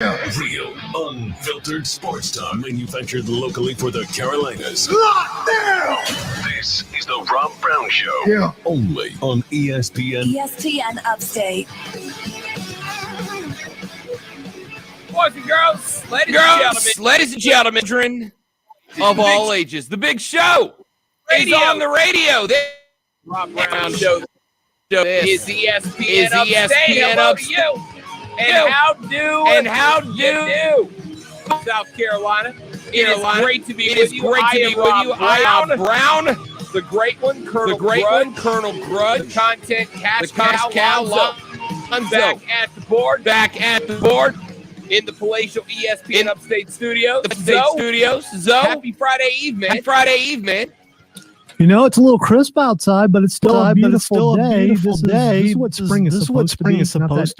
Real, unfiltered sports talk manufactured locally for the Carolinas. Lockdown! This is the Rob Brown Show. Yeah. Only on ESPN. ESPN Upstate. Boys and girls, ladies and gentlemen, children of all ages, the big show is on the radio. This Rob Brown Show is ESPN Upstate. You. And how do South Carolina? It is great to be with you. I am Brown, the great one, Colonel Grudge, the content cow, Lonzo. Back at the board. In the palatial ESPN Upstate Studios. Zo. Happy Friday Eve, man. You know, it's a little crisp outside, but it's still a beautiful day. This is what spring is supposed to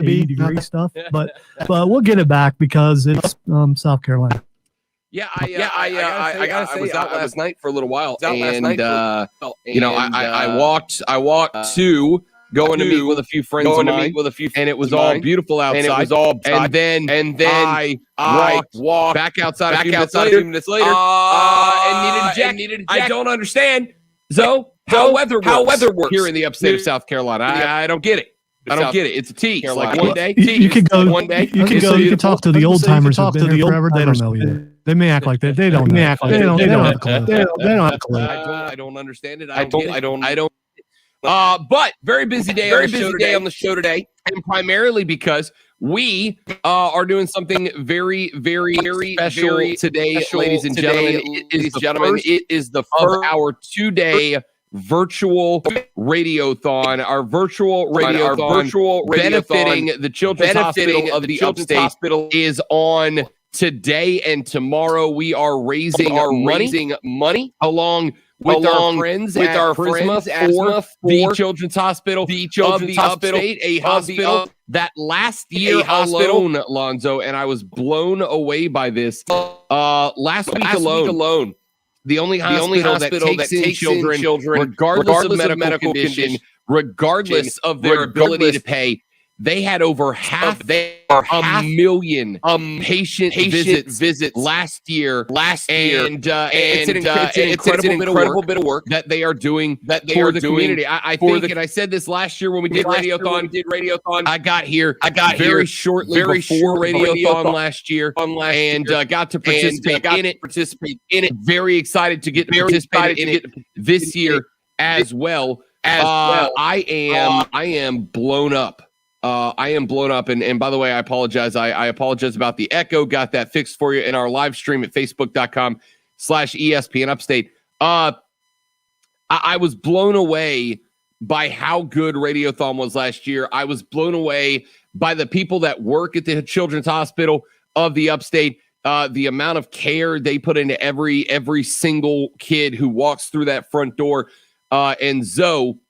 be. 80-degree stuff, but we'll get it back because it's South Carolina. I gotta say, I was out last night for a little while, I walked to going to meet with a few friends of mine, and it was all beautiful outside. And then I walked back outside a few minutes later, and needed a jacket. I don't understand, Zo, how weather works here in the upstate of South Carolina. I don't get it. It's a tease. Like one day, you could go. You can talk to the old timers who've been here forever. They don't know either. They may act like that. They don't know. They don't have a clue. They don't have a clue. I don't understand it. I don't. But very busy day on the show today, and primarily because we are doing something very, very, very special today, ladies and gentlemen. It is the first of our 2-day virtual radiothon. Our virtual radiothon benefiting the Children's Hospital of the Upstate is on today and tomorrow. We are raising money along with our friends at the Children's Hospital of the Upstate, a hospital that last year alone, Lonzo, and I was blown away by this. Last week alone, the only hospital that takes in children regardless of medical condition, regardless of their ability to pay, they had over half a million patient visits last year. And it's an incredible bit of work that they are doing for the community. I think, and I said this last year when we did Radiothon. I got here very shortly before Radiothon last year, and got to participate in it. Very excited to get to participate in it this year as well. I am blown up. I am blown up, and by the way, I apologize. I apologize about the echo. Got that fixed for you in our live stream at facebook.com/ESPN Upstate. I was blown away by how good Radiothon was last year. I was blown away by the people that work at the Children's Hospital of the Upstate. The amount of care they put into every single kid who walks through that front door. And Zo,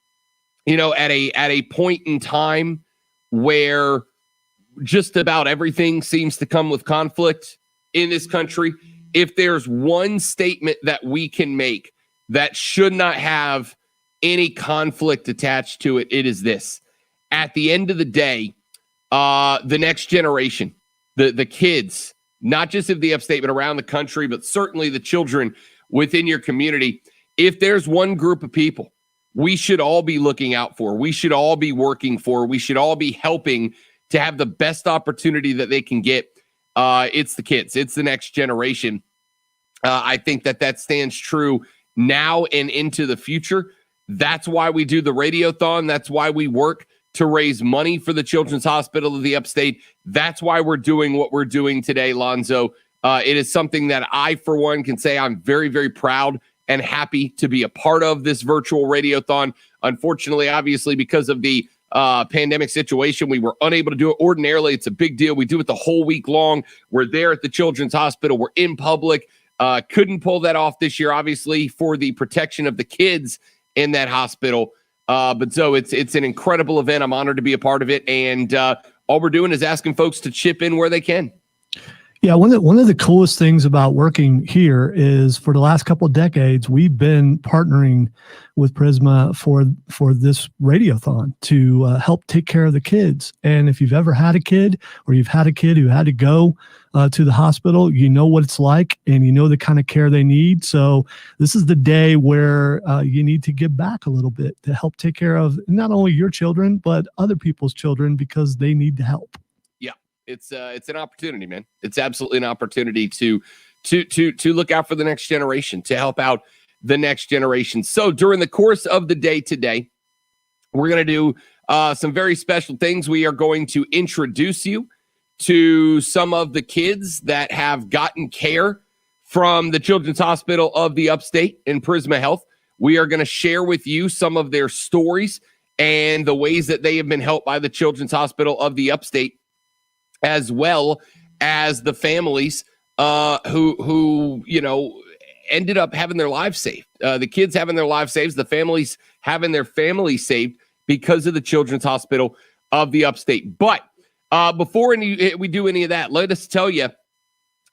at a point in time where just about everything seems to come with conflict in this country, if there's one statement that we can make that should not have any conflict attached to it, it is this. At the end of the day, the next generation, the kids, not just of the Upstate, but around the country, but certainly the children within your community, if there's one group of people we should all be looking out for, we should all be working for, we should all be helping to have the best opportunity that they can get, it's the kids. It's the next generation. I think that stands true now and into the future. That's why we do the Radiothon. That's why we work to raise money for the Children's Hospital of the Upstate. That's why we're doing what we're doing today, Lonzo. It is something that I, for one, can say I'm very, very proud and happy to be a part of this virtual Radiothon. Unfortunately, obviously, because of the pandemic situation, we were unable to do it. Ordinarily, it's a big deal. We do it the whole week long. We're there at the Children's Hospital. We're in public. Couldn't pull that off this year, obviously, for the protection of the kids in that hospital. But so it's an incredible event. I'm honored to be a part of it. And all we're doing is asking folks to chip in where they can. Yeah, one of the coolest things about working here is for the last couple of decades, we've been partnering with Prisma for this radiothon to help take care of the kids. And if you've ever had a kid or you've had a kid who had to go to the hospital, you know what it's like and you know the kind of care they need. So this is the day where you need to give back a little bit to help take care of not only your children, but other people's children because they need the help. It's an opportunity, man. It's absolutely an opportunity to look out for the next generation, to help out the next generation. So during the course of the day today, we're going to do some very special things. We are going to introduce you to some of the kids that have gotten care from the Children's Hospital of the Upstate and Prisma Health. We are going to share with you some of their stories and the ways that they have been helped by the Children's Hospital of the Upstate, as well as the families who ended up having their lives saved. The kids having their lives saved, the families having their families saved because of the Children's Hospital of the Upstate. But before we do any of that, let us tell you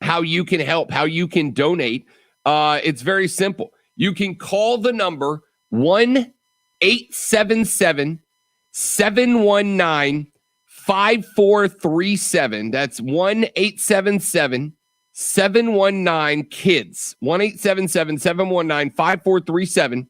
how you can help, how you can donate. It's very simple. You can call the number 1-877-719-5437. That's 1-877-719-KIDS. 1-877-719-5437.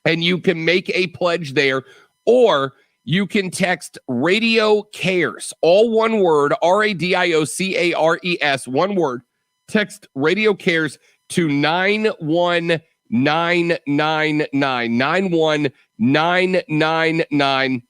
And you can make a pledge there, or you can text Radio Cares, all one word, RADIOCARES, one word. Text Radio Cares to 91999. 91999.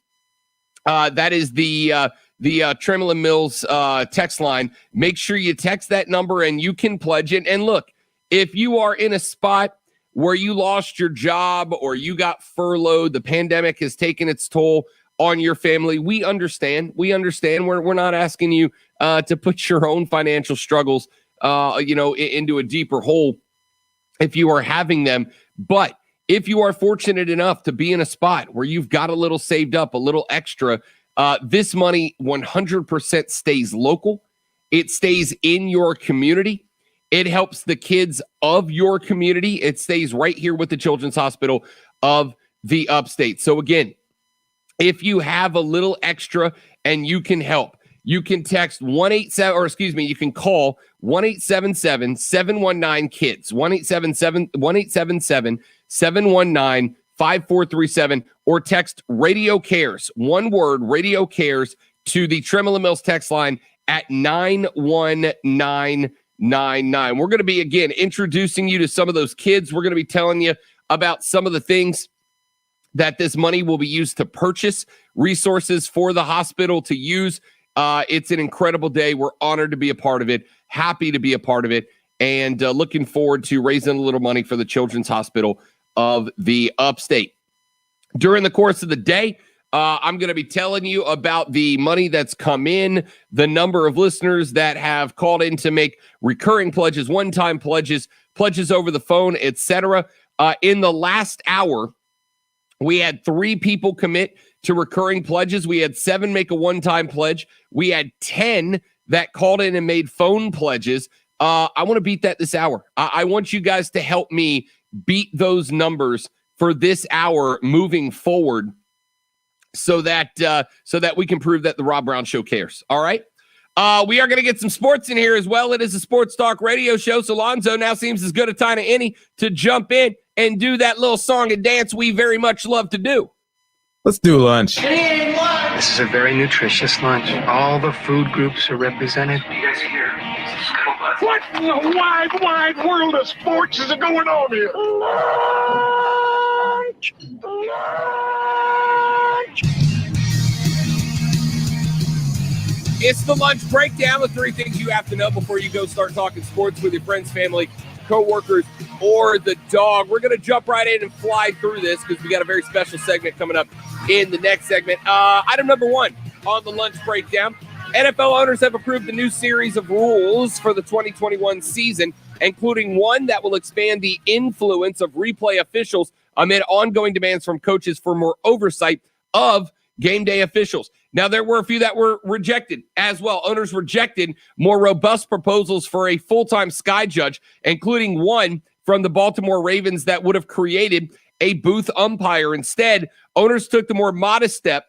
That is the Tremlin Mills text line. Make sure you text that number and you can pledge it. And look, if you are in a spot where you lost your job or you got furloughed, the pandemic has taken its toll on your family, we understand. We're not asking you to put your own financial struggles into a deeper hole if you are having them. But if you are fortunate enough to be in a spot where you've got a little saved up, a little extra, this money 100% stays local. It stays in your community. It helps the kids of your community. It stays right here with the Children's Hospital of the Upstate. So again, if you have a little extra and you can help, you can text you can call 1-877-719-KIDS, 1-877-719-5437, or text Radio Cares, one word, Radio Cares, to the Tremlin Mills text line at 91999. We're going to be, again, introducing you to some of those kids. We're going to be telling you about some of the things that this money will be used to purchase, resources for the hospital to use. It's an incredible day. We're honored to be a part of it, happy to be a part of it, and looking forward to raising a little money for the Children's Hospital of the Upstate. During the course of the day, I'm going to be telling you about the money that's come in, the number of listeners that have called in to make recurring pledges, one-time pledges, pledges over the phone, etc. In the last hour, we had 3 people commit to recurring pledges. We had 7 make a one-time pledge. We had 10 that called in and made phone pledges. I want to beat that this hour. I want you guys to help me beat those numbers for this hour moving forward, so that we can prove that the Rob Brown Show cares. All right. We are going to get some sports in here as well. It is a sports talk radio show, so Lonzo now seems as good a time as any to jump in and do that little song and dance we very much love to do. Let's do lunch. This is a very nutritious lunch. All the food groups are represented. You guys are here. What in the wide, wide world of sports is going on here? Lunch! It's the lunch breakdown, the 3 things you have to know before you go start talking sports with your friends, family, co-workers, or the dog. We're going to jump right in and fly through this because we got a very special segment coming up in the next segment. Item number 1 on the lunch breakdown. NFL owners have approved a new series of rules for the 2021 season, including one that will expand the influence of replay officials amid ongoing demands from coaches for more oversight of game day officials. Now, there were a few that were rejected as well. Owners rejected more robust proposals for a full-time sky judge, including one from the Baltimore Ravens that would have created a booth umpire. Instead, owners took the more modest step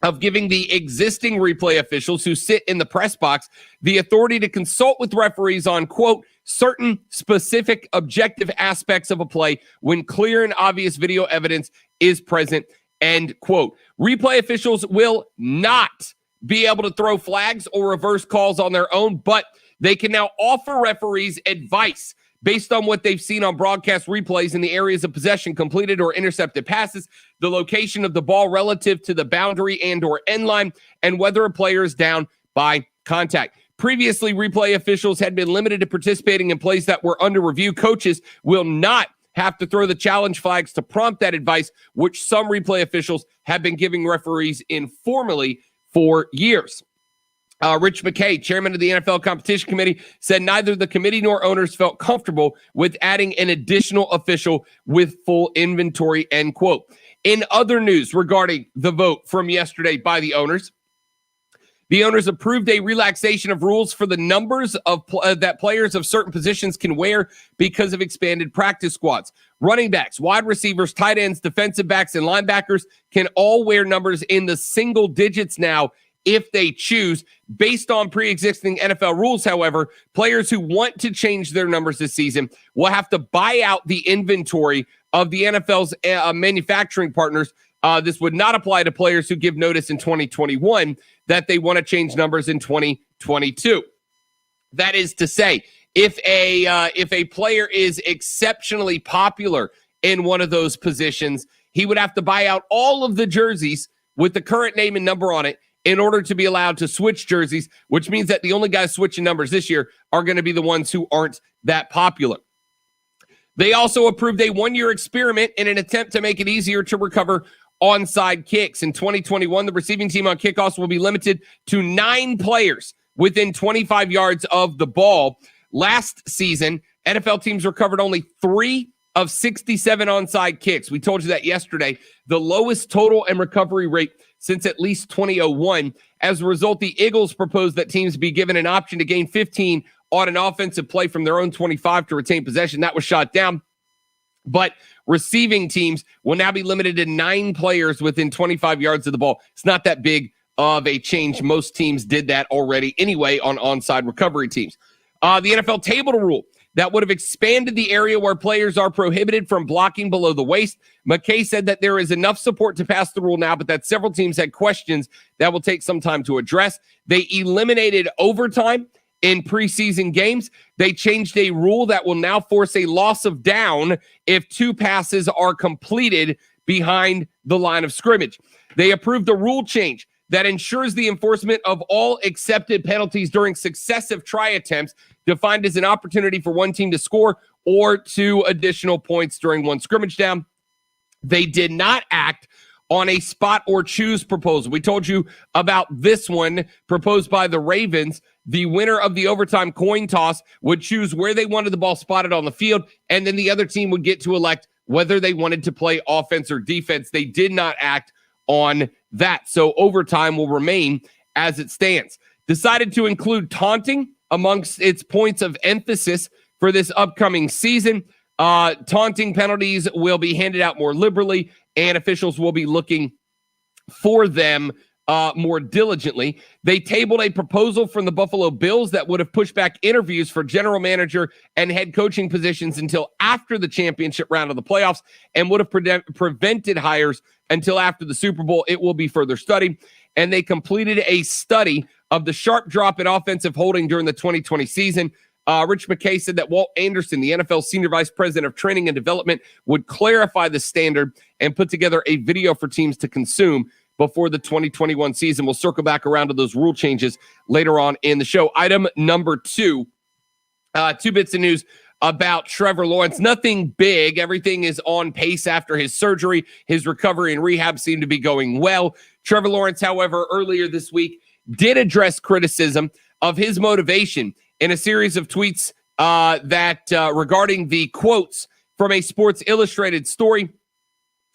of giving the existing replay officials who sit in the press box the authority to consult with referees on, quote, certain specific objective aspects of a play when clear and obvious video evidence is present, end quote. Replay officials will not be able to throw flags or reverse calls on their own, but they can now offer referees advice based on what they've seen on broadcast replays in the areas of possession, completed or intercepted passes, the location of the ball relative to the boundary and or end line, and whether a player is down by contact. Previously, replay officials had been limited to participating in plays that were under review. Coaches will not have to throw the challenge flags to prompt that advice, which some replay officials have been giving referees informally for years. Rich McKay, chairman of the NFL Competition Committee, said neither the committee nor owners felt comfortable with adding an additional official with full inventory, end quote. In other news regarding the vote from yesterday by the owners approved a relaxation of rules for the numbers of that players of certain positions can wear because of expanded practice squads. Running backs, wide receivers, tight ends, defensive backs, and linebackers can all wear numbers in the single digits now if they choose. Based on pre-existing NFL rules, however, players who want to change their numbers this season will have to buy out the inventory of the NFL's manufacturing partners. This would not apply to players who give notice in 2021 that they want to change numbers in 2022. That is to say, if a player is exceptionally popular in one of those positions, he would have to buy out all of the jerseys with the current name and number on it in order to be allowed to switch jerseys, which means that the only guys switching numbers this year are going to be the ones who aren't that popular. They also approved a one-year experiment in an attempt to make it easier to recover onside kicks. In 2021, the receiving team on kickoffs will be limited to 9 players within 25 yards of the ball. Last season, NFL teams recovered only 3 of 67 onside kicks. We told you that yesterday, the lowest total and recovery rate since at least 2001. As a result, the Eagles proposed that teams be given an option to gain 15 on an offensive play from their own 25 to retain possession. That was shot down. But receiving teams will now be limited to 9 players within 25 yards of the ball. It's not that big of a change. Most teams did that already anyway on onside recovery teams. The NFL table rule that would have expanded the area where players are prohibited from blocking below the waist. McKay said that there is enough support to pass the rule now, but that several teams had questions that will take some time to address. They eliminated overtime in preseason games. They changed a rule that will now force a loss of down if 2 passes are completed behind the line of scrimmage. They approved a rule change that ensures the enforcement of all accepted penalties during successive try attempts, defined as an opportunity for one team to score or 2 additional points during one scrimmage down. They did not act on a spot or choose proposal. We told you about this one proposed by the Ravens. The winner of the overtime coin toss would choose where they wanted the ball spotted on the field, and then the other team would get to elect whether they wanted to play offense or defense. They did not act on that, so overtime will remain as it stands. Decided to include taunting amongst its points of emphasis for this upcoming season. Taunting penalties will be handed out more liberally, and officials will be looking for them more diligently. They tabled a proposal from the Buffalo Bills that would have pushed back interviews for general manager and head coaching positions until after the championship round of the playoffs, and would have prevented hires until after the Super Bowl. It will be further studied. And they completed a study of the sharp drop in offensive holding during the 2020 season. Rich McKay said that Walt Anderson, the NFL Senior Vice President of Training and Development, would clarify the standard and put together a video for teams to consume before the 2021 season. We'll circle back around to those rule changes later on in the show. Item number 2, 2 bits of news about Trevor Lawrence. Nothing big. Everything is on pace after his surgery. His recovery and rehab seem to be going well. Trevor Lawrence, however, earlier this week did address criticism of his motivation in a series of tweets regarding the quotes from a Sports Illustrated story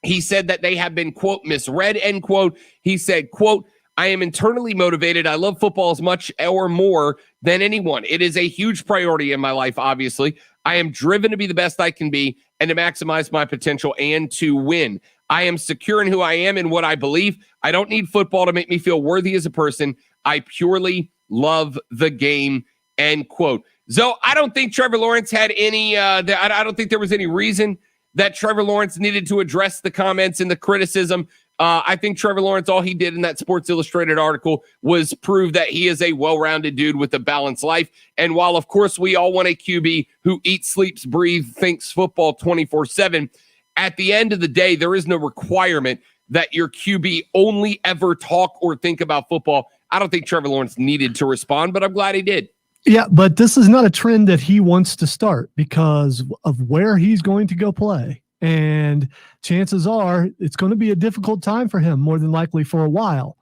He said that they have been, quote, misread, end quote. He said, quote, I am internally motivated. I love football as much or more than anyone. It is a huge priority in my life, obviously. I am driven to be the best I can be and to maximize my potential and to win. I am secure in who I am and what I believe. I don't need football to make me feel worthy as a person. I purely love the game, end quote. So I don't think Trevor Lawrence had any, I don't think there was any reason that Trevor Lawrence needed to address the comments and the criticism. I think Trevor Lawrence, all he did in that Sports Illustrated article was prove that he is a well-rounded dude with a balanced life. And while, of course, we all want a QB who eats, sleeps, breathes, thinks football 24/7, at the end of the day, there is no requirement that your QB only ever talk or think about football. I don't think Trevor Lawrence needed to respond, but I'm glad he did. Yeah, but this is not a trend that he wants to start because of where he's going to go play. And chances are it's going to be a difficult time for him, more than likely for a while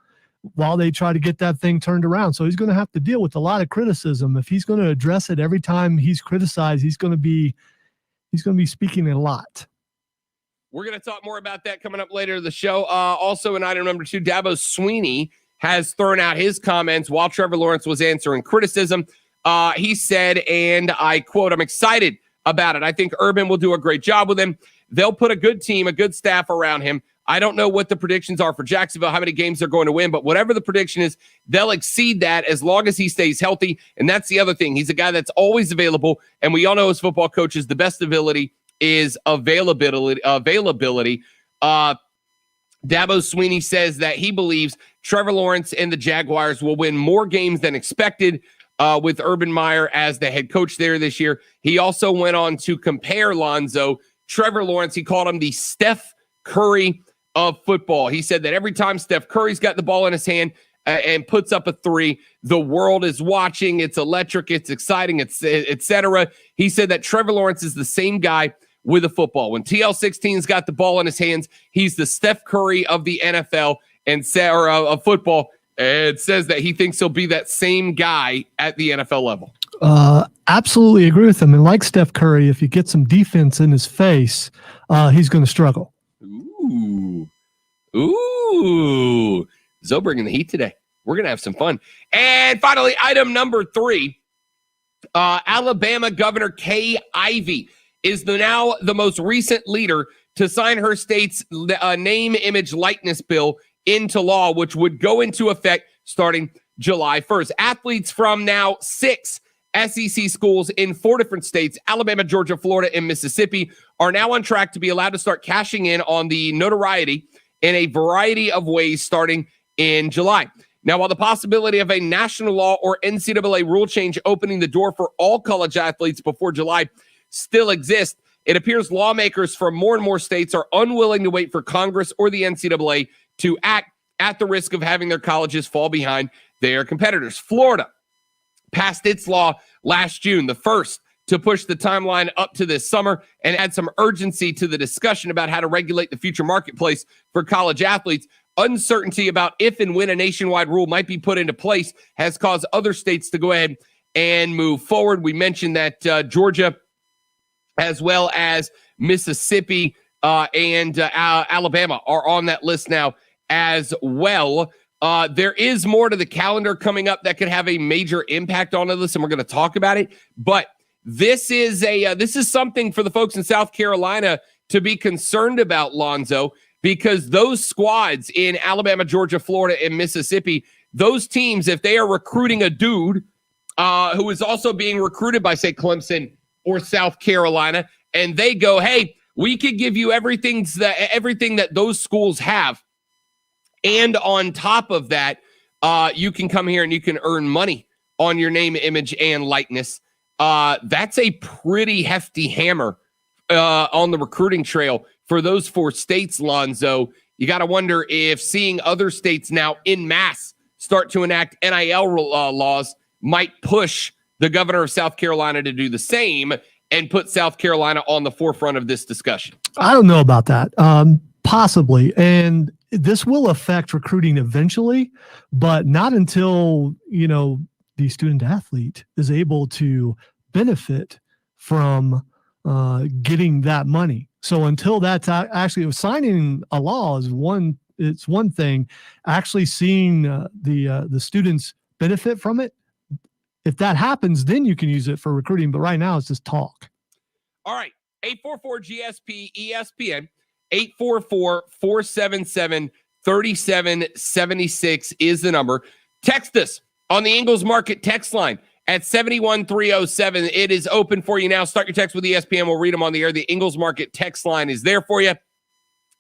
they try to get that thing turned around. So he's going to have to deal with a lot of criticism. If he's going to address it every time he's criticized, he's going to be speaking a lot. We're going to talk more about that coming up later in the show. Also in item number 2, Dabo Sweeney has thrown out his comments while Trevor Lawrence was answering criticism. He said, and I quote, I'm excited about it. I think Urban will do a great job with him. They'll put a good team, a good staff around him. I don't know what the predictions are for Jacksonville, how many games they're going to win, but whatever the prediction is, they'll exceed that as long as he stays healthy. And that's the other thing. He's a guy that's always available. And we all know as football coaches, the best ability is availability. Dabo Sweeney says that he believes Trevor Lawrence and the Jaguars will win more games than expected with Urban Meyer as the head coach there this year. He also went on to compare Lonzo, Trevor Lawrence. He called him the Steph Curry of football. He said that every time Steph Curry's got the ball in his hand and puts up a three, the world is watching. It's electric. It's exciting, et cetera. He said that Trevor Lawrence is the same guy with a football. When TL16's got the ball in his hands, he's the Steph Curry of the NFL or of football. It says that he thinks he'll be that same guy at the NFL level. Absolutely agree with him. And like Steph Curry, if you get some defense in his face, he's going to struggle. Ooh. Zoe bringing the heat today. We're going to have some fun. And finally, item number 3, Alabama Governor Kay Ivey is now the most recent leader to sign her state's name, image, likeness bill into law, which would go into effect starting July 1st. Athletes from now 6 SEC schools in 4 different states, Alabama, Georgia, Florida, and Mississippi, are now on track to be allowed to start cashing in on the notoriety in a variety of ways starting in July. Now, while the possibility of a national law or NCAA rule change opening the door for all college athletes before July still exists, it appears lawmakers from more and more states are unwilling to wait for Congress or the NCAA to act at the risk of having their colleges fall behind their competitors. Florida passed its law last June, the first to push the timeline up to this summer and add some urgency to the discussion about how to regulate the future marketplace for college athletes. Uncertainty about if and when a nationwide rule might be put into place has caused other states to go ahead and move forward. We mentioned that Georgia, as well as Mississippi and Alabama, are on that list now as well. There is more to the calendar coming up that could have a major impact on this, and we're going to talk about it. But this is something for the folks in South Carolina to be concerned about, Lonzo, because those squads in Alabama, Georgia, Florida, and Mississippi, those teams, if they are recruiting a dude who is also being recruited by, say, Clemson or South Carolina, and they go, hey, we could give you everything that those schools have, and on top of that, you can come here and you can earn money on your name, image, and likeness. That's a pretty hefty hammer on the recruiting trail for those 4 states, Lonzo. You got to wonder if seeing other states now en masse start to enact NIL laws might push the governor of South Carolina to do the same and put South Carolina on the forefront of this discussion. I don't know about that. Possibly. And this will affect recruiting eventually, but not until, the student athlete is able to benefit from getting that money. So until that's actually signing a law is one. It's one thing. Actually seeing the students benefit from it. If that happens, then you can use it for recruiting. But right now, it's just talk. All right. 844-GSP-ESPN. 844-477-3776 is the number. Text us on the Ingles Market text line at 71307. It is open for you now. Start your text with ESPN. We'll read them on the air. The Ingles Market text line is there for you.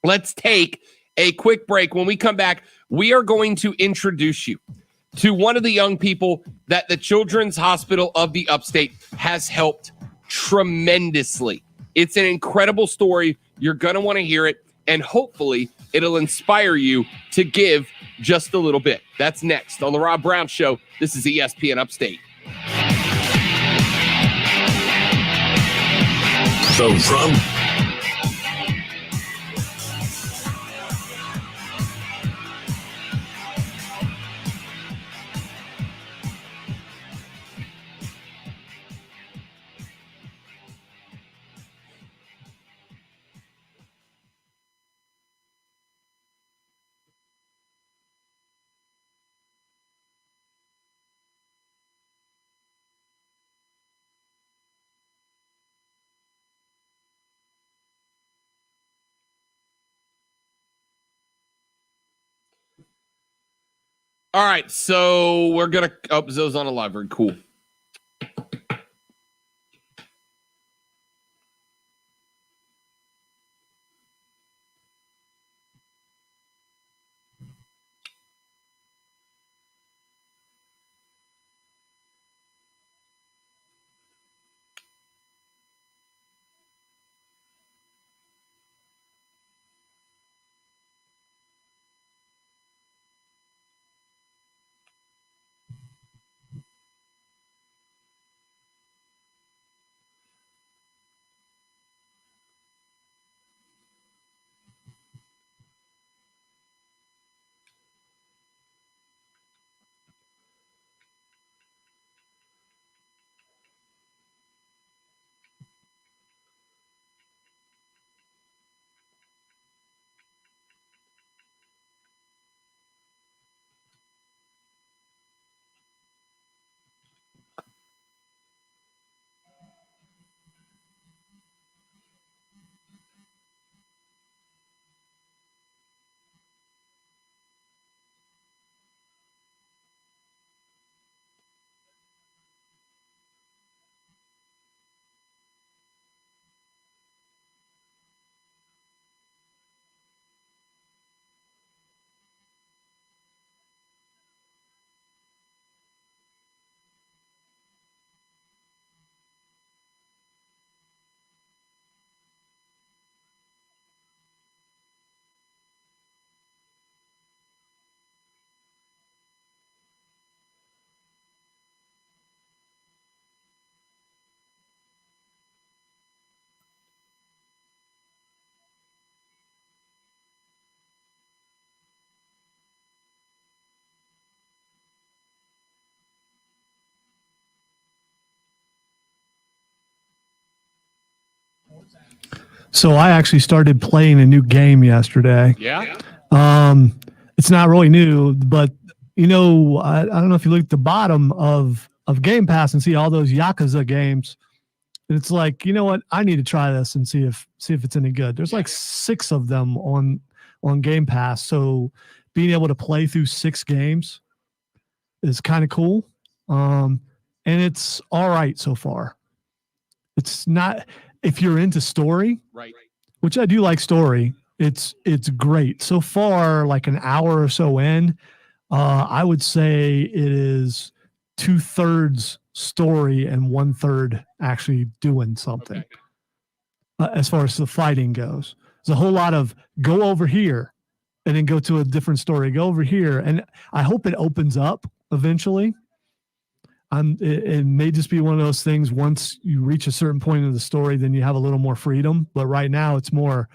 Let's take a quick break. When we come back, we are going to introduce you to one of the young people that the Children's Hospital of the Upstate has helped tremendously. It's an incredible story. You're going to want to hear it, and hopefully it'll inspire you to give just a little bit. That's next on The Rob Brown Show. This is ESPN Upstate. The Rob All right, so we're going to... Oh, Zoe's on a live. Very cool. So I actually started playing a new game yesterday. Yeah? It's not really new, but you know, I don't know if you look at the bottom of Game Pass and see all those Yakuza games. And it's like, you know what? I need to try this and see if it's any good. There's like 6 of them on Game Pass. So being able to play through 6 games is kind of cool. And it's all right so far. It's not, if you're into story, Right. which I do like story, it's great. So far, like an hour or so in, I would say it is 2/3 story and 1/3 actually doing something. Okay. As far as the fighting goes, there's a whole lot of go over here and then go to a different story, go over here. And I hope it opens up eventually. It may just be one of those things. Once you reach a certain point of the story, then you have a little more freedom. But right now it's more,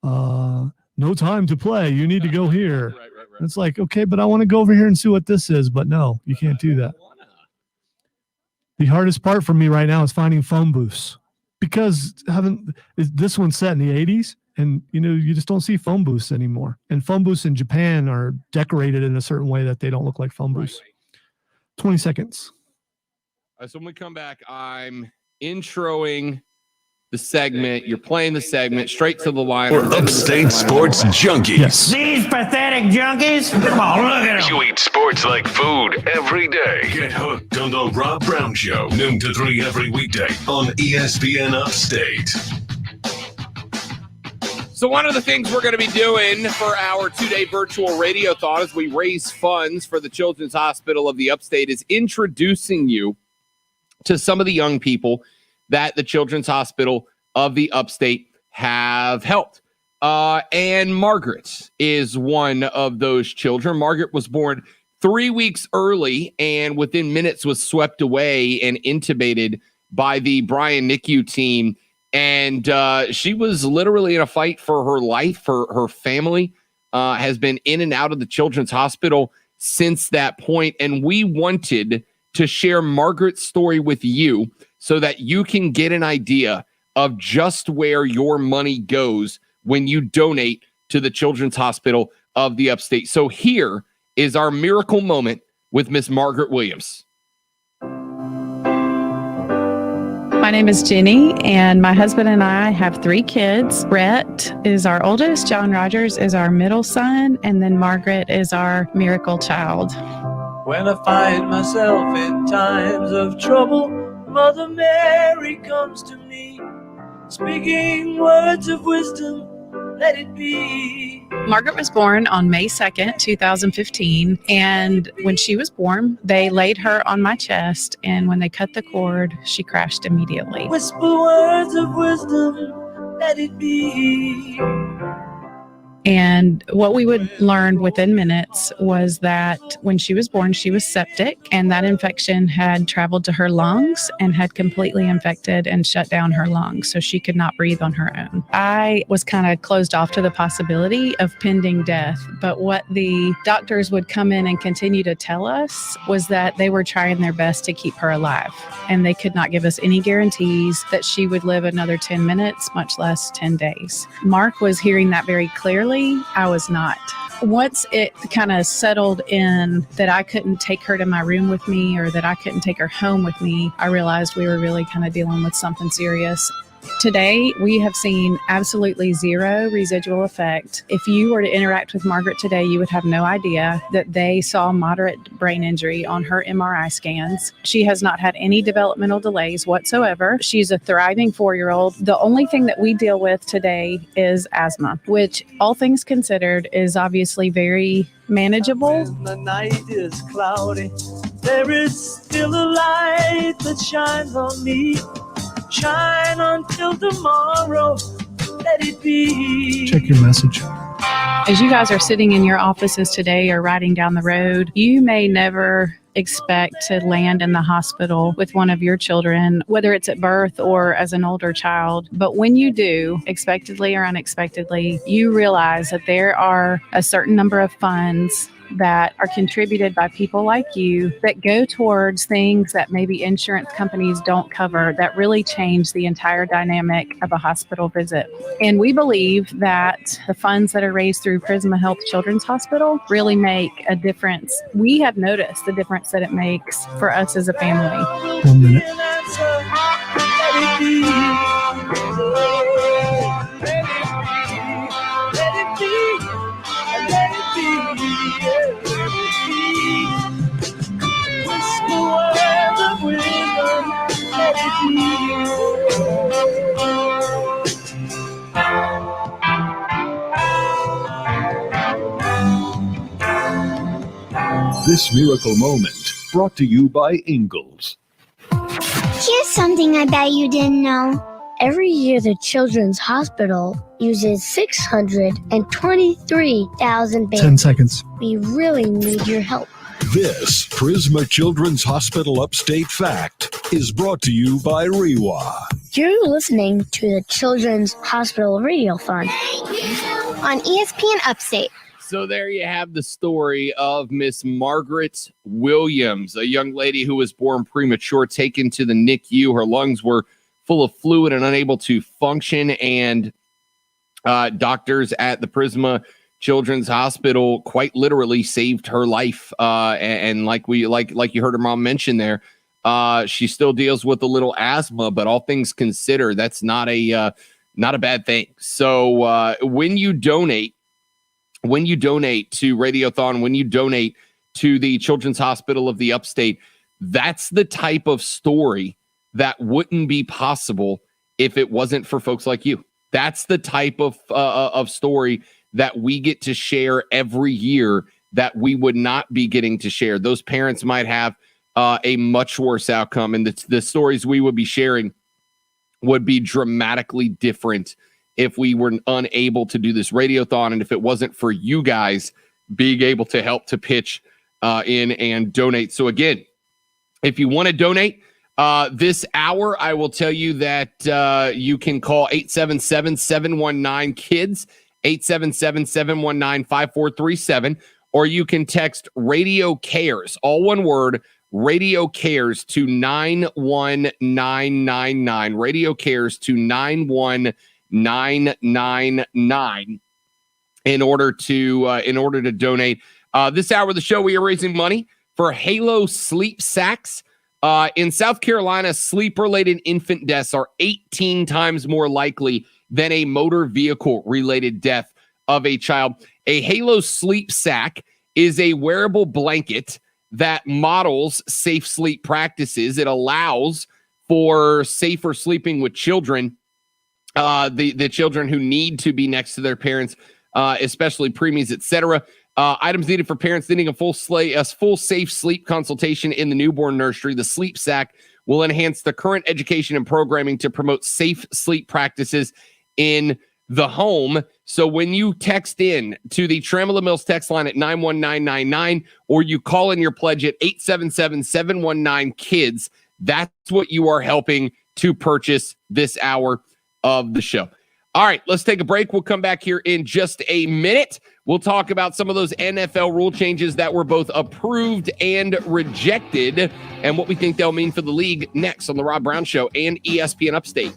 no time to play. You need to go here. Right. It's like, okay, but I want to go over here and see what this is. But no, you can't do that. The hardest part for me right now is finding phone booths. because this one's set in the 80s, and you just don't see phone booths anymore. And phone booths in Japan are decorated in a certain way that they don't look like phone booths. Right. 20 seconds. So when we come back, I'm introing the segment. You're playing the segment straight to the line. For Upstate Sports Junkies. Yes. These pathetic junkies. Come on, look at them. You eat sports like food every day. Get hooked on the Rob Brown Show, noon to 3 every weekday on ESPN Upstate. So one of the things we're going to be doing for our 2-day virtual radiothon as we raise funds for the Children's Hospital of the Upstate is introducing you to some of the young people that the Children's Hospital of the Upstate have helped. And Margaret is one of those children. Margaret was born 3 weeks early and within minutes was swept away and intubated by the Brian NICU team. And she was literally in a fight for her life. Her family has been in and out of the Children's Hospital since that point. And we wanted to share Margaret's story with you so that you can get an idea of just where your money goes when you donate to the Children's Hospital of the Upstate. So here is our miracle moment with Miss Margaret Williams. My name is Jenny, and my husband and I have 3 kids. Brett is our oldest, John Rogers is our middle son, and then Margaret is our miracle child. When I find myself in times of trouble, Mother Mary comes to me, speaking words of wisdom, let it be. Margaret was born on May 2nd, 2015, and when she was born, they laid her on my chest, and when they cut the cord, she crashed immediately. Whisper words of wisdom, let it be. And what we would learn within minutes was that when she was born, she was septic, and that infection had traveled to her lungs and had completely infected and shut down her lungs, so she could not breathe on her own. I was kind of closed off to the possibility of pending death, but what the doctors would come in and continue to tell us was that they were trying their best to keep her alive, and they could not give us any guarantees that she would live another 10 minutes, much less 10 days. Mark was hearing that very clearly. I was not. Once it kind of settled in that I couldn't take her to my room with me or that I couldn't take her home with me, I realized we were really kind of dealing with something serious. Today, we have seen absolutely zero residual effect. If you were to interact with Margaret today, you would have no idea that they saw moderate brain injury on her MRI scans. She has not had any developmental delays whatsoever. She's a thriving 4-year-old. The only thing that we deal with today is asthma, which, all things considered, is obviously very manageable. When the night is cloudy, there is still a light that shines on me. Shine until tomorrow, let it be. Check your message. As you guys are sitting in your offices today or riding down the road, you may never expect to land in the hospital with one of your children, whether it's at birth or as an older child. But when you do, expectedly or unexpectedly, you realize that there are a certain number of funds that are contributed by people like you that go towards things that maybe insurance companies don't cover that really change the entire dynamic of a hospital visit. And we believe that the funds that are raised through Prisma Health Children's Hospital really make a difference. We have noticed the difference that it makes for us as a family. 1 minute. This miracle moment brought to you by Ingalls. Here's something I bet you didn't know. Every year, the Children's Hospital uses 623,000 babies. 10 seconds. We really need your help. This Prisma Children's Hospital Upstate Fact is brought to you by REWA. You're listening to the Children's Hospital Radiothon on ESPN Upstate. So there you have the story of Miss Margaret Williams, a young lady who was born premature, taken to the NICU. Her lungs were full of fluid and unable to function. And doctors at the Prisma Children's Hospital quite literally saved her life. And like you heard her mom mention there, she still deals with a little asthma, but all things considered, that's not a bad thing. So when you donate to Radiothon, when you donate to the Children's Hospital of the Upstate, that's the type of story that wouldn't be possible if it wasn't for folks like you. That's the type of story that we get to share every year that we would not be getting to share. Those parents might have a much worse outcome, and the stories we would be sharing would be dramatically different if we were unable to do this Radiothon, and if it wasn't for you guys being able to help to pitch in and donate. So again, if you want to donate this hour, I will tell you that you can call 877-719-KIDS, 877-719-5437, or you can text Radio Cares, all one word, Radio Cares to 91999. Radio Cares to 91999 in order to donate. This hour of the show, we are raising money for Halo sleep sacks. In South Carolina, sleep-related infant deaths are 18 times more likely than a motor vehicle-related death of a child. A Halo sleep sack is a wearable blanket that models safe sleep practices. It allows for safer sleeping with children, the children who need to be next to their parents, especially preemies, etc. Items needed for parents needing a full safe sleep consultation in the newborn nursery. The sleep sack will enhance the current education and programming to promote safe sleep practices in the home. So when you text in to the Trammell Mills text line at 91999, or you call in your pledge at 877-719-KIDS, that's what you are helping to purchase this hour of the show. All right, let's take a break. We'll come back here in just a minute. We'll talk about some of those NFL rule changes that were both approved and rejected, and what we think they'll mean for the league next on The Rob Brown Show and ESPN Upstate.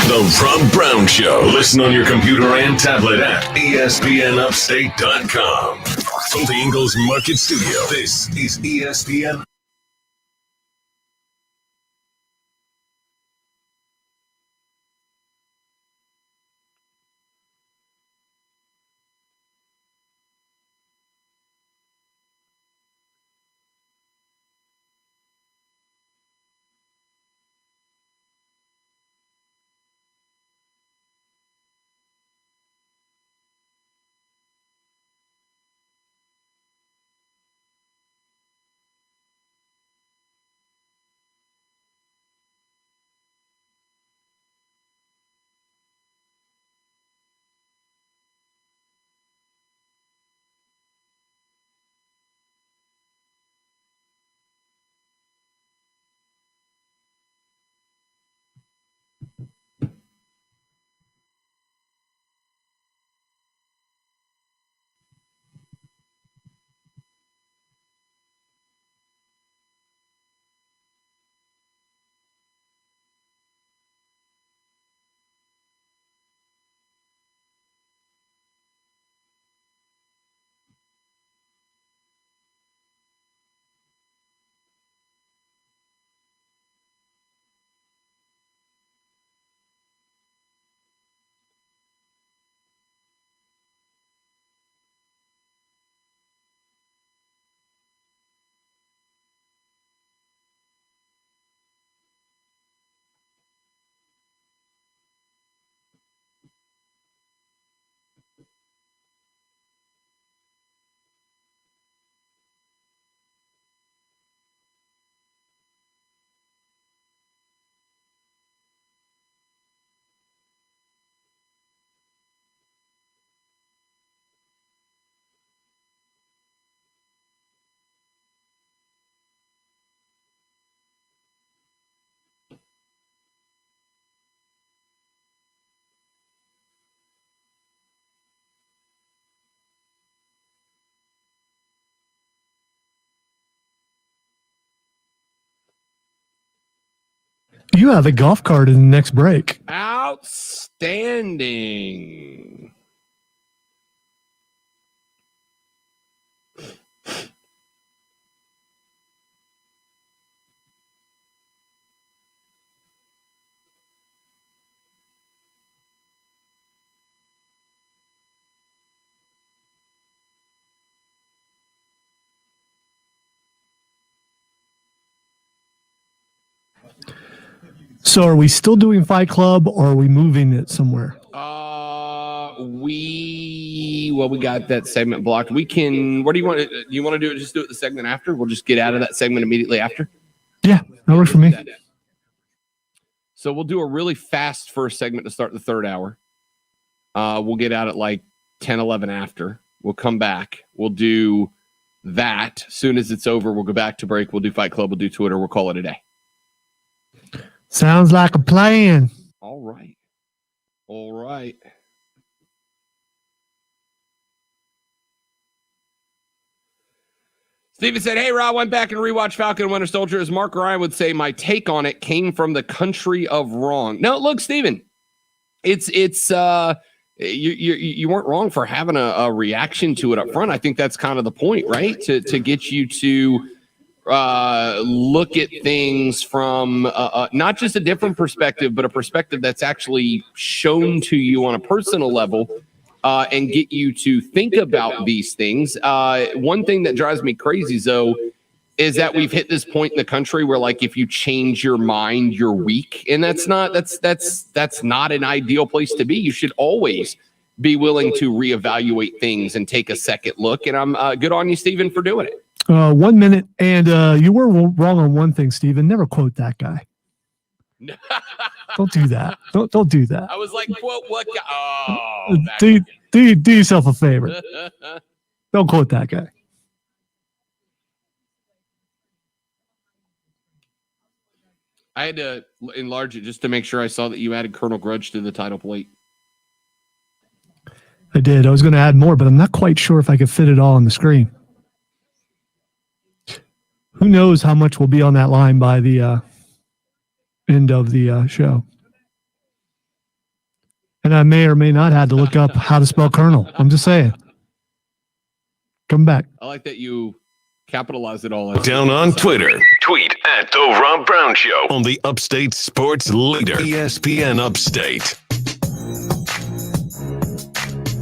The Rob Brown Show. Listen on your computer and tablet at ESPNUpstate.com. From the Ingles Market Studio, this is ESPN. You have a golf cart in the next break. Outstanding. So are we still doing Fight Club or are we moving it somewhere? We got that segment blocked. We can, what do you want to do? You want to do it? Just do it the segment after? We'll just get out of that segment immediately after. Yeah, that works for me. So we'll do a really fast first segment to start the third hour. We'll get out at like 10, 11 after. We'll come back. We'll do that. As soon as it's over, we'll go back to break. We'll do Fight Club. We'll do Twitter. We'll call it a day. Sounds like a plan. All right. All right. Steven said, hey, Rob, went back and rewatched Falcon and Winter Soldier. As Mark Ryan would say, my take on it came from the country of wrong. No, look, Steven, you weren't wrong for having a reaction to it up front. I think that's kind of the point, right? To get you to look at things from not just a different perspective, but a perspective that's actually shown to you on a personal level. And get you to think about these things. One thing that drives me crazy, though, is that we've hit this point in the country where, like, if you change your mind, you're weak, and that's not an ideal place to be. You should always be willing to reevaluate things and take a second look. And I'm good on you, Stephen, for doing it. 1 minute, and you were wrong on one thing, Stephen. Never quote that guy. Don't do that. Don't do that. I was like, quote what guy? Oh, do yourself a favor. Don't quote that guy. I had to enlarge it just to make sure I saw that you added Colonel Grudge to the title plate. I did. I was going to add more, but I'm not quite sure if I could fit it all on the screen. Who knows how much will be on that line by the end of the show. And I may or may not have to look up how to spell Colonel. I'm just saying. Come back. I like that you capitalize it all. Down on Twitter. Tweet at The Rob Brown Show on the Upstate Sports Leader, ESPN Upstate.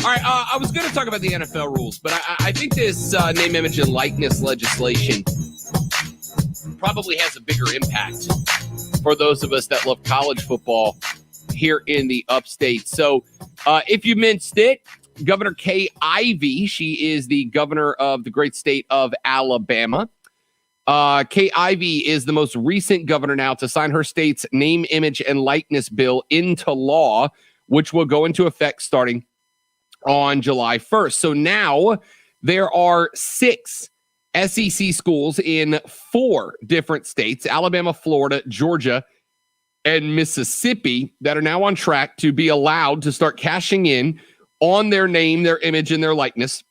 All right, I was going to talk about the NFL rules, but I think this name, image, and likeness legislation probably has a bigger impact for those of us that love college football here in the Upstate. So if you missed it, Governor Kay Ivey, she is the governor of the great state of Alabama. Kay Ivey is the most recent governor now to sign her state's name, image, and likeness bill into law, which will go into effect starting on July 1st. So now there are 6 SEC schools in 4 different states, Alabama, Florida, Georgia, and Mississippi, that are now on track to be allowed to start cashing in on their name, their image, and their likeness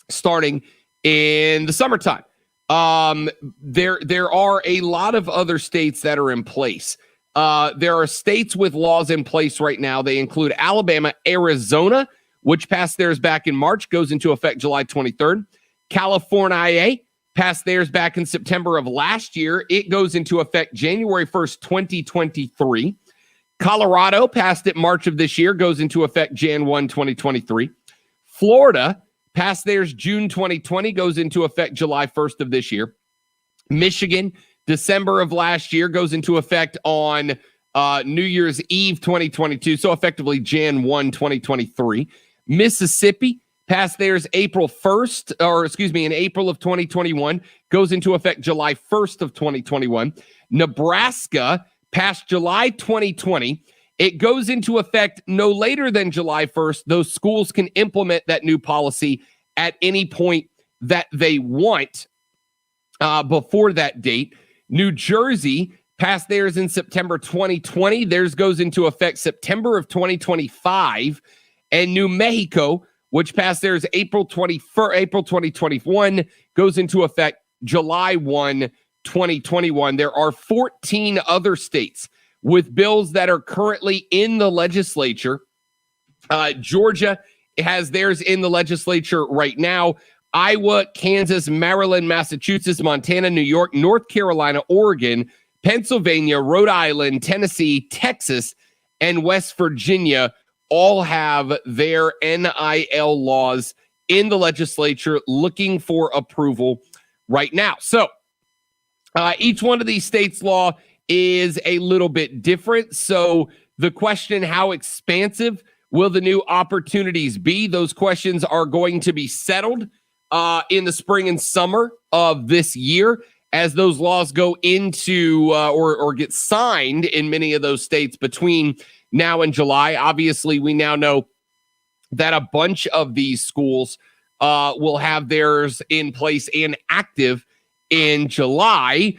starting in the summertime. There are a lot of other states that are in place. There are states with laws in place right now. They include Alabama, Arizona, which passed theirs back in March, goes into effect July 23rd. California passed theirs back in September of last year. It goes into effect January 1st, 2023. Colorado passed it March of this year, goes into effect Jan 1, 2023. Florida passed theirs June 2020, goes into effect July 1st of this year. Michigan, December of last year, goes into effect on New Year's Eve 2022, so effectively Jan 1, 2023. Mississippi passed theirs April 1st, in April of 2021, goes into effect July 1st of 2021. Nebraska passed July 2020. It goes into effect no later than July 1st. Those schools can implement that new policy at any point that they want before that date. New Jersey passed theirs in September 2020. Theirs goes into effect September of 2025. And New Mexico, which passed theirs April 2021, goes into effect July 1, 2021. There are 14 other states with bills that are currently in the legislature. Georgia has theirs in the legislature right now. Iowa, Kansas, Maryland, Massachusetts, Montana, New York, North Carolina, Oregon, Pennsylvania, Rhode Island, Tennessee, Texas, and West Virginia all have their NIL laws in the legislature looking for approval right now. So each one of these states' law is a little bit different. So the question, how expansive will the new opportunities be? Those questions are going to be settled in the spring and summer of this year as those laws go into or get signed in many of those states between now and July. Obviously, we now know that a bunch of these schools will have theirs in place and active in July.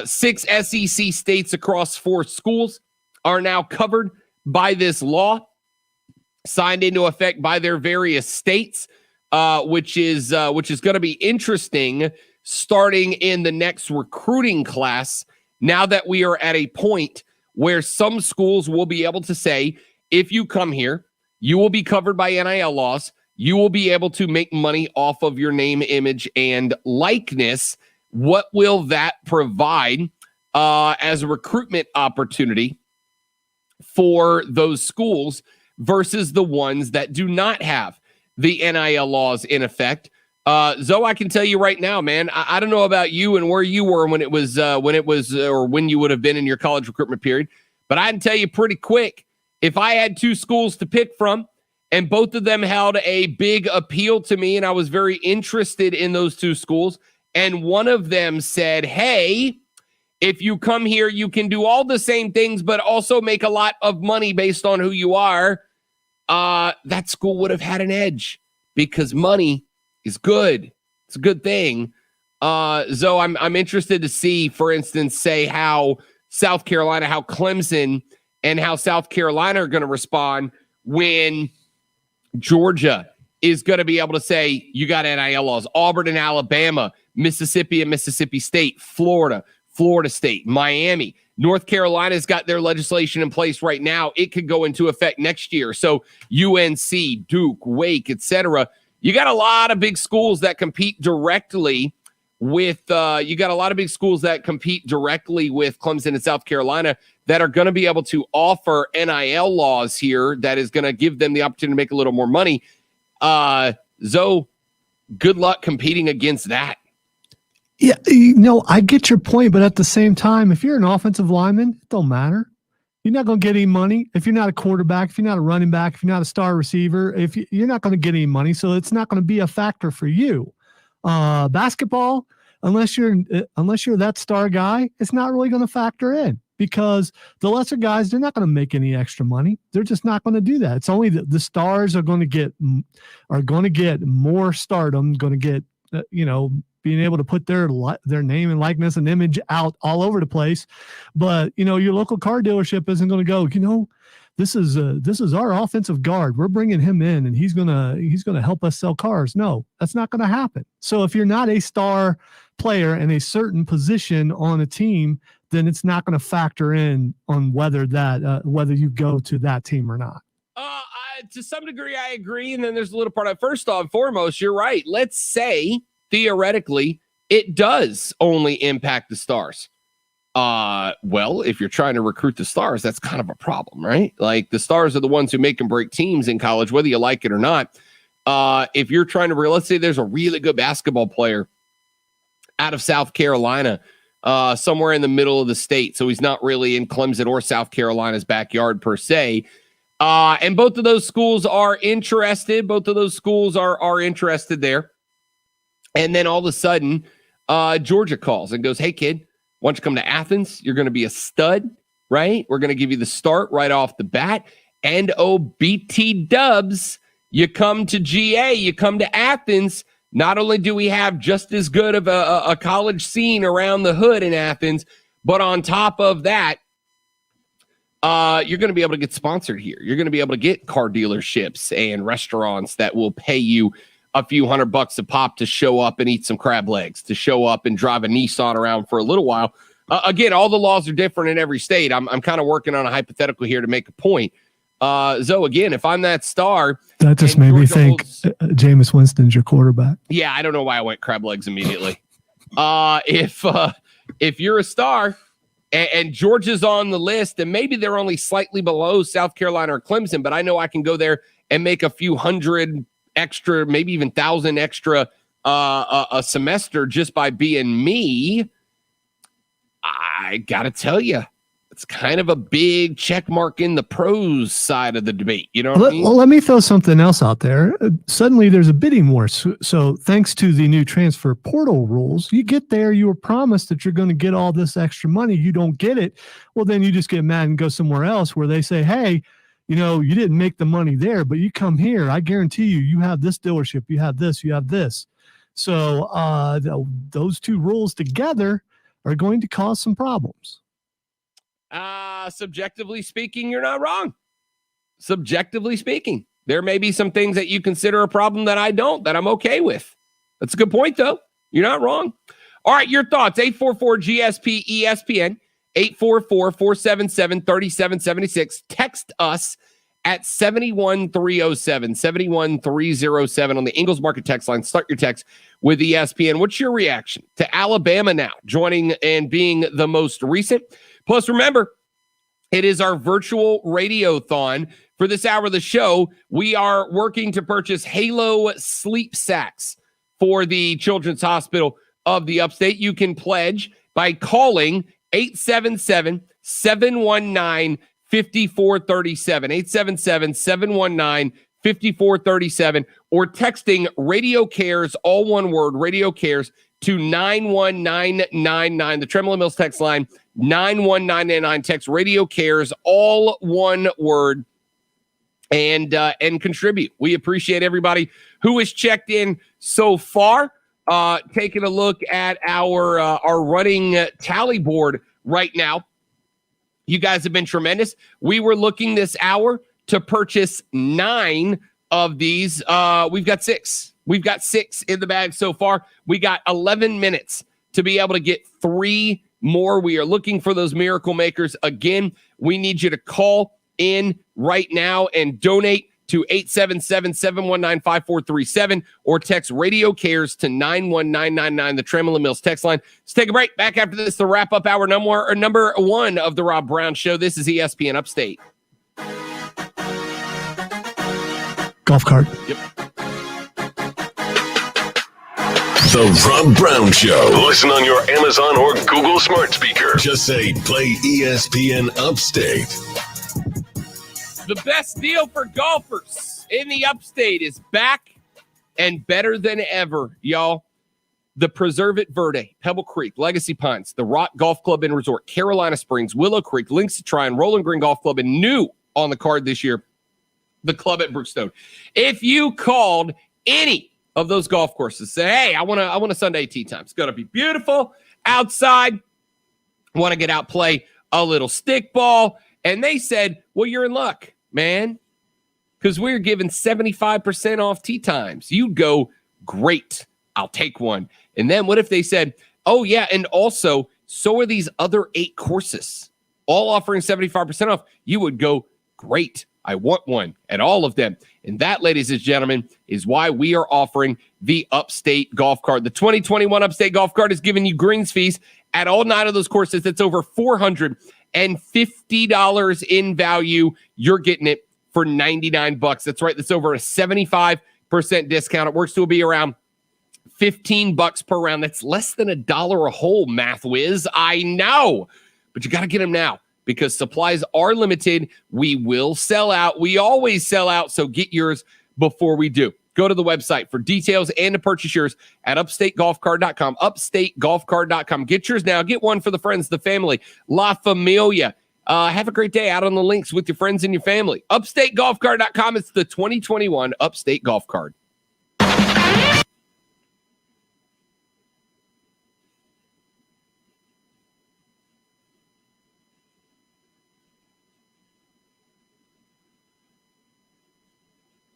6 SEC states across 4 schools are now covered by this law, signed into effect by their various states, which is going to be interesting starting in the next recruiting class. Now that we are at a point where some schools will be able to say, if you come here, you will be covered by NIL laws. You will be able to make money off of your name, image, and likeness. What will that provide as a recruitment opportunity for those schools versus the ones that do not have the NIL laws in effect? Zoe, I can tell you right now, man, I don't know about you and where you were when you would have been in your college recruitment period, but I can tell you pretty quick, if I had 2 schools to pick from and both of them held a big appeal to me and I was very interested in those 2 schools, and one of them said, hey, if you come here, you can do all the same things, but also make a lot of money based on who you are, that school would have had an edge because money is good. It's a good thing. Zoe, I'm interested to see, for instance, say how South Carolina, how Clemson and how South Carolina are going to respond when Georgia is going to be able to say, you got NIL laws. Auburn and Alabama, Mississippi and Mississippi State, Florida, Florida State, Miami. North Carolina's got their legislation in place right now. It could go into effect next year. So UNC, Duke, Wake, etc. You got a lot of big schools that compete directly with Clemson and South Carolina that are going to be able to offer NIL laws here that is going to give them the opportunity to make a little more money. Zoe, good luck competing against that. Yeah, I get your point, but at the same time, if you're an offensive lineman, it don't matter. You're not going to get any money if you're not a quarterback, if you're not a running back, if you're not a star receiver, you're not going to get any money. So it's not going to be a factor for you. Basketball, unless you're that star guy, it's not really going to factor in because the lesser guys, they're not going to make any extra money. They're just not going to do that. It's only the stars are going to get more stardom, going to get being able to put their name and likeness and image out all over the place. But, your local car dealership isn't going to go, this is our offensive guard. We're bringing him in and he's going to help us sell cars. No, that's not going to happen. So if you're not a star player in a certain position on a team, then it's not going to factor in on whether you go to that team or not. To some degree, I agree. And then there's a little part of, first off, foremost, you're right. Let's say, theoretically, it does only impact the stars. Well, if you're trying to recruit the stars, that's kind of a problem, right? Like the stars are the ones who make and break teams in college, whether you like it or not. If you're trying to, let's say there's a really good basketball player out of South Carolina, somewhere in the middle of the state. So he's not really in Clemson or South Carolina's backyard per se. And both of those schools are interested. Both of those schools are interested there. And then all of a sudden, Georgia calls and goes, hey, kid, why don't you come to Athens? You're going to be a stud, right? We're going to give you the start right off the bat. And BT Dubs, you come to GA, you come to Athens. Not only do we have just as good of a college scene around the hood in Athens, but on top of that, you're going to be able to get sponsored here. You're going to be able to get car dealerships and restaurants that will pay you a few $100 a pop to show up and eat some crab legs, to show up and drive a Nissan around for a little while. Again, all the laws are different in every state. I'm kind of working on a hypothetical here to make a point. Zoe, again, if I'm that star, that just made me think Jameis Winston's your quarterback. Yeah, I don't know why I went crab legs immediately. If you're a star and Georgia's on the list, and maybe they're only slightly below South Carolina or Clemson, but I know I can go there and make a few hundred extra, maybe even 1,000 extra a semester just by being me. I gotta tell you, it's kind of a big check mark in the pros side of the debate. You know what I mean? Well, let me throw something else out there. Suddenly there's a bidding war. So thanks to the new transfer portal rules, you get there, you were promised that you're going to get all this extra money. You don't get it. Well, then you just get mad and go somewhere else where they say, hey, you know, you didn't make the money there, but you come here. I guarantee you, you have this dealership, you have this, you have this. So those two rules together are going to cause some problems. Subjectively speaking, you're not wrong. Subjectively speaking, there may be some things that you consider a problem that I don't, that I'm okay with. That's a good point, though. You're not wrong. All right, your thoughts. 844-GSP-ESPN, 844-477-3776. Text us at 71307, 71307 on the Ingles Market text line. Start your text with ESPN. What's your reaction to Alabama now joining and being the most recent? Plus, remember, it is our virtual radiothon. For this hour of the show, we are working to purchase Halo sleep sacks for the Children's Hospital of the Upstate. You can pledge by calling 877-719-5437, 877-719-5437, or texting Radio Cares, all one word, Radio Cares, to 91999. The Tremolo Mills text line, 91999. Text Radio Cares, all one word, and contribute. We appreciate everybody who has checked in so far. Taking a look at our running tally board right now. You guys have been tremendous. We were looking this hour to purchase 9 of these. We've got 6. We've got 6 in the bag so far. We got 11 minutes to be able to get 3 more. We are looking for those miracle makers. Again, we need you to call in right now and donate to 877-719-5437 or text Radio Cares to 91999, the Tremolo Mills text line. Let's take a break. Back after this to wrap up our number 1 of the Rob Brown Show. This is ESPN Upstate. Golf cart. Yep. The Rob Brown Show. Listen on your Amazon or Google smart speaker. Just say, play ESPN Upstate. The best deal for golfers in the Upstate is back and better than ever, y'all. The Preserve It Verde, Pebble Creek, Legacy Pines, the Rock Golf Club and Resort, Carolina Springs, Willow Creek, Links to Tryon, Rolling Green Golf Club, and new on the card this year, the Club at Brookstone. If you called any of those golf courses, say, hey, I want a Sunday tee time. It's going to be beautiful outside. Want to get out, play a little stick ball. And they said, well, you're in luck, man, because we're giving 75% off tee times. You go, great, I'll take one. And then what if they said, oh, yeah, and also, so are these other 8 courses, all offering 75% off. You would go, great, I want one at all of them. And that, ladies and gentlemen, is why we are offering the Upstate Golf Card. The 2021 Upstate Golf Card is giving you greens fees at all 9 of those courses. That's over $450 in value. You're getting it for $99. That's right. That's over a 75% discount. It works to be around $15 per round. That's less than $1 a hole, math whiz. I know, but you got to get them now because supplies are limited. We will sell out. We always sell out. So get yours before we do. Go to the website for details and to purchase yours at upstategolfcard.com, upstategolfcard.com. Get yours now. Get one for the friends, the family, La Familia. Have a great day out on the links with your friends and your family. Upstategolfcard.com. It's the 2021 Upstate Golf Card.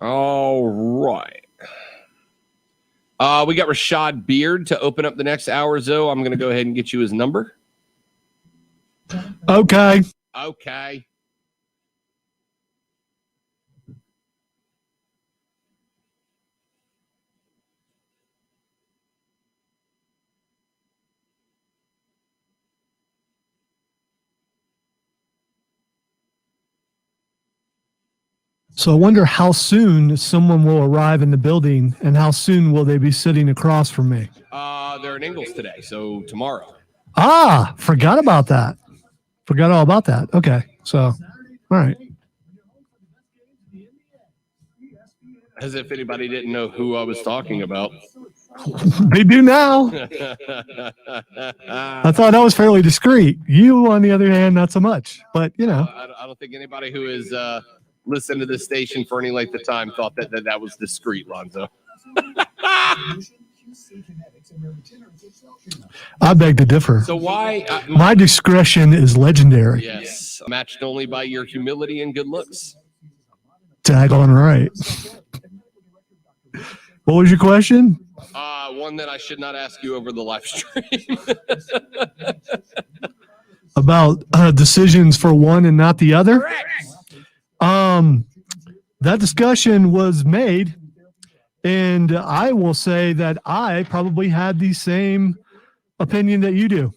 All right. We got Rashad Beard to open up the next hour, Zoe. I'm going to go ahead and get you his number. Okay. Okay. So I wonder how soon someone will arrive in the building and how soon will they be sitting across from me? They're in Ingles today, so tomorrow. Forgot about that. Forgot all about that. Okay. So, all right. As if anybody didn't know who I was talking about. They do now. I thought that was fairly discreet. You, on the other hand, not so much. But, you know. I don't think anybody who is listened to this station for any length of time thought that was discreet, Lonzo. I beg to differ. So why? My discretion is legendary. Yes. Matched only by your humility and good looks. Tag on right. What was your question? One that I should not ask you over the live stream. About decisions for one and not the other? Correct. That discussion was made, and I will say that I probably had the same opinion that you do.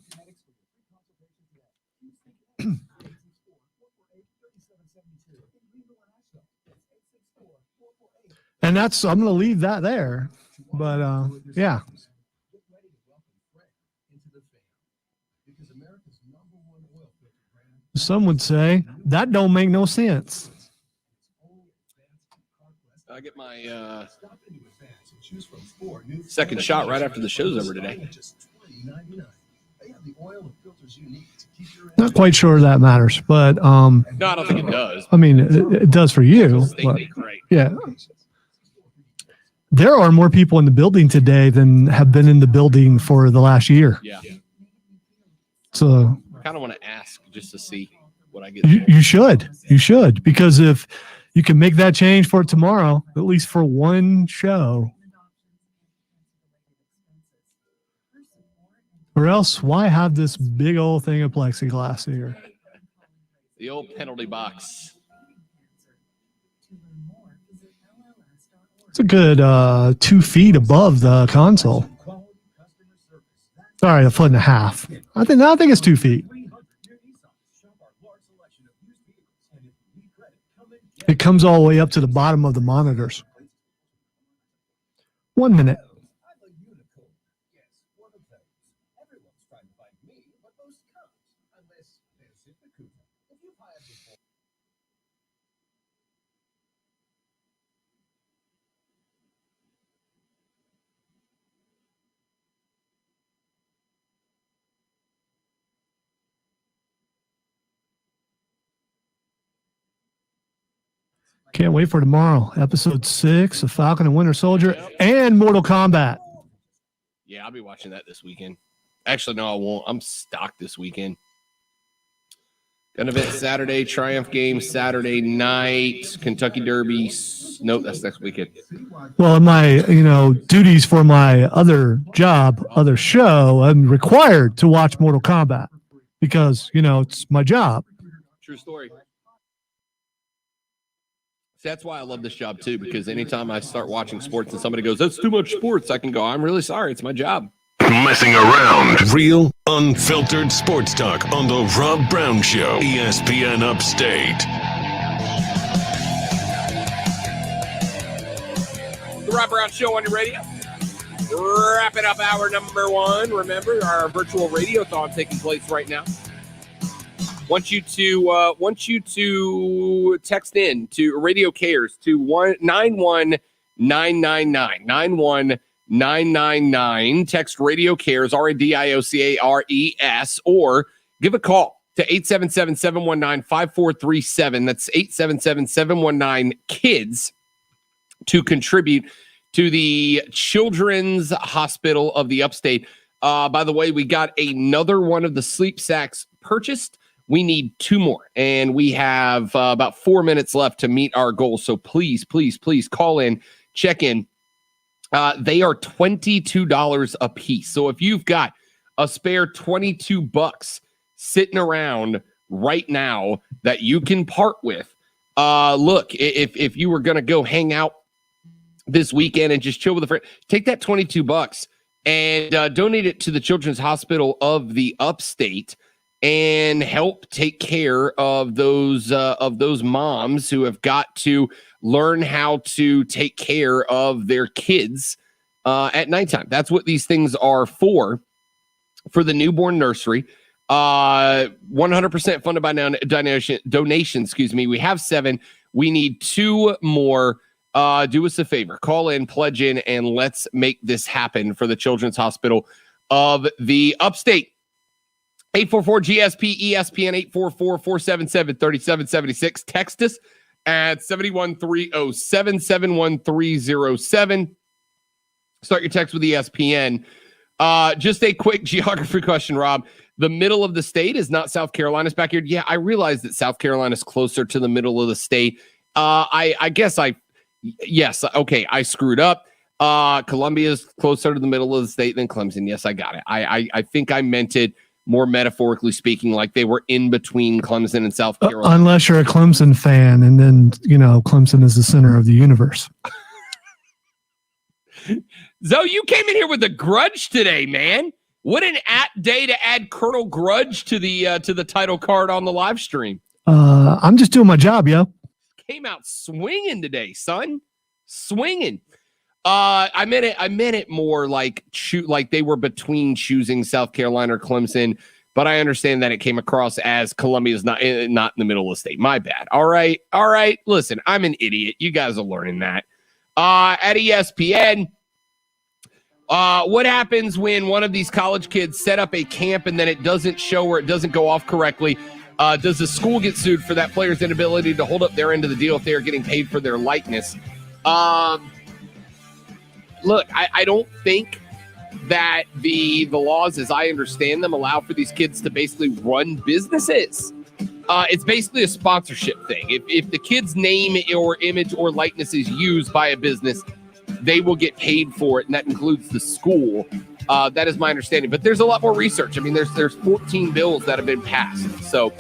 And I'm going to leave that there. But, yeah. Some would say that don't make no sense. I get my second shot right after the show's over today. Not quite sure that matters, but no, I don't think it does. I mean, it does for you. But, yeah. There are more people in the building today than have been in the building for the last year. Yeah. So I kind of want to ask just to see what I get. You should, because if you can make that change for tomorrow, at least for one show, or else why have this big old thing of plexiglass here? The old penalty box. It's a good 2 feet above the console. Sorry, 1.5 feet. I think it's 2 feet. It comes all the way up to the bottom of the monitors. 1 minute. Can't wait for tomorrow. Episode 6 of Falcon and Winter Soldier and Mortal Kombat. Yeah, I'll be watching that this weekend. Actually, no, I won't. I'm stocked this weekend. Gun event Saturday, Triumph game Saturday night, Kentucky Derby. Nope, that's next weekend. Well, in my duties for my other job, other show, I'm required to watch Mortal Kombat because it's my job. True story. That's why I love this job too, because anytime I start watching sports and somebody goes, "That's too much sports," I can go, "I'm really sorry, it's my job." Messing around. Real, unfiltered sports talk on the Rob Brown Show, ESPN Upstate. The Rob Brown Show on your radio. Wrapping up hour number 1. Remember, our virtual radiothon taking place right now. Want you to text in to Radio Cares to 91999 91999. Text Radio Cares RADIOCARES or give a call to 877-719-5437. That's 877-719-KIDS to contribute to the Children's Hospital of the Upstate. By the way, we got another one of the sleep sacks purchased. We need 2 more, and we have about 4 minutes left to meet our goal. So please, please, please call in, check in. They are $22 a piece. So if you've got a spare $22, sitting around right now that you can part with. Look, if you were going to go hang out this weekend and just chill with a friend, take that $22 and donate it to the Children's Hospital of the Upstate and help take care of those moms who have got to learn how to take care of their kids at nighttime. That's what these things are for the newborn nursery. 100% funded by donation. Excuse me. We have 7. We need 2 more. Do us a favor. Call in, pledge in, and let's make this happen for the Children's Hospital of the Upstate. 844-GSP-ESPN, 844-477-3776. Text us at 71307-71307. Start your text with ESPN. Just a quick geography question, Rob. The middle of the state is not South Carolina's backyard. Yeah, I realize that South Carolina is closer to the middle of the state. Yes, okay, I screwed up. Columbia is closer to the middle of the state than Clemson. Yes, I got it. I think I meant it more metaphorically speaking, like they were in between Clemson and South Carolina. Unless you're a Clemson fan, and then, Clemson is the center of the universe. Zoe, you came in here with a grudge today, man. What an apt day to add Colonel Grudge to the title card on the live stream. I'm just doing my job, yo. Came out swinging today, son. Swinging. I meant it more like they were between choosing South Carolina or Clemson, but I understand that it came across as Columbia's not in the middle of the state. My bad. All right. Listen, I'm an idiot. You guys are learning that. At ESPN, what happens when one of these college kids set up a camp and then it doesn't show or it doesn't go off correctly? Does the school get sued for that player's inability to hold up their end of the deal if they are getting paid for their likeness? Look, I don't think that the laws, as I understand them, allow for these kids to basically run businesses. It's basically a sponsorship thing. If the kid's name or image or likeness is used by a business, they will get paid for it, and that includes the school. That is my understanding. But there's a lot more research. I mean, there's 14 bills that have been passed. So,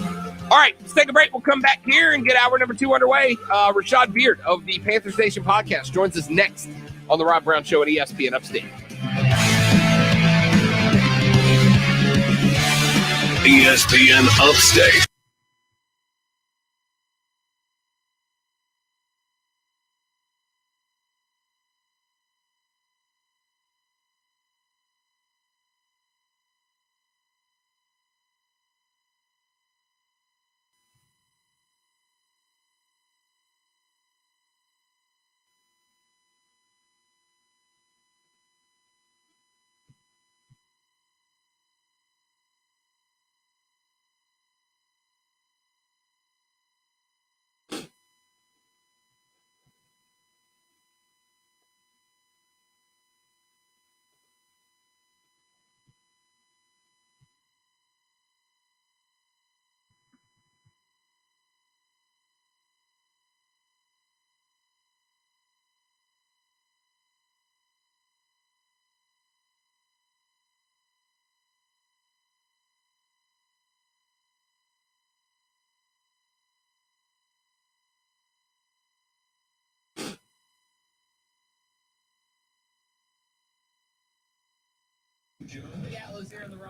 all right, let's take a break. We'll come back here and get hour number 2 underway. Rashad Beard of the Panthers Nation podcast joins us next on the Rob Brown Show at ESPN Upstate. ESPN Upstate.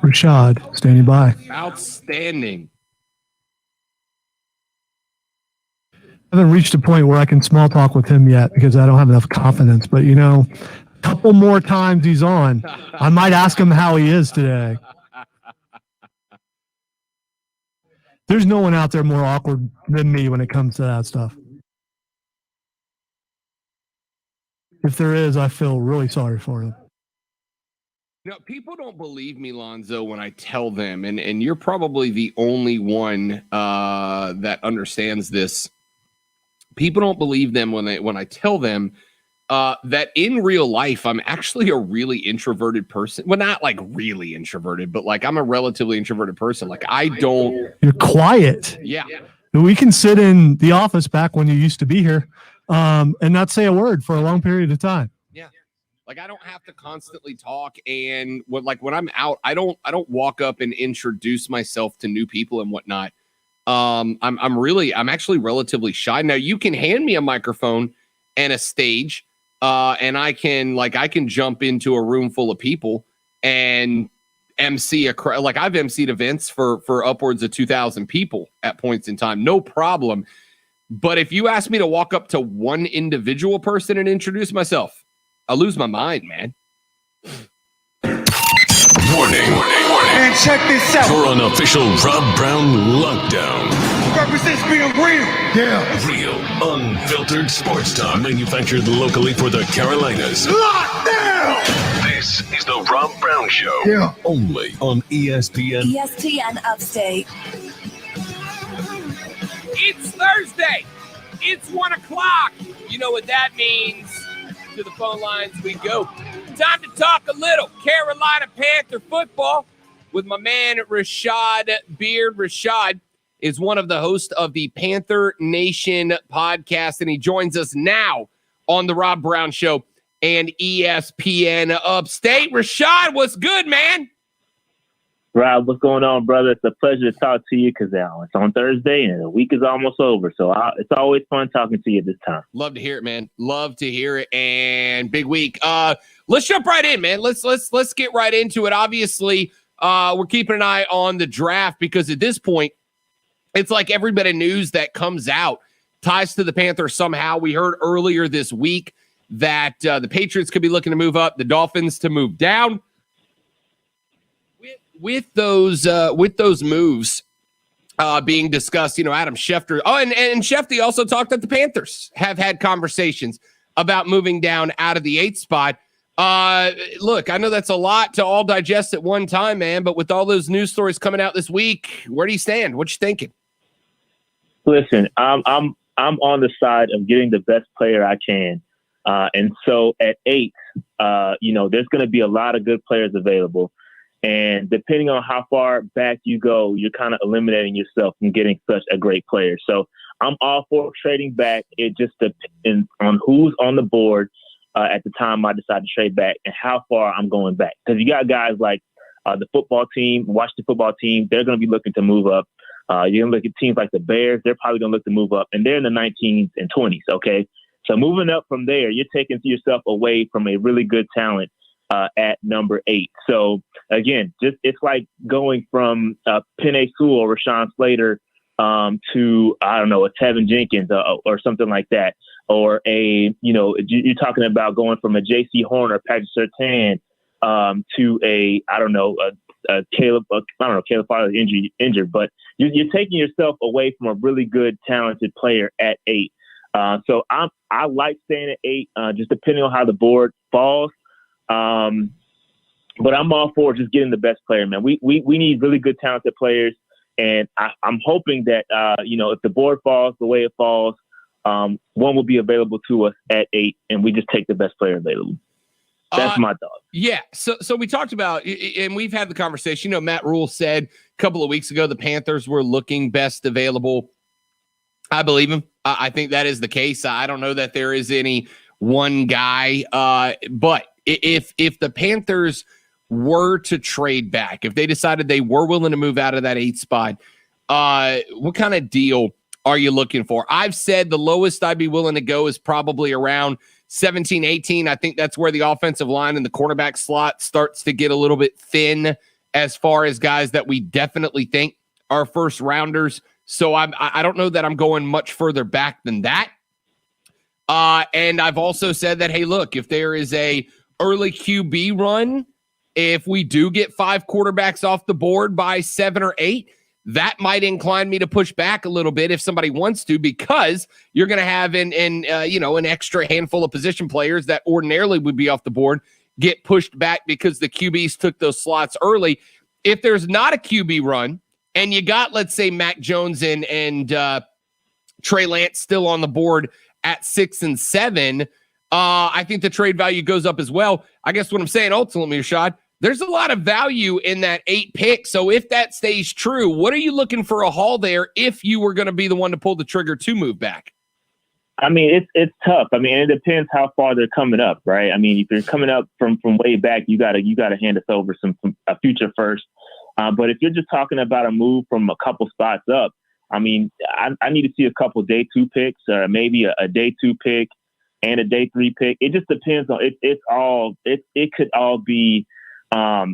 Rashad, standing by. Outstanding. I haven't reached a point where I can small talk with him yet because I don't have enough confidence. But, a couple more times he's on, I might ask him how he is today. There's no one out there more awkward than me when it comes to that stuff. If there is, I feel really sorry for him. People don't believe me, Lonzo, when I tell them, and you're probably the only one that understands this. People don't believe them when I tell them that in real life, I'm actually a really introverted person. Well, not like really introverted, but like I'm a relatively introverted person. Like I don't. You're quiet. Yeah. We can sit in the office back when you used to be here and not say a word for a long period of time. Yeah. Like, I don't have to constantly talk. And when I'm out, I don't walk up and introduce myself to new people and whatnot. I'm actually relatively shy. Now, you can hand me a microphone and a stage, and I can jump into a room full of people and MC a crowd. Like, I've MC'd events for upwards of 2,000 people at points in time, no problem. But if you ask me to walk up to one individual person and introduce myself, I lose my mind, man. Warning. And check this out. For an official Rob Brown lockdown. Represents being real. Yeah. Real, unfiltered sports talk. Manufactured locally for the Carolinas. Lockdown. This is the Rob Brown Show. Yeah. Only on ESPN. ESPN Upstate. It's Thursday. It's 1 o'clock. You know what that means. To the phone lines we go. Time to talk a little Carolina Panther football with my man Rashad Beard. Rashad is one of the hosts of the Panther Nation podcast, and he joins us now on the Rob Brown Show and ESPN Upstate. Rashad, what's good, man? Rob, what's going on, brother? It's a pleasure to talk to you because it's on Thursday and the week is almost over. So it's always fun talking to you this time. Love to hear it, man. Love to hear it. And big week. Let's jump right in, man. Let's get right into it. Obviously, we're keeping an eye on the draft because at this point, it's like every bit of news that comes out ties to the Panthers somehow. We heard earlier this week that the Patriots could be looking to move up, the Dolphins to move down. With those moves being discussed, Adam Schefter. Oh, and Schefter also talked that the Panthers have had conversations about moving down out of the 8th spot. Look, I know that's a lot to all digest at one time, man. But with all those news stories coming out this week, where do you stand? What you thinking? Listen, I'm on the side of getting the best player I can, and so at 8, there's going to be a lot of good players available. And depending on how far back you go, you're kind of eliminating yourself from getting such a great player. So I'm all for trading back. It just depends on who's on the board at the time I decide to trade back and how far I'm going back. Because you got guys like the football team, Washington football team, they're going to be looking to move up. You're going to look at teams like the Bears, they're probably going to look to move up. And they're in the 19s and 20s, okay? So moving up from there, you're taking yourself away from a really good talent at number 8. So again, it's like going from Penei Sewell or Rashawn Slater to, I don't know, a Tevin Jenkins or something like that. Or you're talking about going from a J.C. Horn or Patrick Surtain to a Caleb Farley injured, but you're taking yourself away from a really good, talented player at 8. So I like staying at 8, just depending on how the board falls. But I'm all for just getting the best player, man. We need really good, talented players. And I'm hoping that, if the board falls the way it falls, one will be available to us at 8, and we just take the best player available. That's my thought. Yeah. So we talked about, and we've had the conversation, Matt Rule said a couple of weeks ago, the Panthers were looking best available. I believe him. I think that is the case. I don't know that there is any one guy, but if the Panthers were to trade back, if they decided they were willing to move out of that 8th spot, what kind of deal are you looking for? I've said the lowest I'd be willing to go is probably around 17, 18. I think that's where the offensive line and the quarterback slot starts to get a little bit thin as far as guys that we definitely think are first rounders. So I don't know that I'm going much further back than that. And I've also said that, hey, look, if there is a early QB run, if we do get 5 quarterbacks off the board by 7 or 8, that might incline me to push back a little bit if somebody wants to, because you're going to have an extra handful of position players that ordinarily would be off the board get pushed back because the QBs took those slots early. If there's not a QB run and you got, let's say, Mac Jones and Trey Lance still on the board at 6 and 7, I think the trade value goes up as well. I guess what I'm saying ultimately, Rashad, there's a lot of value in that 8 pick. So if that stays true, what are you looking for a haul there if you were going to be the one to pull the trigger to move back? I mean, it's tough. I mean, it depends how far they're coming up, right? I mean, if you're coming up from way back, you gotta hand us over a future first. But if you're just talking about a move from a couple spots up, I mean, I need to see a couple day 2 picks, or maybe a day 2 pick and a day 3 pick. It just depends on it. It could all be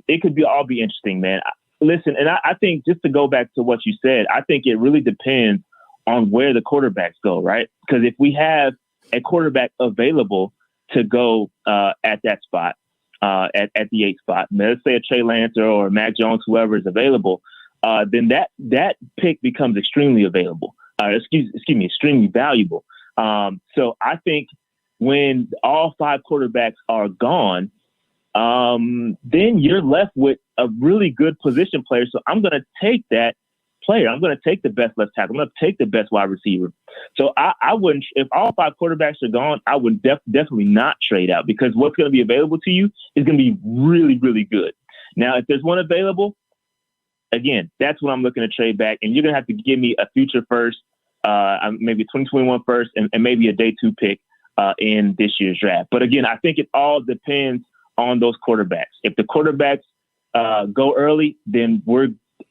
interesting, man. Listen, and I think, just to go back to what you said, I think it really depends on where the quarterbacks go, right? Because if we have a quarterback available to go at that spot, at the 8 spot, let's say a Trey Lance or Mac Jones, whoever is available, then that pick becomes extremely available. Extremely valuable. So I think when all 5 quarterbacks are gone, then you're left with a really good position player. So I'm going to take that player. I'm going to take the best left tackle. I'm going to take the best wide receiver. So I wouldn't, if all 5 quarterbacks are gone, I would definitely not trade out, because what's going to be available to you is going to be really, really good. Now, if there's one available, again, that's when I'm looking to trade back, and you're going to have to give me a future first, maybe 2021 first, and maybe a day 2 pick in this year's draft. But again, I think it all depends on those quarterbacks. If the quarterbacks go early, then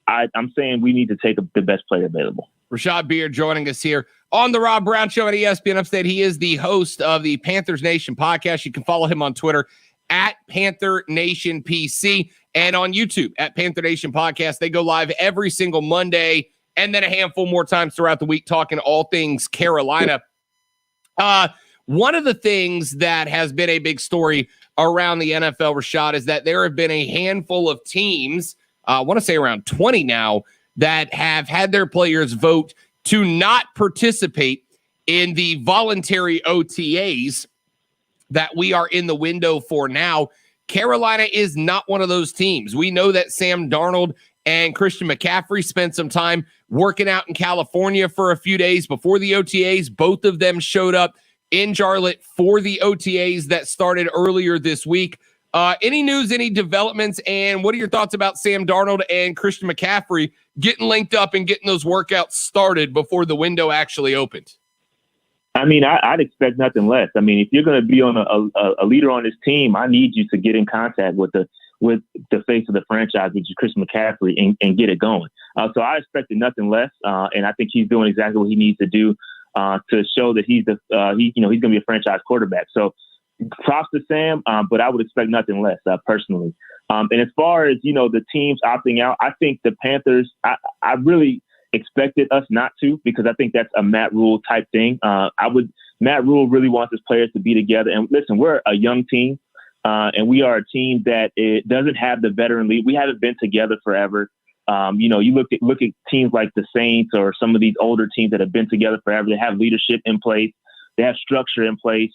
I'm saying we need to take the best player available. Rashad Beard joining us here on the Rob Brown Show at ESPN Upstate. He is the host of the Panthers Nation podcast. You can follow him on Twitter at Panther Nation PC, and on YouTube at Panther Nation Podcast. They go live every single Monday, and then a handful more times throughout the week, talking all things Carolina. One of the things that has been a big story around the NFL, Rashad, is that there have been a handful of teams, I want to say around 20 now, that have had their players vote to not participate in the voluntary OTAs that we are in the window for now. Carolina is not one of those teams. We know that Sam Darnold and Christian McCaffrey spent some time working out in California for a few days before the OTAs. Both of them showed up in Charlotte for the OTAs that started earlier this week. Any news, any developments, and what are your thoughts about Sam Darnold and Christian McCaffrey getting linked up and getting those workouts started before the window actually opened? I mean, I'd expect nothing less. I mean, if you're going to be on a leader on this team, I need you to get in contact with the face of the franchise, which is Christian McCaffrey, and get it going. So I expected nothing less, and I think he's doing exactly what he needs to do to show that he's going to be a franchise quarterback. So props to Sam, but I would expect nothing less personally. And as far as the teams opting out, I think the Panthers, I really expected us not to, because I think that's a Matt Rule type thing. Matt Rule really wants his players to be together. And listen, we're a young team, and we are a team that it doesn't have the veteran lead. We haven't been together forever. You look at teams like the Saints or some of these older teams that have been together forever. They have leadership in place. They have structure in place.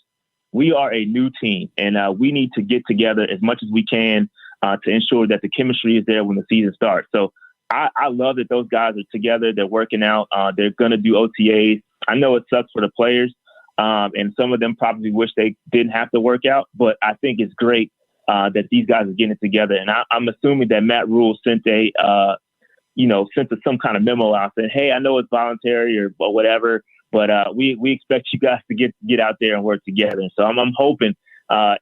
We are a new team, and we need to get together as much as we can to ensure that the chemistry is there when the season starts. So I love that those guys are together. They're working out. They're going to do OTAs. I know it sucks for the players, and some of them probably wish they didn't have to work out, but I think it's great that these guys are getting it together. And I'm assuming that Matt Rule sent some kind of memo out saying, hey, I know it's voluntary or whatever, but we expect you guys to get out there and work together. And so I'm hoping that's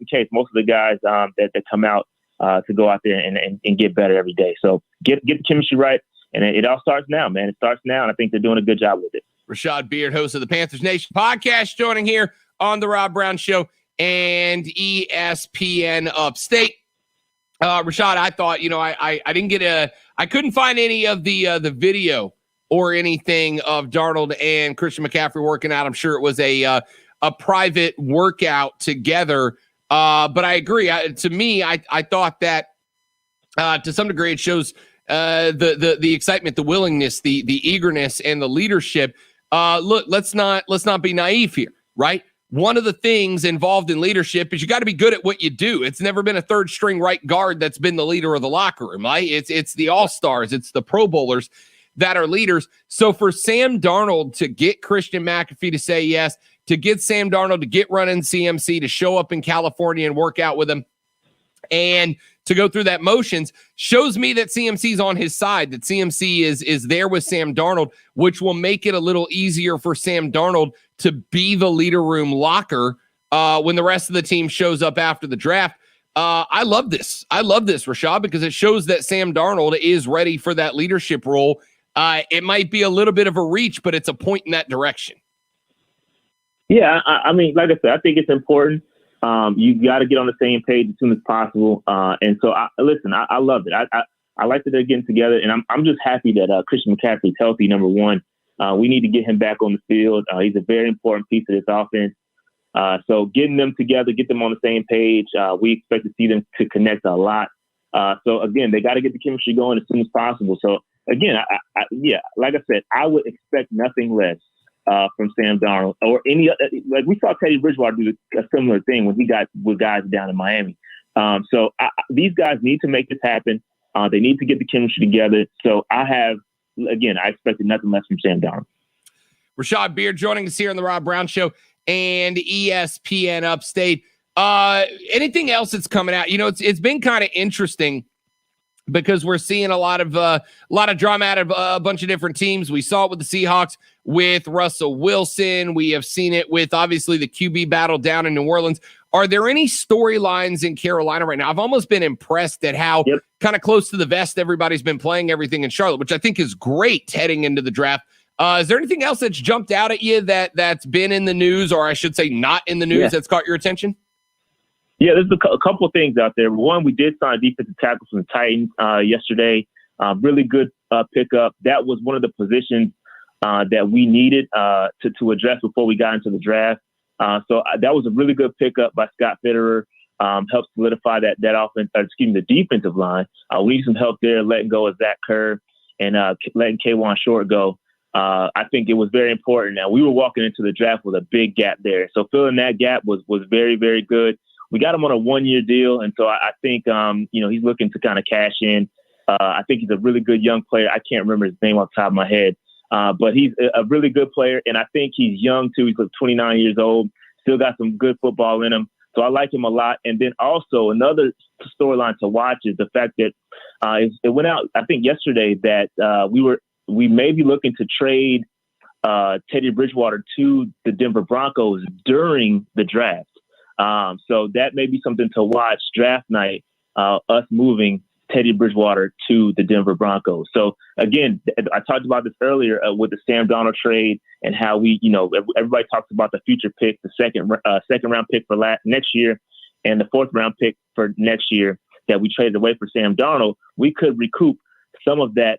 the case. Most of the guys that come out to go out there and get better every day. So get the chemistry right. And it all starts now, man. It starts now, and I think they're doing a good job with it. Rashad Beard, host of the Panthers Nation podcast, joining here on the Rob Brown Show and ESPN Upstate. Rashad, I thought, I didn't get I couldn't find any of the video or anything of Darnold and Christian McCaffrey working out. I'm sure it was a private workout together. But I agree. To me, I thought that to some degree it shows the excitement, the willingness, the eagerness, and the leadership. Look, let's not be naive here, right? One of the things involved in leadership is you got to be good at what you do. It's never been a third string right guard that's been the leader of the locker room, right? It's the all-stars, it's the Pro Bowlers that are leaders. So for Sam Darnold to get Christian McAfee to say yes, to get Sam Darnold to get running CMC, to show up in California and work out with him, and to go through that motions, shows me that CMC's on his side, that CMC is there with Sam Darnold, which will make it a little easier for Sam Darnold to be the leader room locker when the rest of the team shows up after the draft. I love this. I love this, Rashad, because it shows that Sam Darnold is ready for that leadership role. It might be a little bit of a reach, but it's a point in that direction. Yeah, I mean, like I said, I think it's important. You got to get on the same page as soon as possible. And so, I love it. I like that they're getting together, and I'm just happy that Christian McCaffrey's healthy, number one. We need to get him back on the field. He's a very important piece of this offense. So getting them together, get them on the same page, we expect to see them to connect a lot. So, again, they got to get the chemistry going as soon as possible. So, again, like I said, I would expect nothing less from Sam Darnold or any other. Like we saw Teddy Bridgewater do a similar thing when he got with guys down in Miami. So these guys need to make this happen. They need to get the chemistry together. So I expected nothing less from Sam Darnold. Rashad Beard joining us here on the Rob Brown Show and ESPN Upstate. Anything else that's coming out? You know, it's been kind of interesting because we're seeing a lot of drama out of a bunch of different teams. We saw it with the Seahawks with Russell Wilson. We have seen it with, obviously, the QB battle down in New Orleans. Are there any storylines in Carolina right now? I've almost been impressed at how kind of close to the vest everybody's been playing everything in Charlotte, which I think is great heading into the draft. Is there anything else that's jumped out at you that's been in the news, or I should say not in the news, that's caught your attention? Yeah, there's a couple of things out there. One, we did sign a defensive tackle from the Titans yesterday. Really good pickup. That was one of the positions that we needed to address before we got into the draft. So that was a really good pickup by Scott Fitterer. Helped solidify that offense, the defensive line. We need some help there, letting go of Zach Kerr and letting K'Wan Short go. I think it was very important. Now, we were walking into the draft with a big gap there. So filling that gap was very, very good. We got him on a 1-year deal, and so I think he's looking to kind of cash in. I think he's a really good young player. I can't remember his name off the top of my head, but he's a really good player, and I think he's young too. He's 29 years old, still got some good football in him. So I like him a lot. And then also another storyline to watch is the fact that it went out, I think yesterday, that we may be looking to trade Teddy Bridgewater to the Denver Broncos during the draft. So that may be something to watch draft night, us moving Teddy Bridgewater to the Denver Broncos. So again, I talked about this earlier with the Sam Darnold trade and how everybody talks about the future pick, the second round pick for next year and the 4th round pick for next year that we traded away for Sam Darnold. We could recoup some of that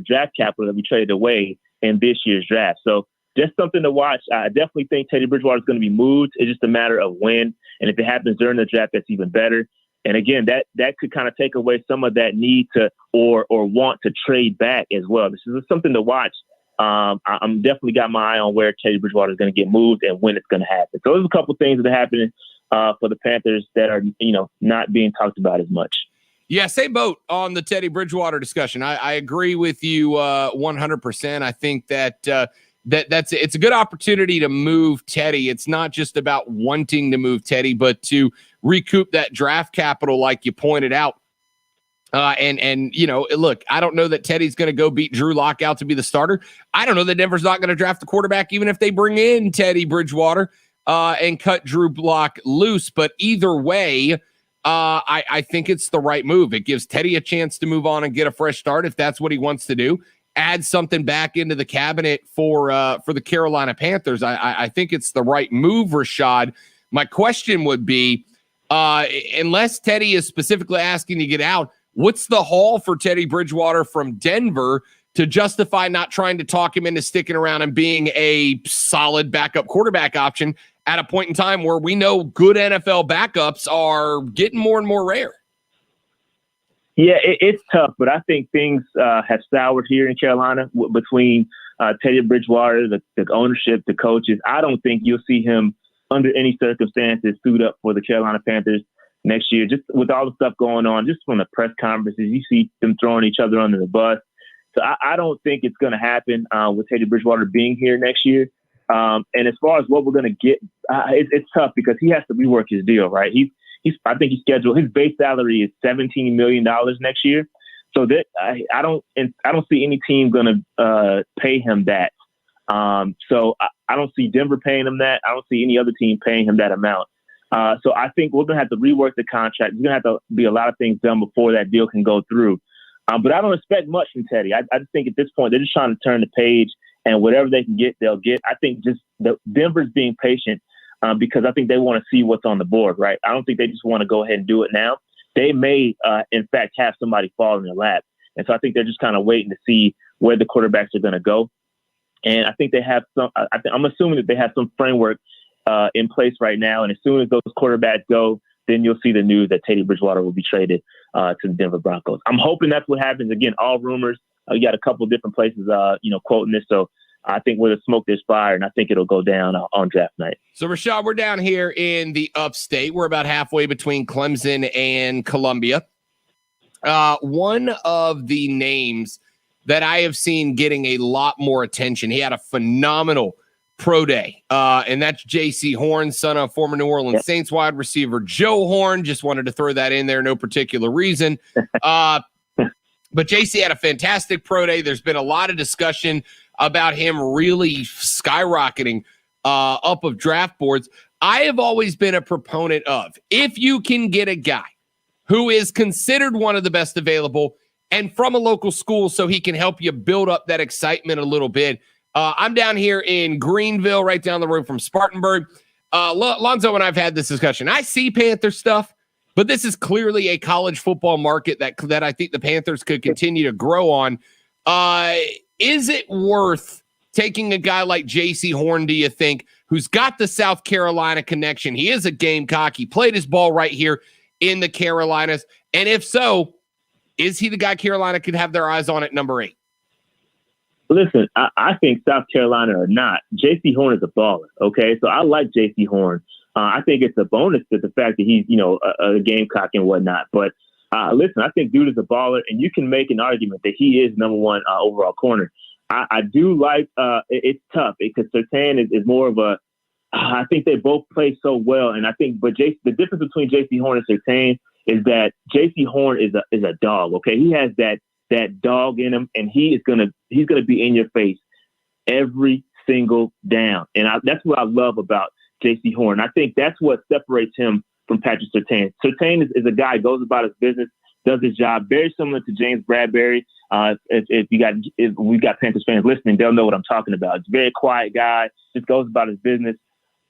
draft capital that we traded away in this year's draft. So just something to watch. I definitely think Teddy Bridgewater is going to be moved. It's just a matter of when. And if it happens during the draft, that's even better. And again, that could kind of take away some of that need to or want to trade back as well. This is something to watch. I'm definitely got my eye on where Teddy Bridgewater is going to get moved and when it's going to happen. So there's a couple things that are happening for the Panthers that are not being talked about as much. Yeah, same boat on the Teddy Bridgewater discussion. I agree with you 100%. I think that it's a good opportunity to move Teddy. It's not just about wanting to move Teddy, but to recoup that draft capital, like you pointed out. And look, I don't know that Teddy's going to go beat Drew Lock out to be the starter. I don't know that Denver's not going to draft a quarterback, even if they bring in Teddy Bridgewater and cut Drew Lock loose. But either way, I think it's the right move. It gives Teddy a chance to move on and get a fresh start if that's what he wants to do. Add something back into the cabinet for the Carolina Panthers. I think it's the right move, Rashad. My question would be, unless Teddy is specifically asking to get out, what's the haul for Teddy Bridgewater from Denver to justify not trying to talk him into sticking around and being a solid backup quarterback option at a point in time where we know good NFL backups are getting more and more rare? Yeah, it's tough, but I think things have soured here in Carolina between Teddy Bridgewater, the ownership, the coaches. I don't think you'll see him under any circumstances suit up for the Carolina Panthers next year. Just with all the stuff going on, just from the press conferences, you see them throwing each other under the bus. So I don't think it's going to happen with Teddy Bridgewater being here next year. And as far as what we're going to get, it's tough because he has to rework his deal, right? I think he's scheduled. His base salary is $17 million next year. So that I don't see any team going to pay him that. So I don't see Denver paying him that. I don't see any other team paying him that amount. So I think we're going to have to rework the contract. There's going to have to be a lot of things done before that deal can go through. But I don't expect much from Teddy. I just think at this point, they're just trying to turn the page, and whatever they can get, they'll get. I think just Denver's being patient because I think they want to see what's on the board, right? I don't think they just want to go ahead and do it now. They may, in fact, have somebody fall in their lap. And so I think they're just kind of waiting to see where the quarterbacks are going to go. And I think they have I'm assuming that they have some framework in place right now. And as soon as those quarterbacks go, then you'll see the news that Teddy Bridgewater will be traded to the Denver Broncos. I'm hoping that's what happens. Again, all rumors. You got a couple of different places, quoting this. So I think where the smoke there's fire, and I think it'll go down on draft night. So, Rashad, we're down here in the upstate. We're about halfway between Clemson and Columbia. One of the names that I have seen getting a lot more attention, he had a phenomenal pro day, and that's J.C. Horn, son of former New Orleans Saints wide receiver Joe Horn. Just wanted to throw that in there, no particular reason. But J.C. had a fantastic pro day. There's been a lot of discussion about him really skyrocketing up of draft boards. I have always been a proponent of, if you can get a guy who is considered one of the best available and from a local school so he can help you build up that excitement a little bit. I'm down here in Greenville, right down the road from Spartanburg. Lonzo and I have had this discussion. I see Panther stuff, but this is clearly a college football market that I think the Panthers could continue to grow on. Is it worth taking a guy like J.C. Horn, do you think, who's got the South Carolina connection? He is a Gamecock. He played his ball right here in the Carolinas. And if so, is he the guy Carolina could have their eyes on at number 8? Listen, I think South Carolina or not, J.C. Horn is a baller, okay? So I like J.C. Horn. I think it's a bonus to the fact that he's, a Gamecock and whatnot. But listen, I think dude is a baller, and you can make an argument that he is number 1 overall corner. I do like it's tough because Surtain is more of a I think they both play so well, and I think the difference between J.C. Horn and Surtain is that J.C. Horn is a dog. Okay, he has that dog in him, and he's gonna be in your face every single down, and that's what I love about J.C. Horn. I think that's what separates him from Patrick Surtain. Surtain is a guy who goes about his business, does his job, very similar to James Bradbury. If we got Panthers fans listening, they'll know what I'm talking about. It's a very quiet guy, just goes about his business.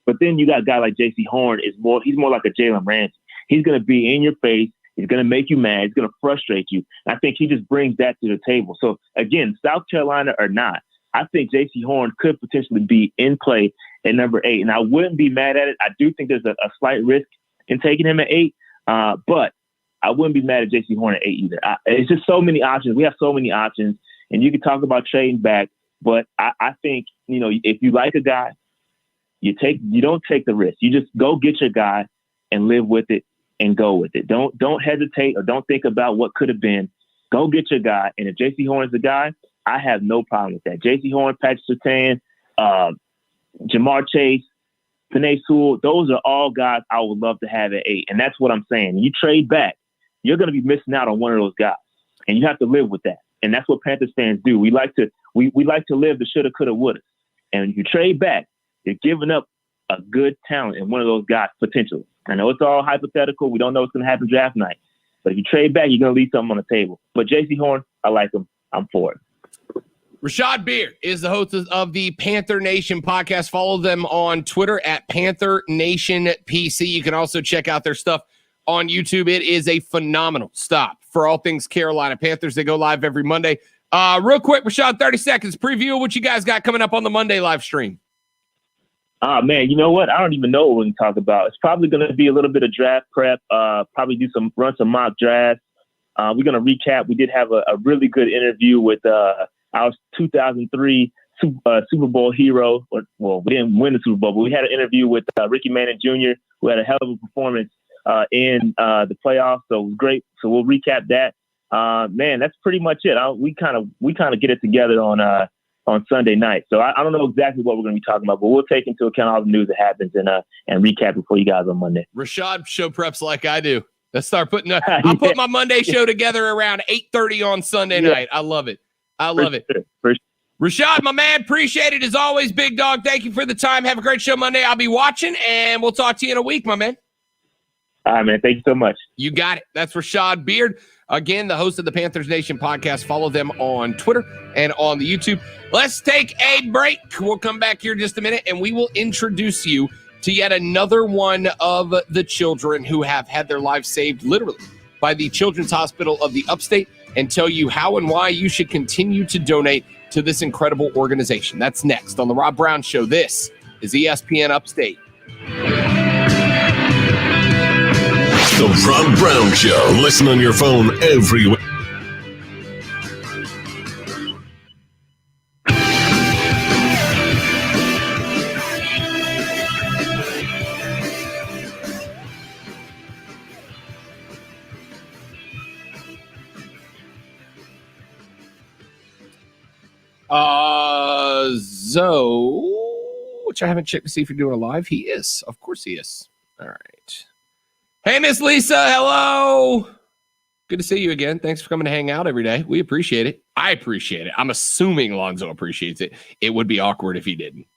But then you got a guy like J.C. Horn. He's more like a Jalen Ramsey. He's going to be in your face. He's going to make you mad. He's going to frustrate you. And I think he just brings that to the table. So, again, South Carolina or not, I think J.C. Horn could potentially be in play at number 8. And I wouldn't be mad at it. I do think there's a slight risk in taking him at 8. But I wouldn't be mad at J.C. Horn at 8 either. It's just so many options. We have so many options. And you can talk about trading back. But I think, if you like a guy, you don't take the risk. You just go get your guy and live with it and go with it. Don't hesitate or don't think about what could have been. Go get your guy. And if J.C. Horn is the guy, I have no problem with that. J.C. Horn, Patrick Surtain, Jamar Chase, Penei Sewell, those are all guys I would love to have at 8. And that's what I'm saying. You trade back, you're going to be missing out on one of those guys. And you have to live with that. And that's what Panthers fans do. We like to live the shoulda, coulda, woulda. And if you trade back, you're giving up a good talent in one of those guys potentially. I know it's all hypothetical. We don't know what's going to happen draft night. But if you trade back, you're going to leave something on the table. But J.C. Horn, I like him. I'm for it. Rashad Beard is the host of the Panther Nation podcast. Follow them on Twitter at Panther Nation PC. You can also check out their stuff on YouTube. It is a phenomenal stop for all things Carolina Panthers. They go live every Monday. Real quick, Rashad, 30 seconds. Preview what you guys got coming up on the Monday live stream. Man, you know what? I don't even know what we can talk about. It's probably going to be a little bit of draft prep, probably run some mock drafts. We're going to recap. We did have a really good interview with our 2003 Super Bowl hero. Well, we didn't win the Super Bowl, but we had an interview with Ricky Manning Jr., who had a hell of a performance in the playoffs. So it was great. So we'll recap that. Man, that's pretty much it. We kind of get it together on on Sunday night. So I don't know exactly what we're going to be talking about, but we'll take into account all the news that happens and recap it for you guys on Monday. Rashad show preps like I do. Let's start putting I'll put my Monday show together around 8:30 on Sunday night. I love it. For sure. Rashad, my man, appreciate it as always, big dog. Thank you for the time. Have a great show Monday. I'll be watching, and we'll talk to you in a week, my man. All right, man. Thank you so much. You got it. That's Rashad Beard. Again, the host of the Panthers Nation podcast. Follow them on Twitter and on the YouTube. Let's take a break. We'll come back here in just a minute, and we will introduce you to yet another one of the children who have had their lives saved literally by the Children's Hospital of the Upstate, and tell you how and why you should continue to donate to this incredible organization. That's next on The Rob Brown Show. This is ESPN Upstate. The Rob Brown Show. Listen on your phone every week. Zoe, which I haven't checked to see if you're doing a live. He is. Of course he is. All right. Hey, Miss Lisa. Hello. Good to see you again. Thanks for coming to hang out every day. We appreciate it. I appreciate it. I'm assuming Lonzo appreciates it. It would be awkward if he didn't.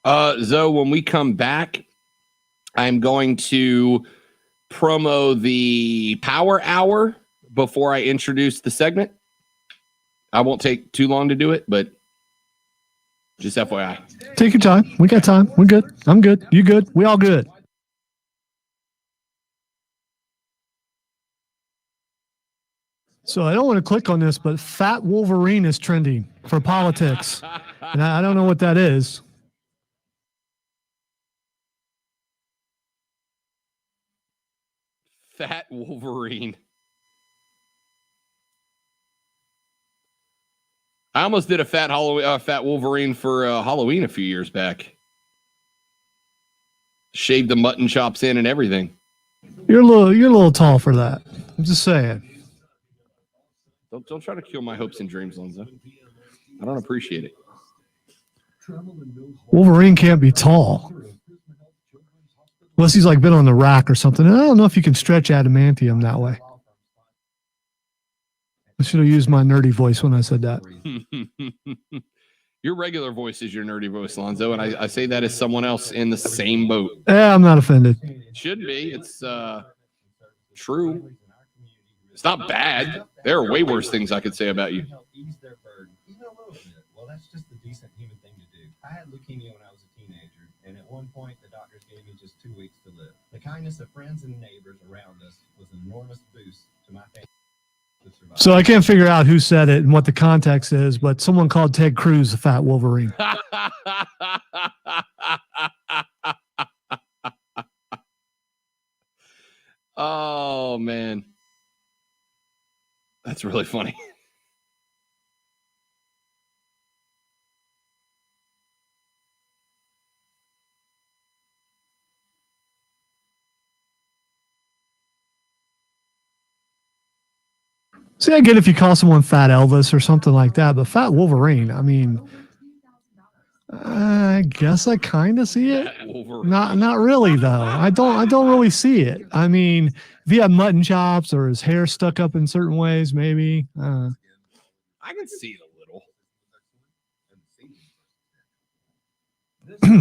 Zoe, when we come back, I'm going to promo the Power Hour before I introduce the segment. I won't take too long to do it, but just FYI. Take your time. We got time. We're good. I'm good. You good? We all good. So I don't want to click on this, but Fat Wolverine is trending for politics. And I don't know what that is. Fat Wolverine. I almost did a Fat Wolverine for Halloween a few years back. Shaved the mutton chops in and everything. You're a little tall for that. I'm just saying. Don't try to kill my hopes and dreams, Lonzo. I don't appreciate it. Wolverine can't be tall. Unless he's like been on the rack or something. I don't know if you can stretch adamantium that way. I should have used my nerdy voice when I said that. Your regular voice is your nerdy voice, Lonzo, and I say that as someone else in the same boat. I'm not offended. should be. It's true. It's not bad. There are way worse things I could say about you. Well, that's just the decent human thing to do. I had leukemia when I was a teenager, and at one point, the doctors gave me just 2 weeks to live. The kindness of friends and neighbors around us was an enormous boost to my family. So I can't figure out who said it and what the context is, but someone called Ted Cruz a fat Wolverine. Oh, man. That's really funny. See, I get if you call someone Fat Elvis or something like that, but Fat Wolverine, I mean, I guess I kind of see it. Not really though. I don't really see it. I mean, if he had mutton chops or his hair stuck up in certain ways, maybe. I can see it a little.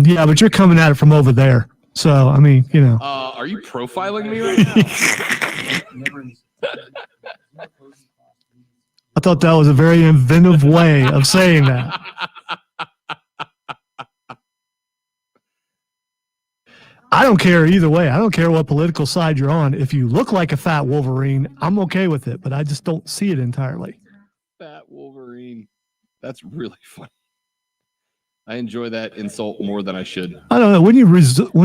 Yeah, but you're coming at it from over there. So, I mean, you know. Are you profiling me right now? I thought that was a very inventive way of saying that. I don't care either way. I don't care what political side you're on. If you look like a fat Wolverine, I'm okay with it, but I just don't see it entirely. Fat Wolverine. That's really funny. I enjoy that insult more than I should. I don't know. When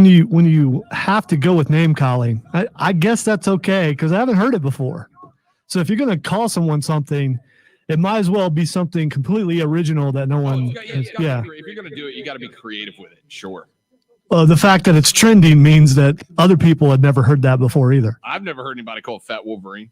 you have to go with name calling, I guess that's okay because I haven't heard it before. So if you're going to call someone something, it might as well be something completely original that no one. If you're going to do it, you got to be creative with it. Sure. The fact that it's trending means that other people had never heard that before either. I've never heard anybody call it Fat Wolverine.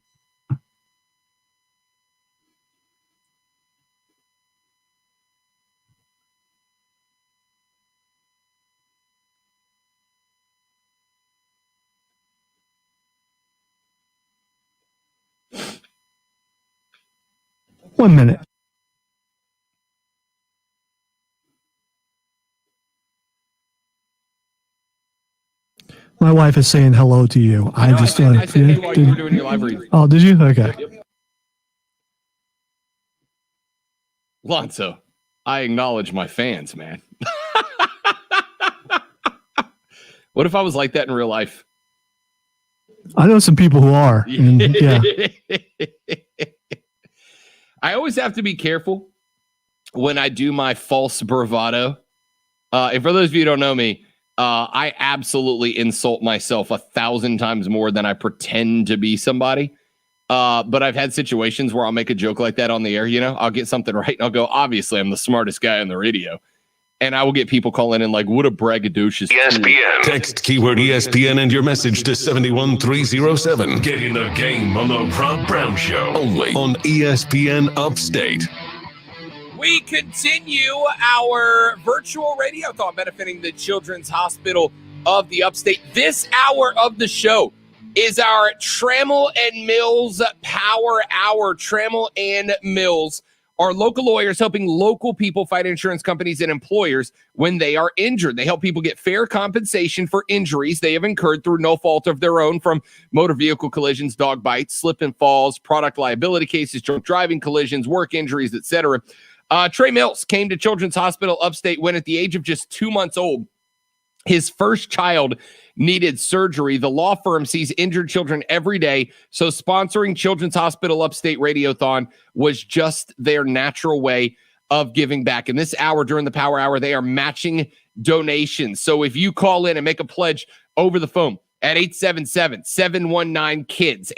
One minute. My wife is saying hello to you. I said hey while you were doing your live read. Oh, did you? Okay. Yep. Lonzo, I acknowledge my fans, man. What if I was like that in real life? I know some people who are. And, yeah. I always have to be careful when I do my false bravado. And for those of you who don't know me, I absolutely insult myself 1,000 times more than I pretend to be somebody. But I've had situations where I'll make a joke like that on the air. You know, I'll get something right and I'll go, obviously, I'm the smartest guy on the radio. And I will get people calling in like, what a braggadocious. ESPN. Text keyword ESPN and your message to 71307. Get in the game on the Rob Brown Show. Only on ESPN Upstate. We continue our virtual radiothon benefiting the Children's Hospital of the Upstate. This hour of the show is our Trammell and Mills Power Hour. Trammell and Mills are local lawyers helping local people fight insurance companies and employers when they are injured. They help people get fair compensation for injuries they have incurred through no fault of their own, from motor vehicle collisions, dog bites, slip and falls, product liability cases, drunk driving collisions, work injuries, etc. Trey Mills came to Children's Hospital Upstate when, at the age of just 2 months old, his first child needed surgery. The law firm sees injured children every day, so sponsoring Children's Hospital Upstate Radiothon was just their natural way of giving back. In this hour, during the Power Hour, they are matching donations. So if you call in and make a pledge over the phone at 877-719-KIDS,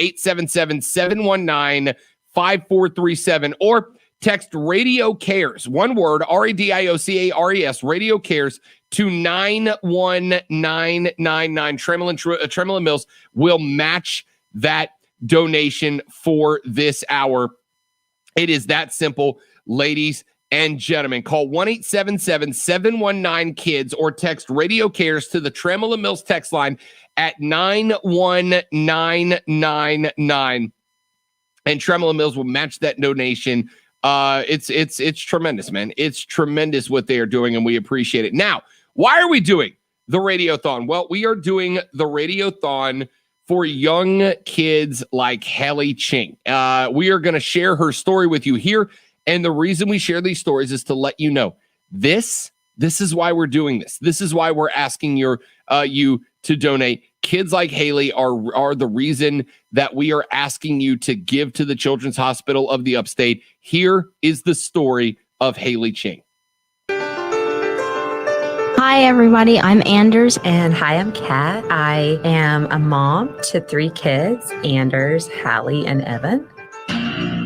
877-719-5437, or text Radio Cares, one word, RADIOCARES, Radio Cares, to 91999. Trammell and Mills will match that donation for this hour. It is that simple, ladies and gentlemen. Call 1-877-719-KIDS or text Radio Cares to the Trammell and Mills text line at 91999. And Trammell and Mills will match that donation. It's tremendous, man. It's tremendous what they are doing, and we appreciate it. Now, why are we doing the Radiothon? Well, we are doing the Radiothon for young kids like Hallie Ching. We are going to share her story with you here. And the reason we share these stories is to let you know this is why we're doing this. This is why we're asking you to donate. Kids like Haley are the reason that we are asking you to give to the Children's Hospital of the Upstate. Here is the story of Hallie Ching. Hi, everybody. I'm Anders. And hi, I'm Kat. I am a mom to 3 kids, Anders, Hallie, and Evan.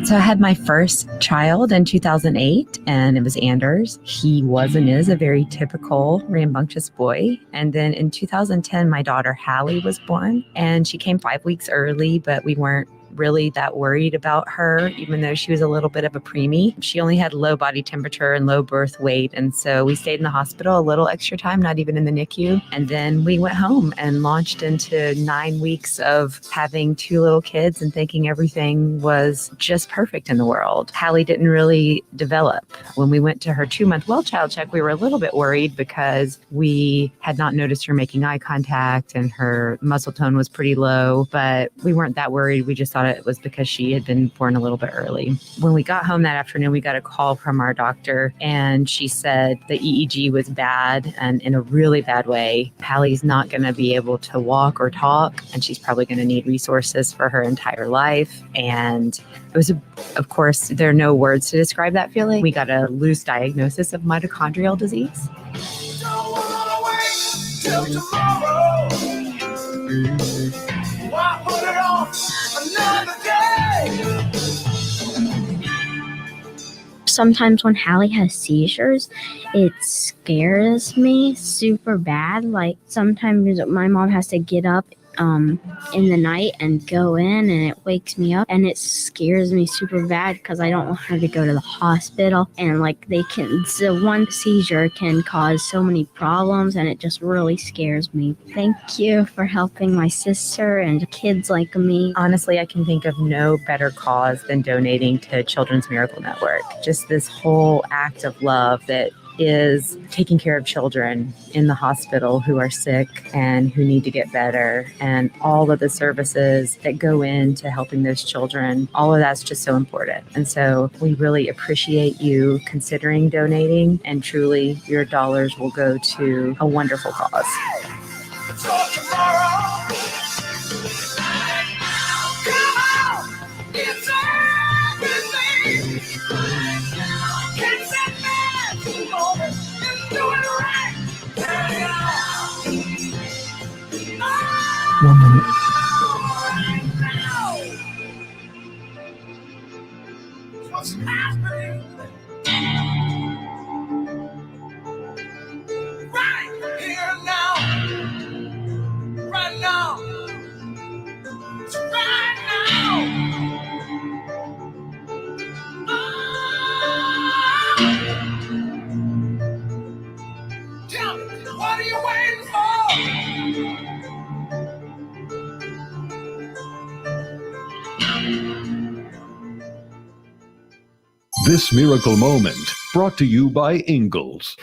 So I had my first child in 2008, and it was Anders. He was and is a very typical rambunctious boy. And then in 2010, my daughter Hallie was born, and she came 5 weeks early, but we weren't really that worried about her, even though she was a little bit of a preemie. She only had low body temperature and low birth weight. And so we stayed in the hospital a little extra time, not even in the NICU. And then we went home and launched into 9 weeks of having 2 little kids and thinking everything was just perfect in the world. Hallie didn't really develop. When we went to her 2-month well child check, we were a little bit worried because we had not noticed her making eye contact and her muscle tone was pretty low, but we weren't that worried. We just thought it was because she had been born a little bit early. When we got home that afternoon, we got a call from our doctor, and she said the EEG was bad and in a really bad way. Hallie's not going to be able to walk or talk, and she's probably going to need resources for her entire life. And it was, of course, there are no words to describe that feeling. We got a loose diagnosis of mitochondrial disease. Don't wanna wait till tomorrow. Why put it off another day? Sometimes when Hallie has seizures, it scares me super bad. Like sometimes my mom has to get up in the night and go in, and it wakes me up, and it scares me super bad because I don't want her to go to the hospital, and like so one seizure can cause so many problems, and it just really scares me. Thank you for helping my sister and kids like me. Honestly, I can think of no better cause than donating to Children's Miracle Network. Just this whole act of love that is taking care of children in the hospital who are sick and who need to get better, and all of the services that go into helping those children. All of that's just so important. And so we really appreciate you considering donating, and truly your dollars will go to a wonderful cause. What's happening? Right here now. Right now. It's right now. Tell me, what are you waiting for? This miracle moment brought to you by Ingalls.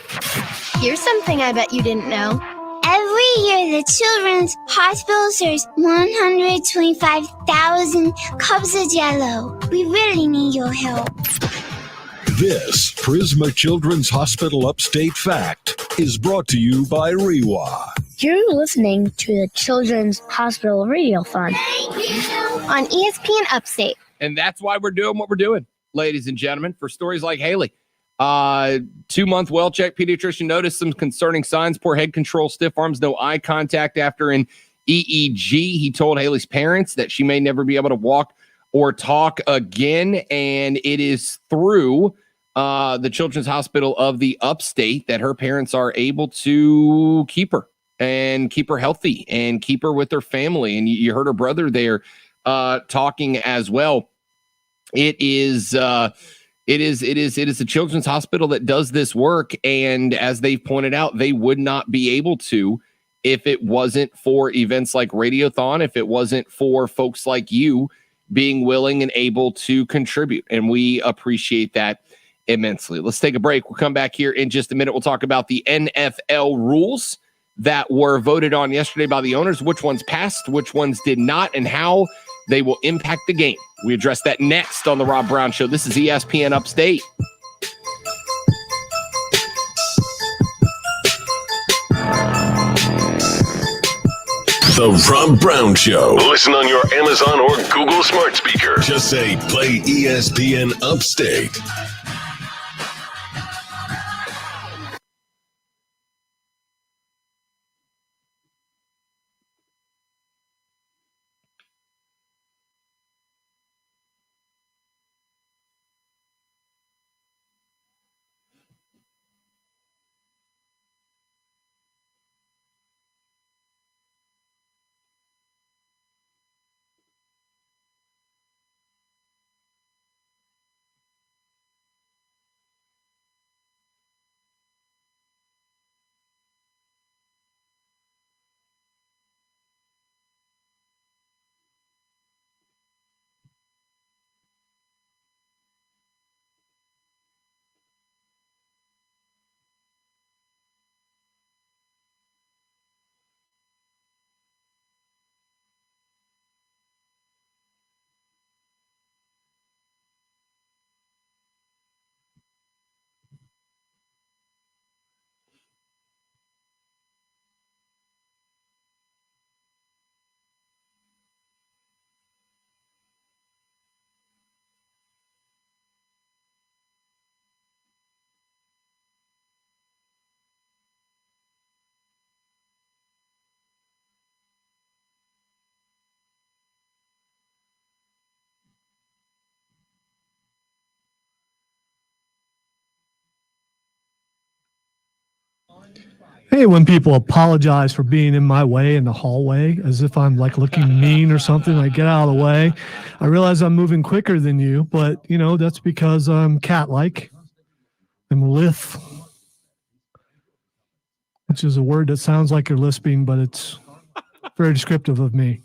Here's something I bet you didn't know. Every year, the Children's Hospital serves 125,000 cups of Jell-O. We really need your help. This Prisma Children's Hospital Upstate Fact is brought to you by Rewa. You're listening to the Children's Hospital Radiothon on ESPN Upstate. And that's why we're doing what we're doing, ladies and gentlemen, for stories like Haley. 2-month well check. Pediatrician noticed some concerning signs: poor head control, stiff arms, no eye contact after an EEG. He told Haley's parents that she may never be able to walk or talk again. And it is through the Children's Hospital of the Upstate that her parents are able to keep her healthy and keep her with her family. And you heard her brother there talking as well. It is the Children's Hospital that does this work. And as they've pointed out, they would not be able to if it wasn't for events like Radiothon, if it wasn't for folks like you being willing and able to contribute. And we appreciate that immensely. Let's take a break. We'll come back here in just a minute. We'll talk about the NFL rules that were voted on yesterday by the owners, which ones passed, which ones did not, and how they will impact the game. We address that next on the Rob Brown Show. This is ESPN Upstate. The Rob Brown Show. Listen on your Amazon or Google smart speaker. Just say, play ESPN Upstate. Hey, when people apologize for being in my way in the hallway, as if I'm like looking mean or something, like get out of the way. I realize I'm moving quicker than you, but that's because I'm cat-like. I'm lithe, which is a word that sounds like you're lisping, but it's very descriptive of me.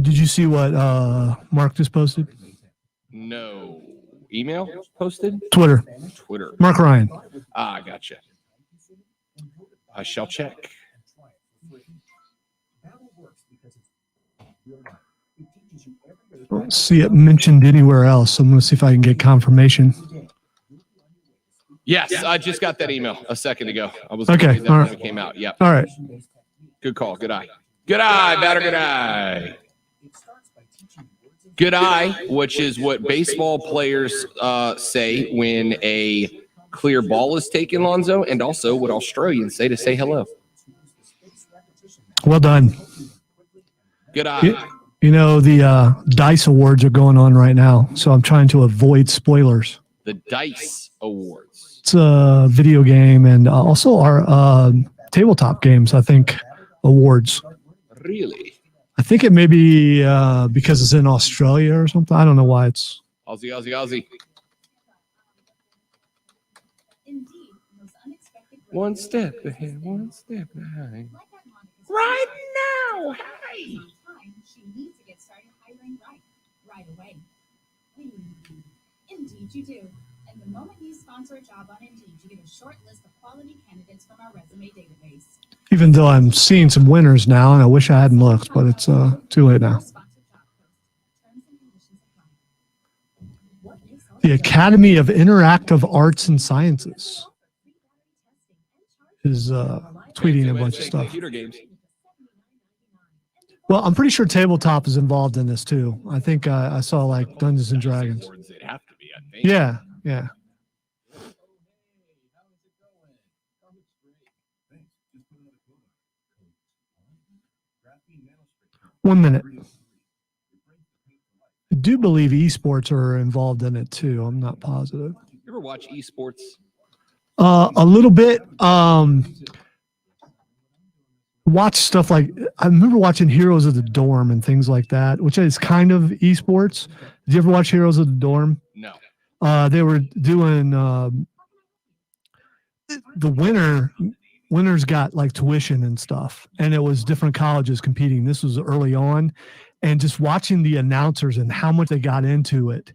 Did you see what Mark just posted? No. Email posted? Twitter. Mark Ryan. Ah, gotcha. I shall check. I don't see it mentioned anywhere else. I'm going to see if I can get confirmation. Yes, I just got that email a second ago. I was okay. That all when right. it came out. Yep. All right. Good call. Good eye. Good eye. Batter. Good eye. Good eye, which is what baseball players say when a clear ball is taken, Lonzo, and also what Australians say to say hello. Well done. Good eye. The DICE Awards are going on right now, so I'm trying to avoid spoilers. The DICE Awards. It's a video game and also our tabletop games, I think, awards. Really? I think it may be because it's in Australia or something. I don't know why it's. Aussie. One step ahead, one step behind. Right now, hey! She needs to get started hiring right away. Indeed, you do. And the moment you sponsor a job on Indeed, you get a short list of quality candidates from our resume database. Even though I'm seeing some winners now, and I wish I hadn't looked, but it's too late now. The Academy of Interactive Arts and Sciences is tweeting a bunch of stuff. Computer games. Well, I'm pretty sure tabletop is involved in this too. I think I saw like Dungeons and Dragons. They'd have to be, I think. Yeah. 1 minute. I do believe esports are involved in it too. I'm not positive. You ever watch esports? A little bit. Watch stuff like I remember watching Heroes of the Dorm and things like that, which is kind of esports. Did you ever watch Heroes of the Dorm? No. They were doing the winner winners got like tuition and stuff, and it was different colleges competing. This was early on, and just watching the announcers and how much they got into it.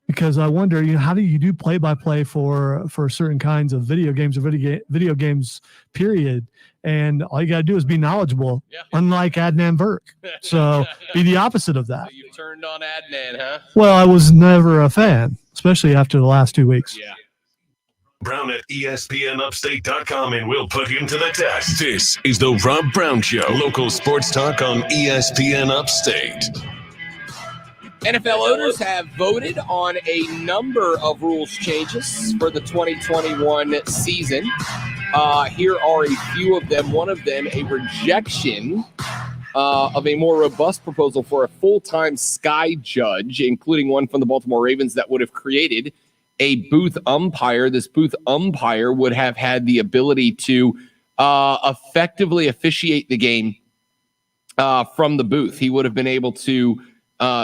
Because I wonder, how do you do play-by-play for certain kinds of video games or video games, period? And all you got to do is be knowledgeable, unlike Adnan Virk. So be the opposite of that. So you turned on Adnan, huh? Well, I was never a fan, especially after the last 2 weeks. Yeah. Brown at ESPNUpstate.com, and we'll put him to the test. This is the Rob Brown Show, local sports talk on ESPN Upstate. NFL owners have voted on a number of rules changes for the 2021 season. Here are a few of them. One of them, a rejection of a more robust proposal for a full-time sky judge, including one from the Baltimore Ravens that would have created a booth umpire. This booth umpire would have had the ability to effectively officiate the game from the booth. He would have been able to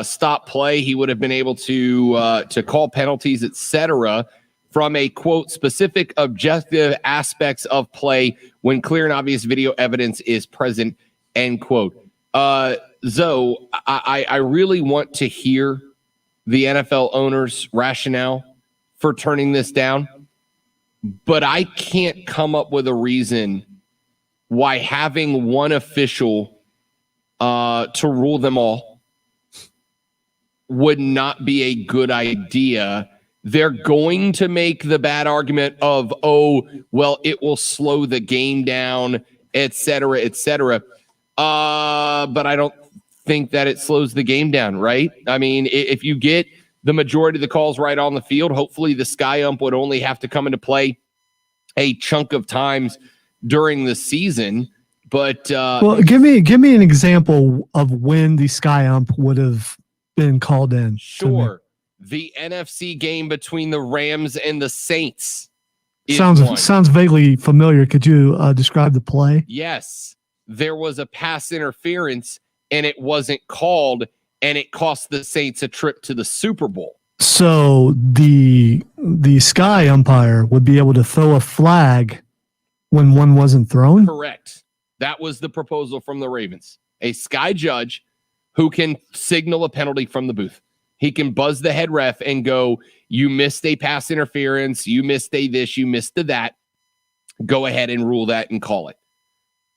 stop play. He would have been able to call penalties, etc., from a, quote, specific objective aspects of play when clear and obvious video evidence is present, end quote. Zoe, I really want to hear the NFL owners' rationale for turning this down, but I can't come up with a reason why having one official to rule them all would not be a good idea. They're going to make the bad argument of, oh, well, it will slow the game down, et cetera, et cetera. But I don't think that it slows the game down, right? I mean, if you get the majority of the calls right on the field, hopefully the sky ump would only have to come into play a chunk of times during the season. But well, give me an example of when the sky ump would have been called in. Sure. The NFC game between the Rams and the Saints. Sounds vaguely familiar. Could you describe the play? Yes. There was a pass interference and it wasn't called, and it cost the Saints a trip to the Super Bowl. So the sky umpire would be able to throw a flag when one wasn't thrown? Correct. That was the proposal from the Ravens. A sky judge who can signal a penalty from the booth. He can buzz the head ref and go, you missed a pass interference, you missed a this, you missed a that. Go ahead and rule that and call it.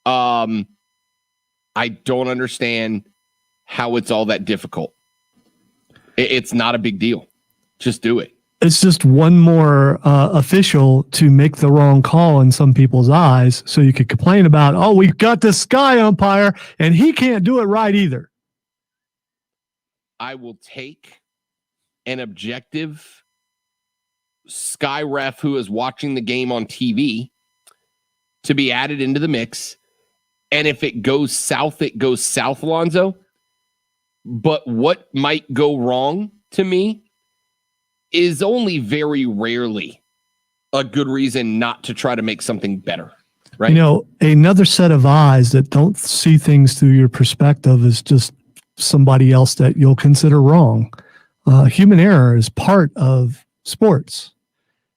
I don't understand how it's all that difficult. It's not a big deal. Just do it. It's just one more official to make the wrong call in some people's eyes, so you could complain about, oh, we've got this sky umpire and he can't do it right either. I will take an objective sky ref who is watching the game on TV to be added into the mix. And if it goes south, it goes south, Alonzo. But what might go wrong to me is only very rarely a good reason not to try to make something better, right? You know, another set of eyes that don't see things through your perspective is just somebody else that you'll consider wrong. Human error is part of sports.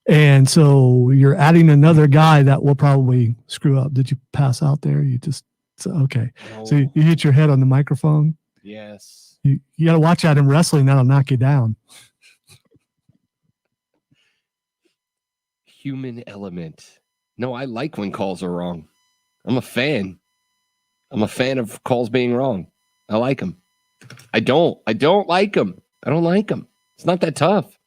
And so you're adding another guy that will probably screw up. Did you pass out there? Okay. No. So you hit your head on the microphone. Yes. You got to watch out in wrestling. That'll knock you down. Human element. No, I like when calls are wrong. I'm a fan. I'm a fan of calls being wrong. I like them. I don't like them. I don't like them. It's not that tough.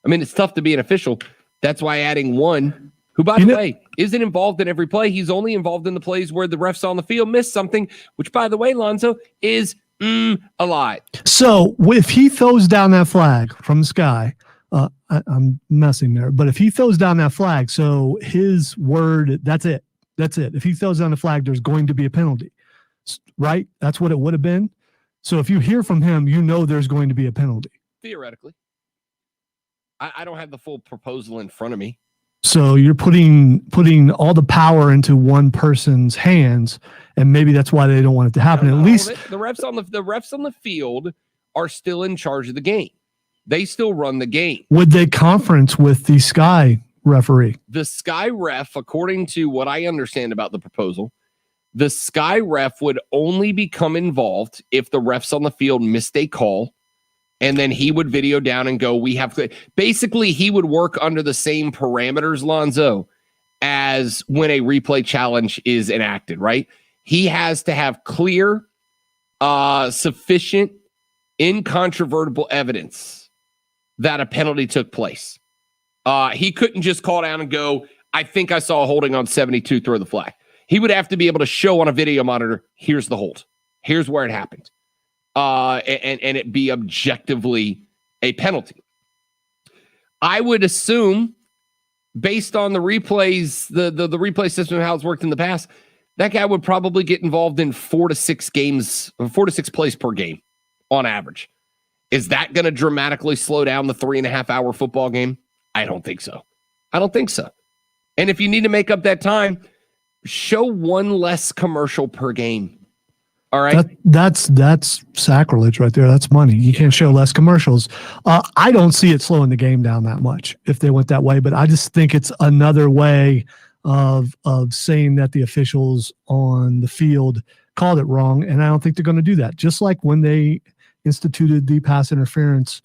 I mean, it's tough to be an official. That's why adding one, who, by the way, isn't involved in every play. He's only involved in the plays where the refs on the field missed something, which, by the way, Lonzo, is a lot. So if he throws down that flag from the sky, I'm messing there, but if he throws down that flag, so his word, that's it. That's it. If he throws down the flag, there's going to be a penalty, right? That's what it would have been. So if you hear from him, you know there's going to be a penalty. Theoretically. I don't have the full proposal in front of me. So you're putting all the power into one person's hands, and maybe that's why they don't want it to happen. At least the refs on the field are still in charge of the game. They still run the game. Would they conference with the sky referee. The Sky Ref, according to what I understand about the proposal, the Sky Ref would only become involved if the refs on the field missed a call, and then he would video down and go, we have to. Basically, he would work under the same parameters, Lonzo, as when a replay challenge is enacted, right? He has to have clear, sufficient, incontrovertible evidence that a penalty took place. He couldn't just call down and go, I think I saw a holding on 72, throw the flag. He would have to be able to show on a video monitor, here's the hold. Here's where it happened. And it be objectively a penalty. I would assume, based on the replays, the replay system and how it's worked in the past, that guy would probably get involved in 4 to 6 plays per game on average. Is that going to dramatically slow down the 3.5-hour football game? I don't think so. And if you need to make up that time, show one less commercial per game. All right. That's sacrilege right there. That's money. You can't show less commercials. I don't see it slowing the game down that much if they went that way, but I just think it's another way of saying that the officials on the field called it wrong. And I don't think they're going to do that. Just like when they instituted the pass interference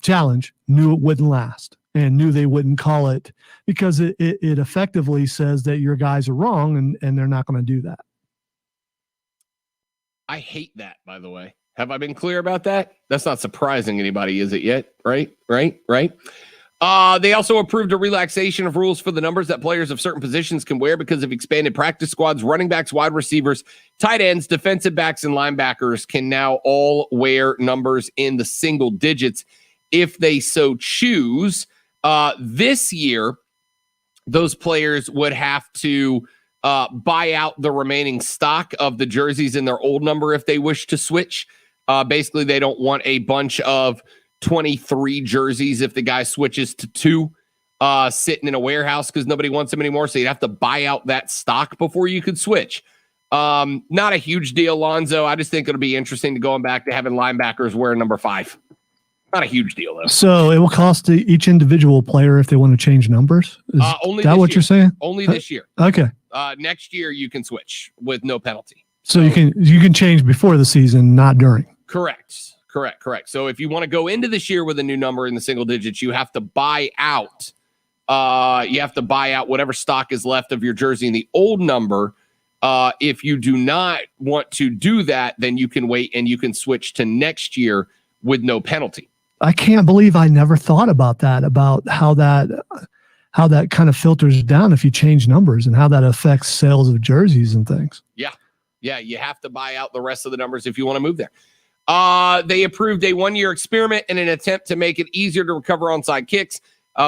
challenge, knew it wouldn't last and knew they wouldn't call it because it effectively says that your guys are wrong and they're not going to do that. I hate that, by the way. Have I been clear about that? That's not surprising anybody, is it yet? Right. They also approved a relaxation of rules for the numbers that players of certain positions can wear because of expanded practice squads. Running backs, wide receivers, tight ends, defensive backs, and linebackers can now all wear numbers in the single digits if they so choose. This year, those players would have to buy out the remaining stock of the jerseys in their old number if they wish to switch. Basically, they don't want a bunch of 23 jerseys if the guy switches to 2 sitting in a warehouse because nobody wants them anymore. So you'd have to buy out that stock before you could switch. Not a huge deal, Lonzo. I just think it'll be interesting to going back to having linebackers wear number 5. Not a huge deal, though. So it will cost each individual player if they want to change numbers? Is that what you're saying? Only this year. Okay. Next year you can switch with no penalty. So you can change before the season, not during. Correct. So if you want to go into this year with a new number in the single digits, you have to buy out. Whatever stock is left of your jersey in the old number. If you do not want to do that, then you can wait and you can switch to next year with no penalty. I can't believe I never thought about that, about how that kind of filters down if you change numbers and how that affects sales of jerseys and things. Yeah, you have to buy out the rest of the numbers if you want to move there. They approved a 1-year experiment in an attempt to make it easier to recover onside kicks.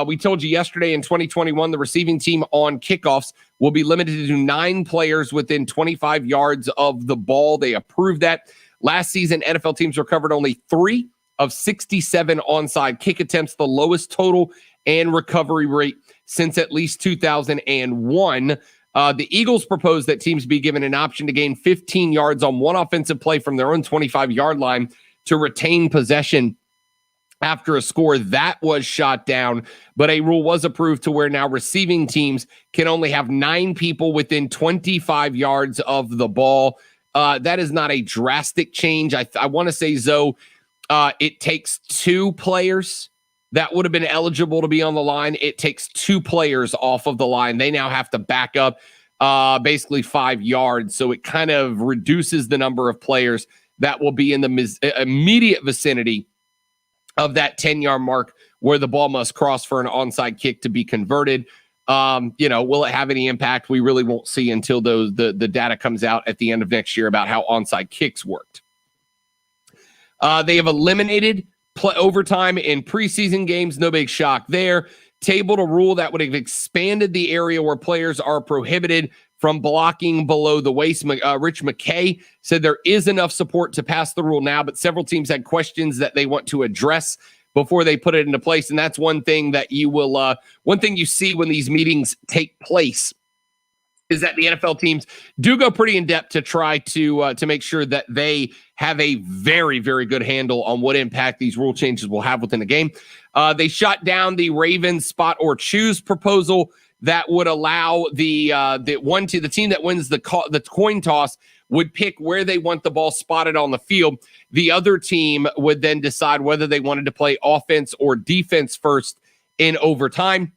We told you yesterday in 2021, the receiving team on kickoffs will be limited to 9 players within 25 yards of the ball. They approved that. Last season, NFL teams recovered only 3 of 67 onside kick attempts, the lowest total and recovery rate since at least 2001. The Eagles proposed that teams be given an option to gain 15 yards on one offensive play from their own 25-yard line to retain possession after a score. That was shot down, but a rule was approved to where now receiving teams can only have 9 people within 25 yards of the ball. That is not a drastic change. I want to say, Zoe, it takes 2 players that would have been eligible to be on the line. It takes 2 players off of the line. They now have to back up basically 5 yards. So it kind of reduces the number of players that will be in the immediate vicinity of that 10-yard mark where the ball must cross for an onside kick to be converted. Will it have any impact? We really won't see until the data comes out at the end of next year about how onside kicks worked. They have eliminated overtime in preseason games. No big shock there. Tabled a rule that would have expanded the area where players are prohibited from blocking below the waist. Rich McKay said there is enough support to pass the rule now, but several teams had questions that they want to address before they put it into place. And that's one thing that one thing you see when these meetings take place is that the NFL teams do go pretty in depth to try to make sure that they have a very, very good handle on what impact these rule changes will have within the game. They shot down the Ravens spot or choose proposal that would allow the team that wins the coin toss would pick where they want the ball spotted on the field. The other team would then decide whether they wanted to play offense or defense first in overtime.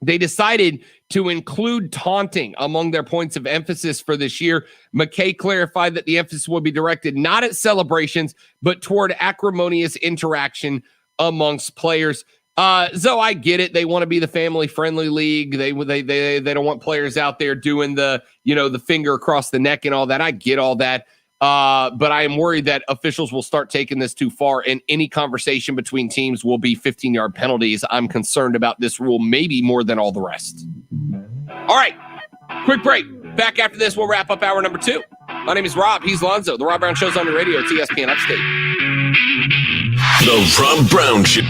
They decided to include taunting among their points of emphasis for this year. McKay clarified that the emphasis will be directed not at celebrations, but toward acrimonious interaction amongst players. So I get it. They want to be the family-friendly league. They don't want players out there doing the finger across the neck and all that. I get all that. But I am worried that officials will start taking this too far, and any conversation between teams will be 15-yard penalties. I'm concerned about this rule maybe more than all the rest. All right, quick break. Back after this, we'll wrap up hour number 2. My name is Rob. He's Lonzo. The Rob Brown Show's on your radio. It's ESPN Upstate. The Rob Brown Show.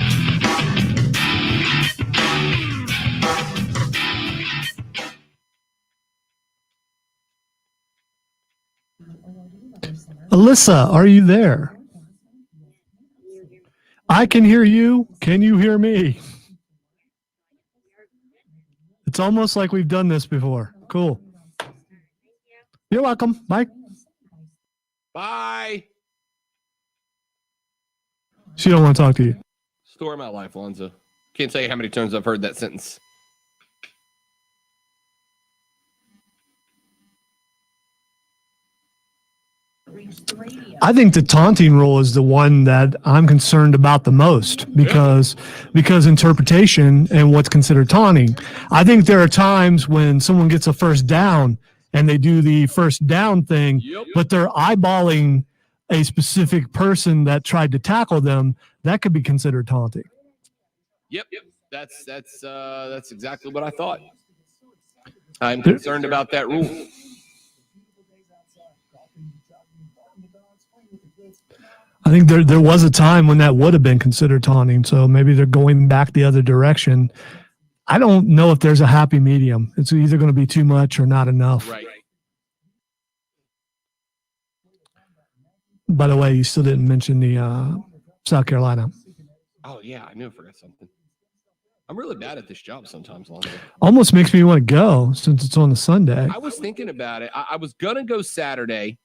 Alyssa, are you there? I can hear you. Can you hear me? It's almost like we've done this before. Cool. You're welcome. Bye. Bye. She don't want to talk to you. Story of my life, Lonzo. Can't tell you how many times I've heard that sentence. I think the taunting rule is the one that I'm concerned about the most because interpretation and what's considered taunting. I think there are times when someone gets a first down and they do the first down thing, but they're eyeballing a specific person that tried to tackle them. That could be considered taunting. Yep. That's exactly what I thought. I'm concerned about that rule. I think there was a time when that would have been considered taunting, so maybe they're going back the other direction. I don't know if there's a happy medium. It's either going to be too much or not enough. Right. By the way, you still didn't mention the South Carolina. Oh, yeah, I knew I forgot something. I'm really bad at this job sometimes, Lonzo. Almost makes me want to go since it's on a Sunday. I was thinking about it. I was going to go Saturday.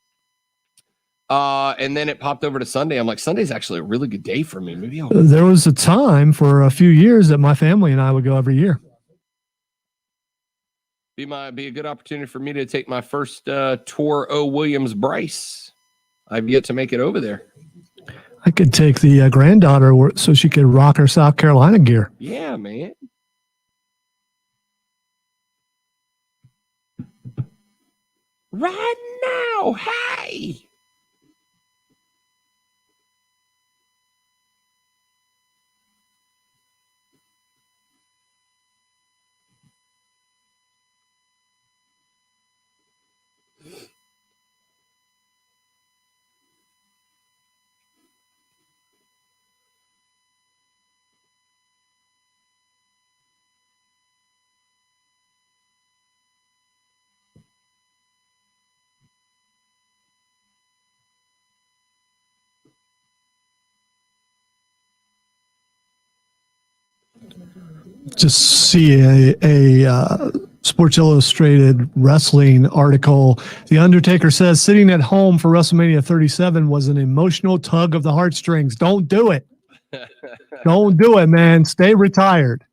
And then it popped over to Sunday. I'm like, Sunday's actually a really good day for me. Maybe there was a time for a few years that my family and I would go every year. Be a good opportunity for me to take my first tour O. Williams Bryce. I've yet to make it over there. I could take the granddaughter so she could rock her South Carolina gear. Yeah, man. Right now, hey. Just see a Sports Illustrated wrestling article. The Undertaker says sitting at home for WrestleMania 37 was an emotional tug of the heartstrings. Don't do it. Don't do it, man. Stay retired.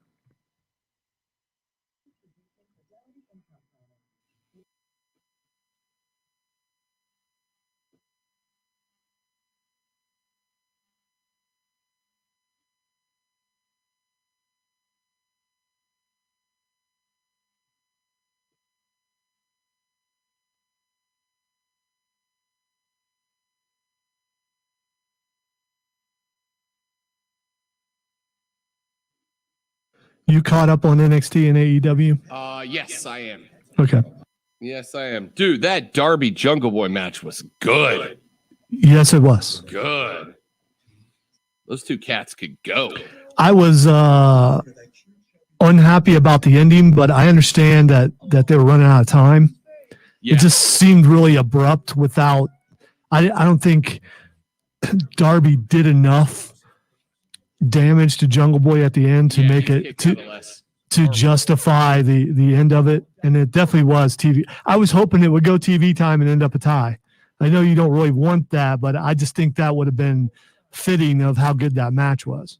You caught up on NXT and AEW? Yes, I am. Okay. Yes, I am. Dude, that Darby Jungle Boy match was good. Yes, it was. Good. Those two cats could go. I was unhappy about the ending, but I understand that they were running out of time. Yeah. It just seemed really abrupt without I don't think Darby did enough damage to Jungle Boy at the end to make it to justify the end of it, and it definitely was TV. I was hoping it would go TV time and end up a tie. I know you don't really want that, but I just think that would have been fitting of how good that match was.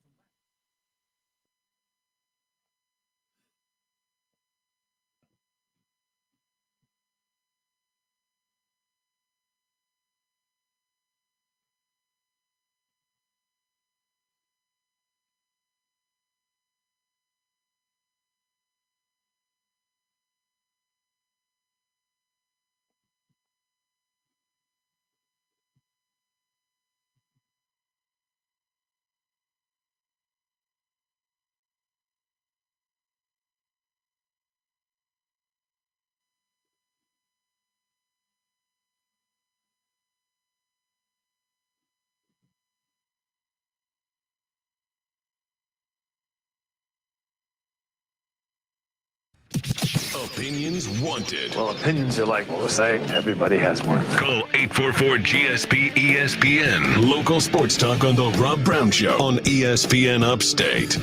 Opinions wanted. Well, opinions are like, what was I? Everybody has one. Call 844-GSP-ESPN. Local sports talk on The Rob Brown Show on ESPN Upstate.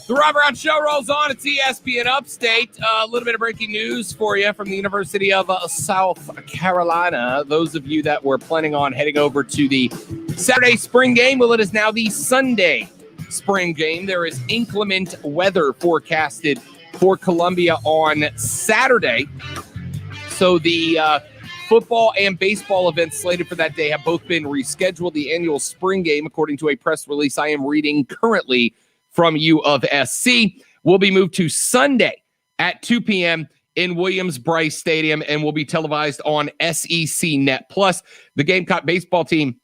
The Rob Brown Show rolls on. It's ESPN Upstate. A little bit of breaking news for you from the University of South Carolina. Those of you that were planning on heading over to the Saturday spring game, well, it is now the Sunday spring game. There is inclement weather forecasted for Columbia on Saturday. So the football and baseball events slated for that day have both been rescheduled. The annual spring game, according to a press release I am reading currently from U of SC, will be moved to Sunday at 2 p.m. in Williams-Brice Stadium and will be televised on SEC Net Plus. The Gamecock baseball team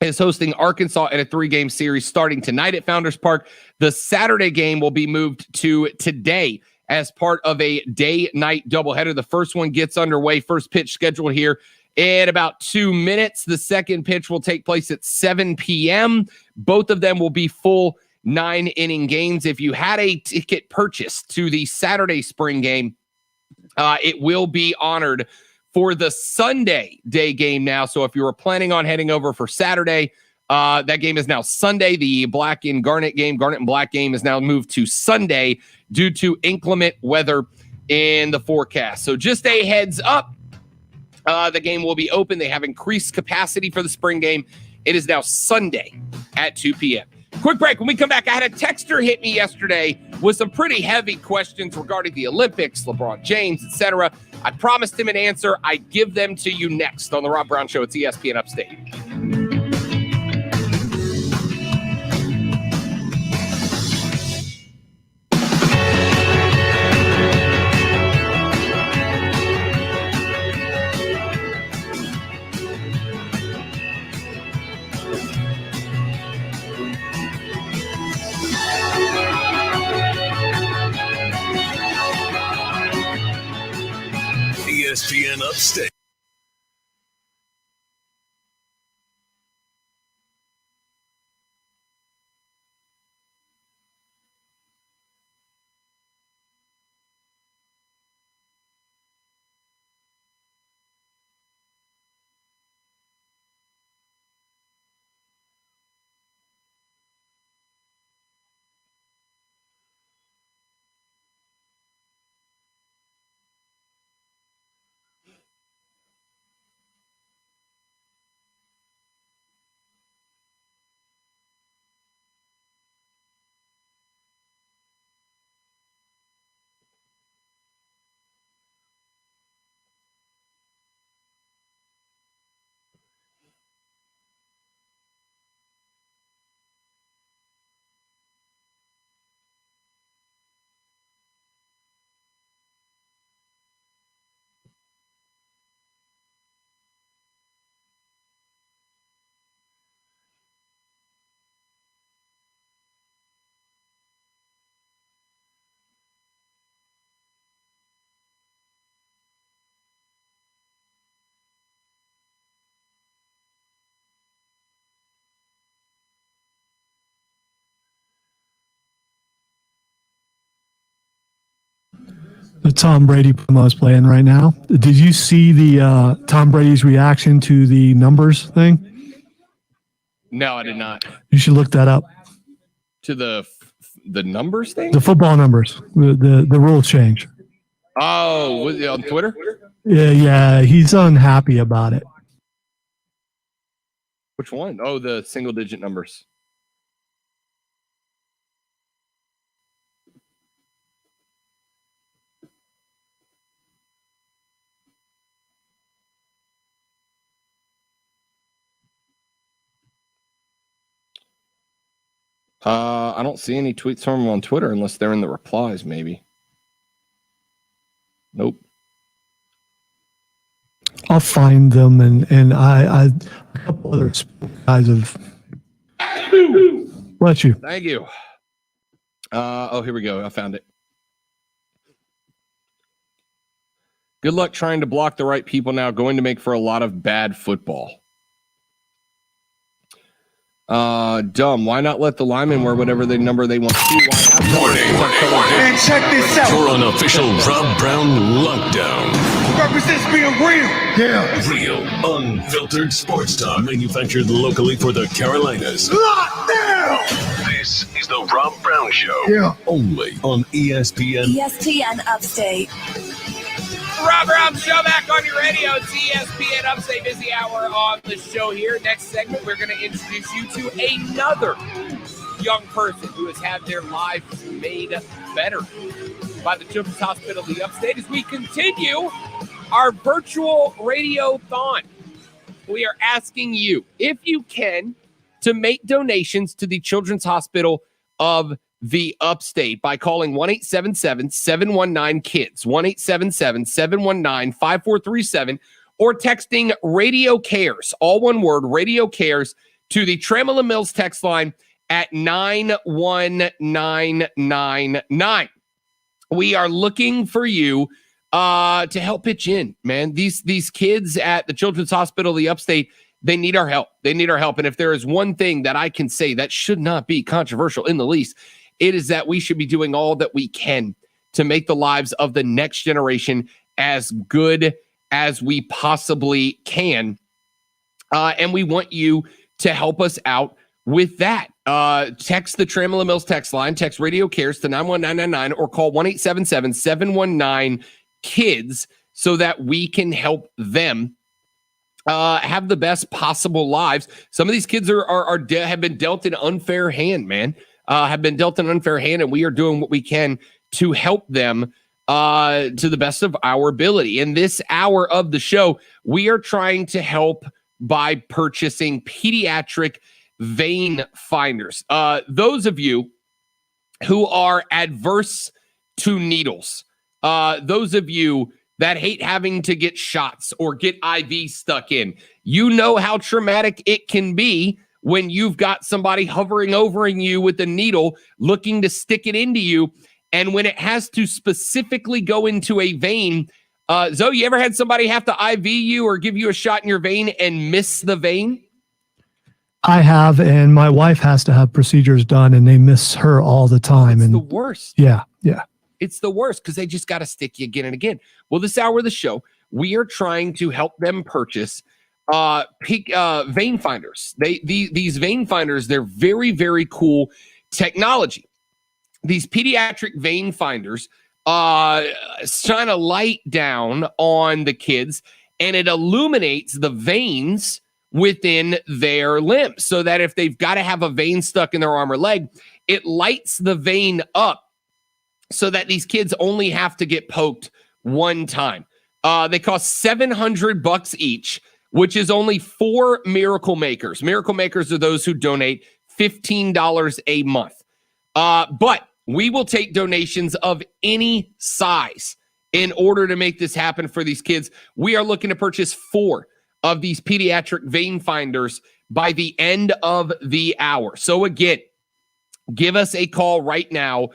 is hosting Arkansas in a 3-game series starting tonight at Founders Park. The Saturday game will be moved to today as part of a day-night doubleheader. The first one gets underway. First pitch scheduled here in about 2 minutes. The second pitch will take place at 7 p.m. Both of them will be full 9-inning games. If you had a ticket purchased to the Saturday spring game, it will be honored for the Sunday day game now. So if you were planning on heading over for Saturday, that game is now Sunday. The Black and Garnet game, Garnet and Black game, is now moved to Sunday due to inclement weather in the forecast. So just a heads up, the game will be open. They have increased capacity for the spring game. It is now Sunday at 2 p.m. Quick break. When we come back, I had a texter hit me yesterday with some pretty heavy questions regarding the Olympics, LeBron James, etc. I promised him an answer. I give them to you next on The Rob Brown Show. It's ESPN Upstate. ESPN Upstate. The Tom Brady promo is playing right now. Did you see the Tom Brady's reaction to the numbers thing? No, I did not. You should look that up. To the numbers thing? The football numbers. The rules change. Oh, was it on Twitter? Yeah, he's unhappy about it. Which one? Oh, the single digit numbers. I don't see any tweets from him on Twitter unless they're in the replies, maybe. Nope. I'll find them, and I a couple other guys have. Bless you. Thank you. Here we go. I found it. Good luck trying to block the right people now. Going to make for a lot of bad football. Dumb. Why not let the linemen wear whatever number they want to? Warning. Man, check this out. For an official Rob Brown lockdown. Represents being real. Yeah. Real, unfiltered sports talk manufactured locally for the Carolinas. Lockdown. This is the Rob Brown Show. Yeah. Only on ESPN. ESPN Upstate. Rob Brown Show back on your radio. It's ESPN Upstate, busy hour on the show here. Next segment, we're going to introduce you to another young person who has had their lives made better by the Children's Hospital of the Upstate as we continue our virtual Radiothon. We are asking you, if you can, to make donations to the Children's Hospital of the Upstate by calling 1-877-719-KIDS, 1-877-719-5437, or texting Radio Cares, all one word, Radio Cares, to the Tremolo Mills text line at 91999. We are looking for you to help pitch in, man. These kids at the Children's Hospital of the Upstate, they need our help. They need our help. And if there is one thing that I can say that should not be controversial in the least, it is that we should be doing all that we can to make the lives of the next generation as good as we possibly can. And we want you to help us out with that. Text the Tremolo Mills text line, text Radio Cares to 91999, or call 1-877-719-KIDS so that we can help them have the best possible lives. Some of these kids have been dealt an unfair hand, man. Have been dealt an unfair hand, and we are doing what we can to help them to the best of our ability. In this hour of the show, we are trying to help by purchasing pediatric vein finders. Those of you who are adverse to needles, those of you that hate having to get shots or get IVs stuck in, you know how traumatic it can be when you've got somebody hovering over you with a needle looking to stick it into you. And when it has to specifically go into a vein, Zoe, you ever had somebody have to IV you or give you a shot in your vein and miss the vein? I have, and my wife has to have procedures done, and they miss her all the time. It's the worst. Yeah. It's the worst because they just got to stick you again and again. Well, this hour of the show, we are trying to help them purchase vein finders. These vein finders, they're very, very cool technology. These pediatric vein finders shine a light down on the kids, and it illuminates the veins within their limbs so that if they've got to have a vein stuck in their arm or leg, it lights the vein up so that these kids only have to get poked one time. They cost $700 each, which is only 4 Miracle Makers. Miracle Makers are those who donate $15 a month. But we will take donations of any size in order to make this happen for these kids. We are looking to purchase 4 of these pediatric vein finders by the end of the hour. So again, give us a call right now.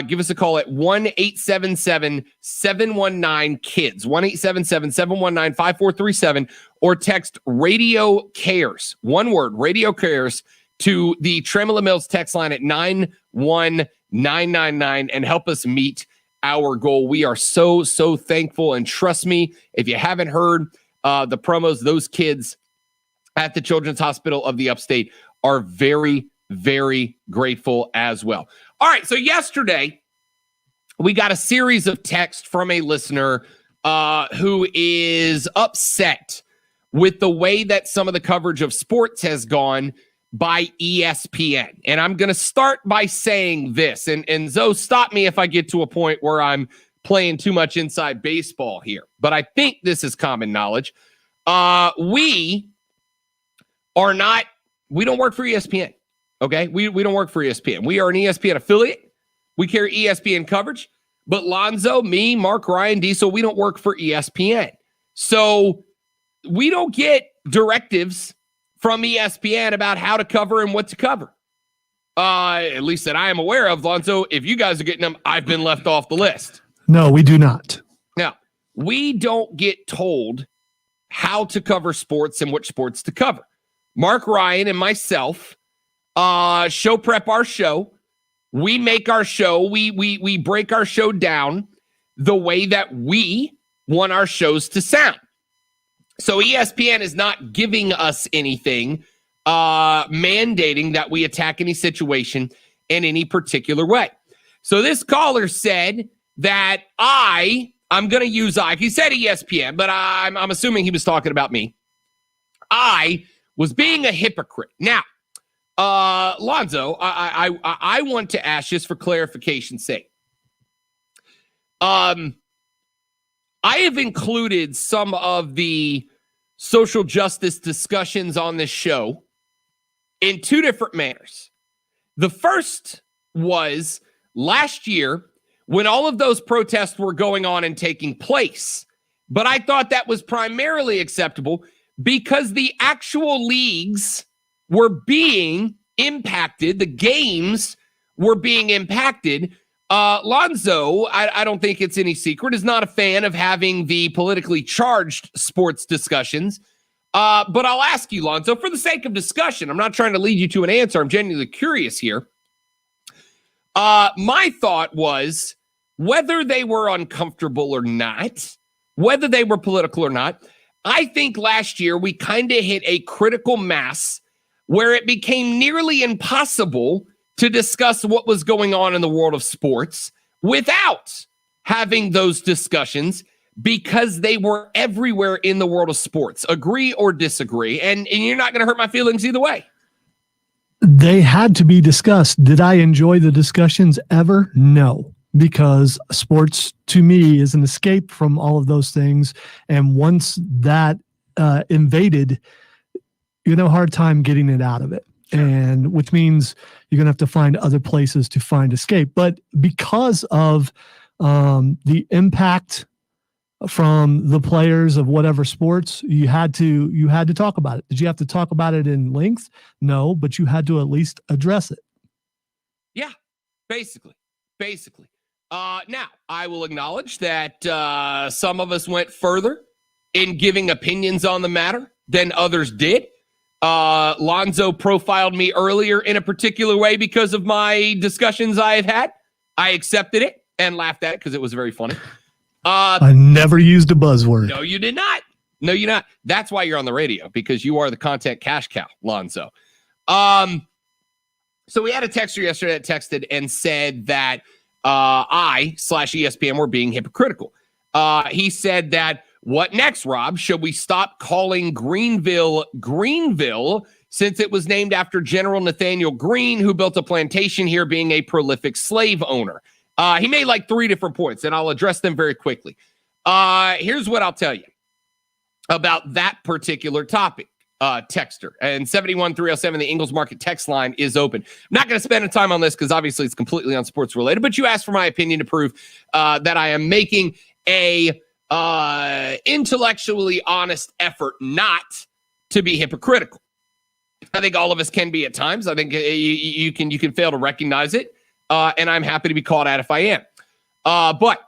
Give us a call at 1-877-719-KIDS, 1-877-719-5437, or text Radio Cares, one word, Radio Cares, to the Tremolo Mills text line at 91999 and help us meet our goal. We are so thankful, and trust me, if you haven't heard the promos, those kids at the Children's Hospital of the Upstate are very, very grateful as well. All right, so yesterday we got a series of texts from a listener who is upset with the way that some of the coverage of sports has gone by ESPN. And I'm going to start by saying this, and Zoe, stop me if I get to a point where I'm playing too much inside baseball here, but I think this is common knowledge. We don't work for ESPN, okay? We don't work for ESPN. We are an ESPN affiliate. We carry ESPN coverage, but Lonzo, me, Mark, Ryan, Diesel, we don't work for ESPN. So we don't get directives from ESPN about how to cover and what to cover. At least that I am aware of, Lonzo. If you guys are getting them, I've been left off the list. No, we do not. Now, we don't get told how to cover sports and which sports to cover. Mark, Ryan, and myself show prep our show. We make our show. We break our show down the way that we want our shows to sound. So ESPN is not giving us anything mandating that we attack any situation in any particular way. So this caller said that I'm going to use he said ESPN, but I'm assuming he was talking about me. I was being a hypocrite. Now, Lonzo, I want to ask just for clarification's sake. I have included some of the social justice discussions on this show in two different manners. The first was last year when all of those protests were going on and taking place. But I thought that was primarily acceptable because the actual leagues were being impacted. The games were being impacted. Lonzo, I don't think it's any secret, is not a fan of having the politically charged sports discussions. But I'll ask you, Lonzo, for the sake of discussion, I'm not trying to lead you to an answer. I'm genuinely curious here. My thought was whether they were uncomfortable or not, whether they were political or not, I think last year we kind of hit a critical mass where it became nearly impossible to discuss what was going on in the world of sports without having those discussions because they were everywhere in the world of sports. Agree or disagree? And you're not going to hurt my feelings either way. They had to be discussed. Did I enjoy the discussions ever? No, because sports to me is an escape from all of those things. And once that invaded, you're going to have a hard time getting it out of it. And which means you're going to have to find other places to find escape. But because of the impact from the players of whatever sports, you had to talk about it. Did you have to talk about it in length? No, but you had to at least address it. Yeah, basically. Now, I will acknowledge that some of us went further in giving opinions on the matter than others did. Lonzo profiled me earlier in a particular way because of my discussions I have had. I accepted it and laughed at it because it was very funny. I never used a buzzword. No, you did not. No, you're not. That's why you're on the radio, because you are the content cash cow, Lonzo. So we had a texter yesterday that texted and said that I/ESPN were being hypocritical. He said that, what next, Rob? Should we stop calling Greenville since it was named after General Nathaniel Greene, who built a plantation here, being a prolific slave owner? He made like 3 different points, and I'll address them very quickly. Here's what I'll tell you about that particular topic, texter. And 71307, the Ingalls Market text line is open. I'm not going to spend time on this because obviously it's completely unsports related, but you asked for my opinion to prove that I am making a intellectually honest effort not to be hypocritical. I think all of us can be at times. I think you can fail to recognize it, and I'm happy to be called out if I am. But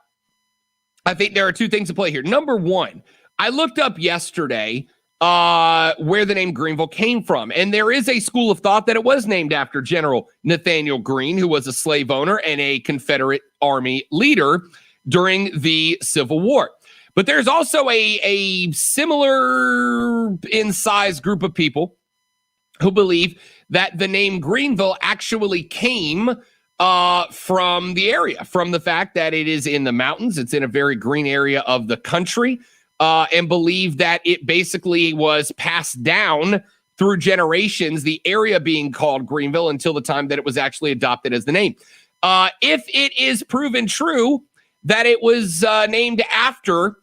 I think there are 2 things to play here. Number 1, I looked up yesterday where the name Greenville came from, and there is a school of thought that it was named after General Nathaniel Greene, who was a slave owner and a Confederate Army leader during the Civil War. But there's also a similar in size group of people who believe that the name Greenville actually came from the area, from the fact that it is in the mountains. It's in a very green area of the country, and believe that it basically was passed down through generations, the area being called Greenville until the time that it was actually adopted as the name. If it is proven true that it was named after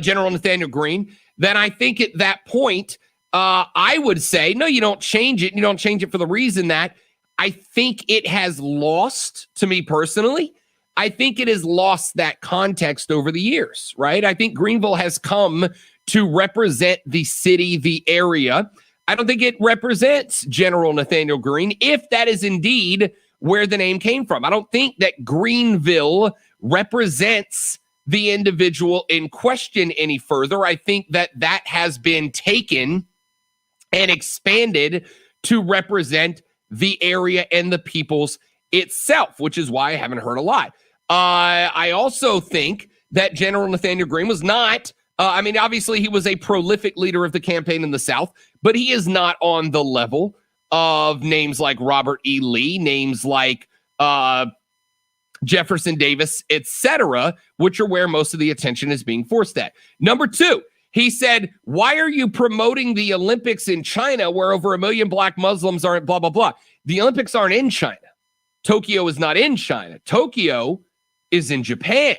General Nathaniel Greene, then I think at that point, I would say, no, you don't change it. You don't change it for the reason that I think it has lost, to me personally, I think it has lost that context over the years, right? I think Greenville has come to represent the city, the area. I don't think it represents General Nathaniel Greene, if that is indeed where the name came from. I don't think that Greenville represents the individual in question any further. I think that that has been taken and expanded to represent the area and the peoples itself, which is why I haven't heard a lot. I also think that General Nathaniel Greene was not, obviously he was a prolific leader of the campaign in the South, but he is not on the level of names like Robert E. Lee, names like Jefferson Davis, etc., which are where most of the attention is being forced at. Number two, he said, why are you promoting the Olympics in China where over 1 million black Muslims are blah, blah, blah? The Olympics aren't in China. Tokyo is not in China. Tokyo is in Japan.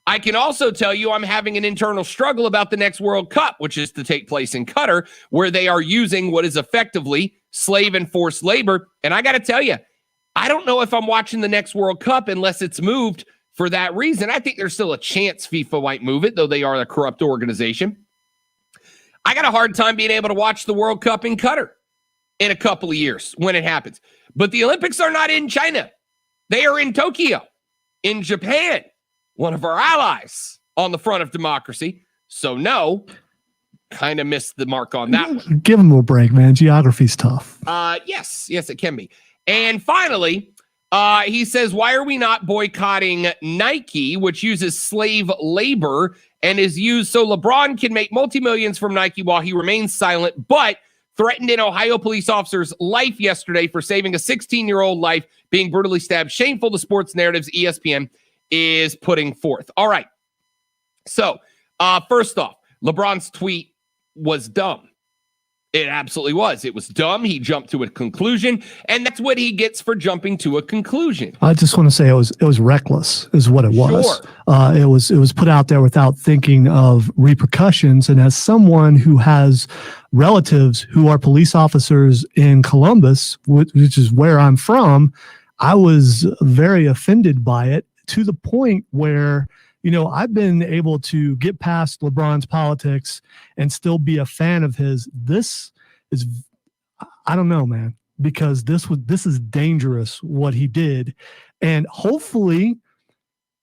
I can also tell you I'm having an internal struggle about the next World Cup, which is to take place in Qatar, where they are using what is effectively slave and forced labor. And I got to tell you, I don't know if I'm watching the next World Cup unless it's moved for that reason. I think there's still a chance FIFA might move it, though they are a corrupt organization. I got a hard time being able to watch the World Cup in Qatar in a couple of years when it happens. But the Olympics are not in China. They are in Tokyo, in Japan, one of our allies on the front of democracy. So no, kind of missed the mark on that one. Give them a break, man. Geography's tough. Yes, it can be. And finally, he says, why are we not boycotting Nike, which uses slave labor and is used so LeBron can make multi-millions from Nike while he remains silent, but threatened an Ohio police officer's life yesterday for saving a 16-year-old life being brutally stabbed. Shameful, the sports narratives ESPN is putting forth. All right. So, first off, LeBron's tweet was dumb. It absolutely was. It was dumb. He jumped to a conclusion, and that's what he gets for jumping to a conclusion. I just want to say it was reckless, is what it was. Sure. It was put out there without thinking of repercussions. And as someone who has relatives who are police officers in Columbus, which is where I'm from, I was very offended by it, to the point where, I've been able to get past LeBron's politics and still be a fan of his. This is, I don't know, man, because this is dangerous what he did. And hopefully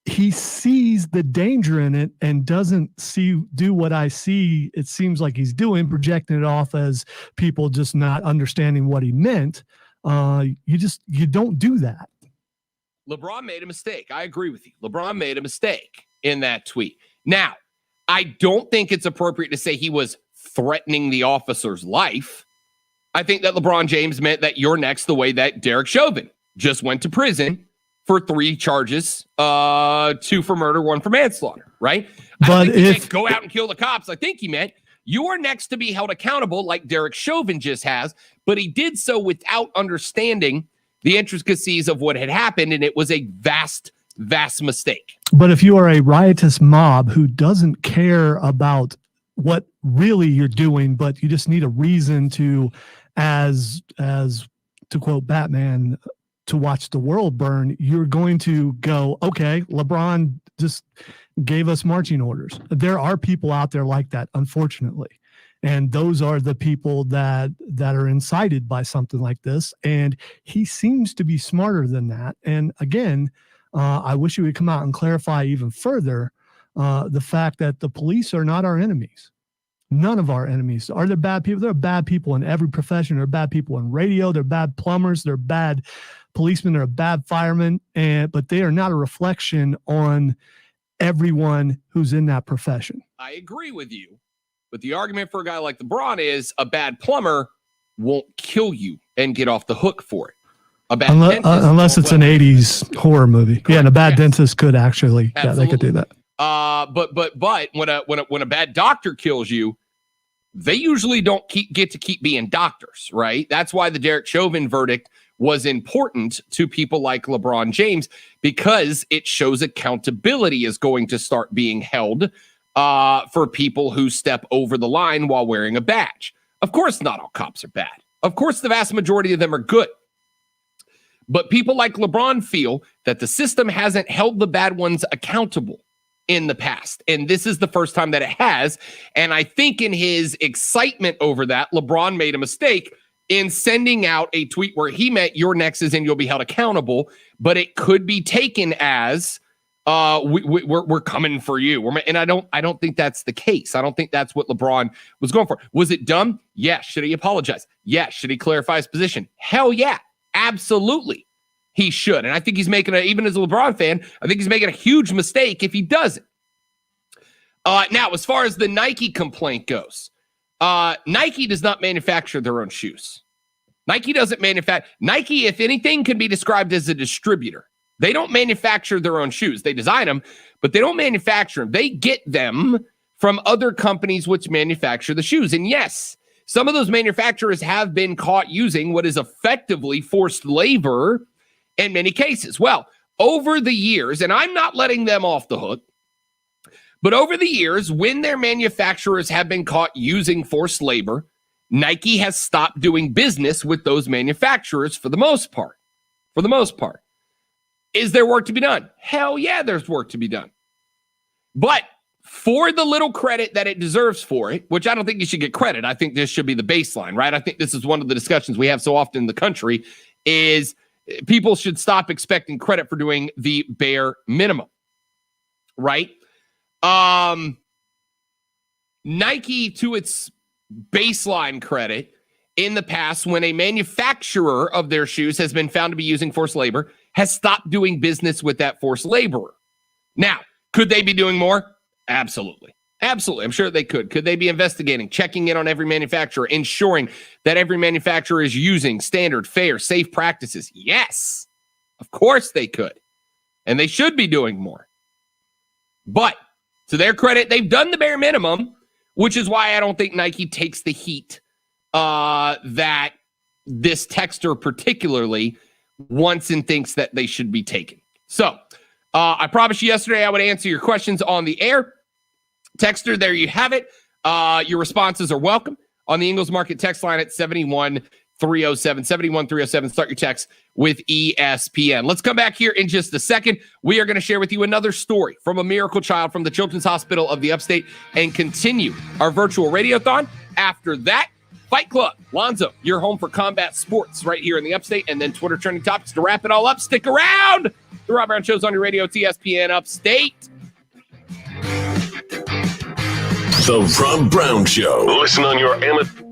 he sees the danger in it and doesn't do what I see. It seems like he's doing, projecting it off as people just not understanding what he meant. You don't do that. LeBron made a mistake. I agree with you. LeBron made a mistake in that tweet. Now, I don't think it's appropriate to say he was threatening the officer's life. I think that LeBron James meant that you're next, the way that Derek Chauvin just went to prison for 3 charges, 2 for murder, 1 for manslaughter, right? But if go out and kill the cops, I think he meant you are next to be held accountable like Derek Chauvin just has, but he did so without understanding the intricacies of what had happened, and it was a vast mistake. But if you are a riotous mob who doesn't care about what really you're doing, but you just need a reason to, as to quote Batman, to watch the world burn, you're going to go, okay, LeBron just gave us marching orders. There are people out there like that, unfortunately. And those are the people that are incited by something like this. And he seems to be smarter than that. And again, I wish he would come out and clarify even further the fact that the police are not our enemies. None of our enemies. Are there bad people? There are bad people in every profession. There are bad people in radio. There are bad plumbers. There are bad policemen. There are bad firemen. But they are not a reflection on everyone who's in that profession. I agree with you. But the argument for a guy like LeBron is a bad plumber won't kill you and get off the hook for it. A bad Unless it's an 80s horror movie. Correct. Yeah, and a bad dentist could actually, they could do that. But when a bad doctor kills you, they usually don't get to keep being doctors, right? That's why the Derek Chauvin verdict was important to people like LeBron James, because it shows accountability is going to start being held for people who step over the line while wearing a badge. Of course, not all cops are bad. Of course, the vast majority of them are good. But people like LeBron feel that the system hasn't held the bad ones accountable in the past. And this is the first time that it has. And I think in his excitement over that, LeBron made a mistake in sending out a tweet where he meant your next is and you'll be held accountable. But it could be taken as we're coming for you. And I don't think that's the case. I don't think that's what LeBron was going for. Was it dumb? Yeah. Should he apologize? Yeah. Should he clarify his position? Hell yeah. Absolutely, he should. And I think he's making even as a LeBron fan, I think he's making a huge mistake if he doesn't. Now, as far as the Nike complaint goes, Nike does not manufacture their own shoes. Nike doesn't manufacture. Nike, if anything, can be described as a distributor. They don't manufacture their own shoes. They design them, but they don't manufacture them. They get them from other companies which manufacture the shoes. And yes, some of those manufacturers have been caught using what is effectively forced labor in many cases. Well, over the years, and I'm not letting them off the hook, but over the years, when their manufacturers have been caught using forced labor, Nike has stopped doing business with those manufacturers for the most part. For the most part. Is there work to be done? Hell yeah, there's work to be done. But for the little credit that it deserves for it, which I don't think you should get credit. I think this should be the baseline, right? I think this is one of the discussions we have so often in the country is people should stop expecting credit for doing the bare minimum, right? Nike, to its baseline credit, in the past, when a manufacturer of their shoes has been found to be using forced labor, has stopped doing business with that forced laborer. Now, could they be doing more? Absolutely. Absolutely. I'm sure they could. Could they be investigating, checking in on every manufacturer, ensuring that every manufacturer is using standard, fair, safe practices? Yes. Of course they could. And they should be doing more. But to their credit, they've done the bare minimum, which is why I don't think Nike takes the heat that this texter particularly wants and thinks that they should be taken. So I promised you yesterday I would answer your questions on the air. Texter, there you have it. Your responses are welcome on the Ingles Market text line at 71307. 71307. Start your text with ESPN. Let's come back here in just a second. We are going to share with you another story from a miracle child from the Children's Hospital of the Upstate and continue our virtual radiothon. After that, Fight Club. Lonzo, your home for combat sports right here in the Upstate, and then Twitter trending topics to wrap it all up. Stick around. The Rob Brown Show's on your radio, ESPN Upstate. The Rob Brown Show. Listen on your Amazon.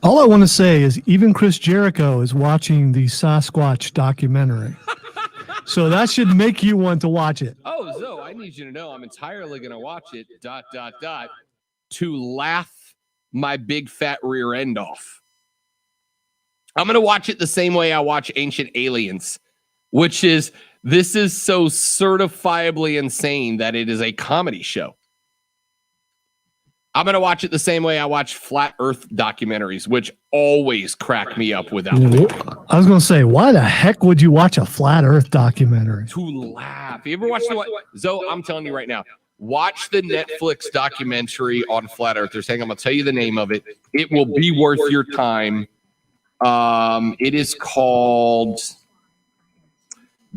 All I want to say is even Chris Jericho is watching the Sasquatch documentary. So that should make you want to watch it. Oh, Zoe, I need you to know I'm entirely going to watch it, to laugh my big fat rear end off. I'm going to watch it the same way I watch Ancient Aliens This is so certifiably insane that it is a comedy show. I'm going to watch it the same way I watch flat earth documentaries, which always crack me up without fail. I was going to say, why the heck would you watch a flat earth documentary? To laugh. You ever watch Zoe, I'm telling you right now, watch the Netflix documentary on flat earthers. Hang on, I'm going to tell you the name of it. It will be worth your time. It is called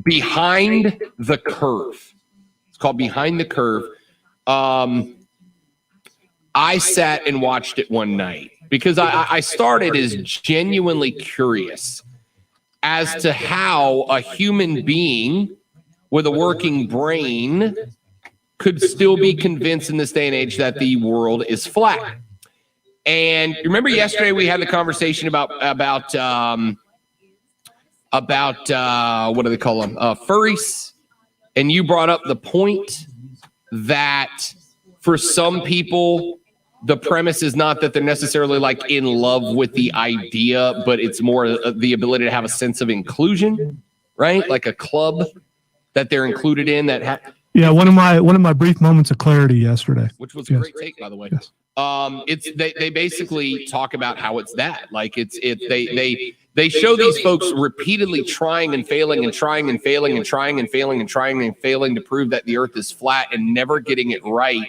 Behind the Curve. It's called Behind the Curve. I sat and watched it one night because I started as genuinely curious as to how a human being with a working brain could still be convinced in this day and age that the world is flat. And remember yesterday we had the conversation about what do they call them? Furries. And you brought up the point that for some people, the premise is not that they're necessarily like in love with the idea, but it's more the ability to have a sense of inclusion, right? Like a club that they're included in. One of my brief moments of clarity yesterday, which was a great take, by the way. Yes. They basically talk about how it's that, like they show these folks repeatedly trying and failing and trying and failing and trying and failing and trying and failing to prove that the earth is flat and never getting it right.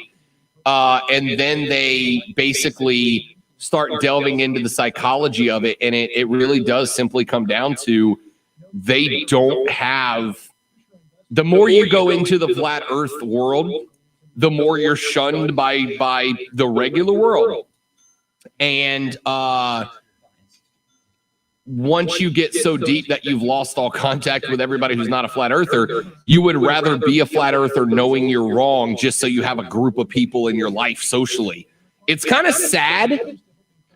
And then they basically start delving into the psychology of it. And it really does simply come down to they don't have – the more you go into the flat earth world, the more you're shunned by the regular world. And once you get so deep that you've lost all contact with everybody who's not a flat earther, you would rather be a flat earther knowing you're wrong just so you have a group of people in your life socially. It's kind of sad,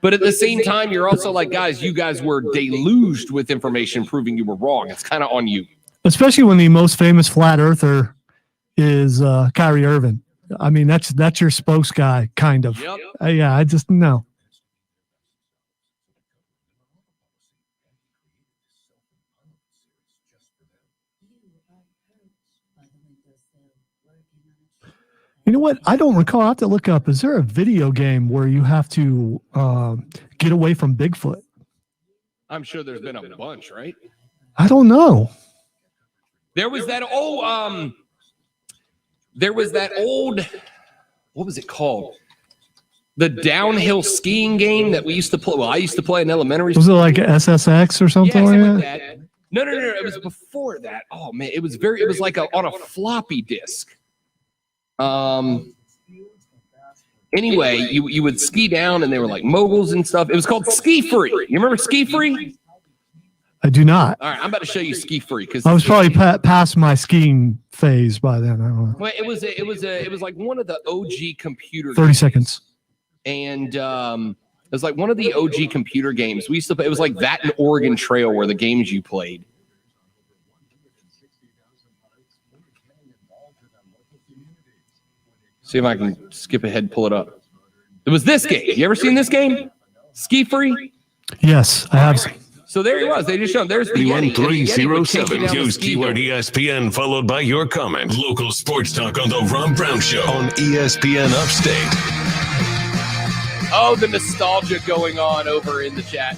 but at the same time, you're also like, guys, you guys were deluged with information proving you were wrong. It's kind of on you. Especially when the most famous flat earther is Kyrie Irving. I mean, that's your spokes guy, kind of. Yep. I just know. You know what? I don't recall. I have to look up. Is there a video game where you have to get away from Bigfoot? I'm sure there's been a bunch, right? I don't know. There was that old, what was it called? The downhill skiing game that we used to play. Well, I used to play in elementary school. Was it like SSX or something like that? No. It was before that. Oh man, it was like on a floppy disk. Anyway, you would ski down and they were like moguls and stuff. It was called Ski Free. You remember Ski Free? I do not. All right, I'm about to show you Ski Free because I was probably past my skiing phase by then. I don't know. Well, it was like one of the OG computer 30 games. seconds. And it was like one of the OG computer games. We used to play, it was like that and Oregon Trail were the games you played. See if I can skip ahead and pull it up. It was this game. You ever seen this game? Ski Free? Yes, I have. So there he was. They just showed. There's the Yeti. 1307. Use keyword ESPN followed by your comment. Local sports talk on the Rob Brown Show on ESPN Upstate. Oh, the nostalgia going on over in the chat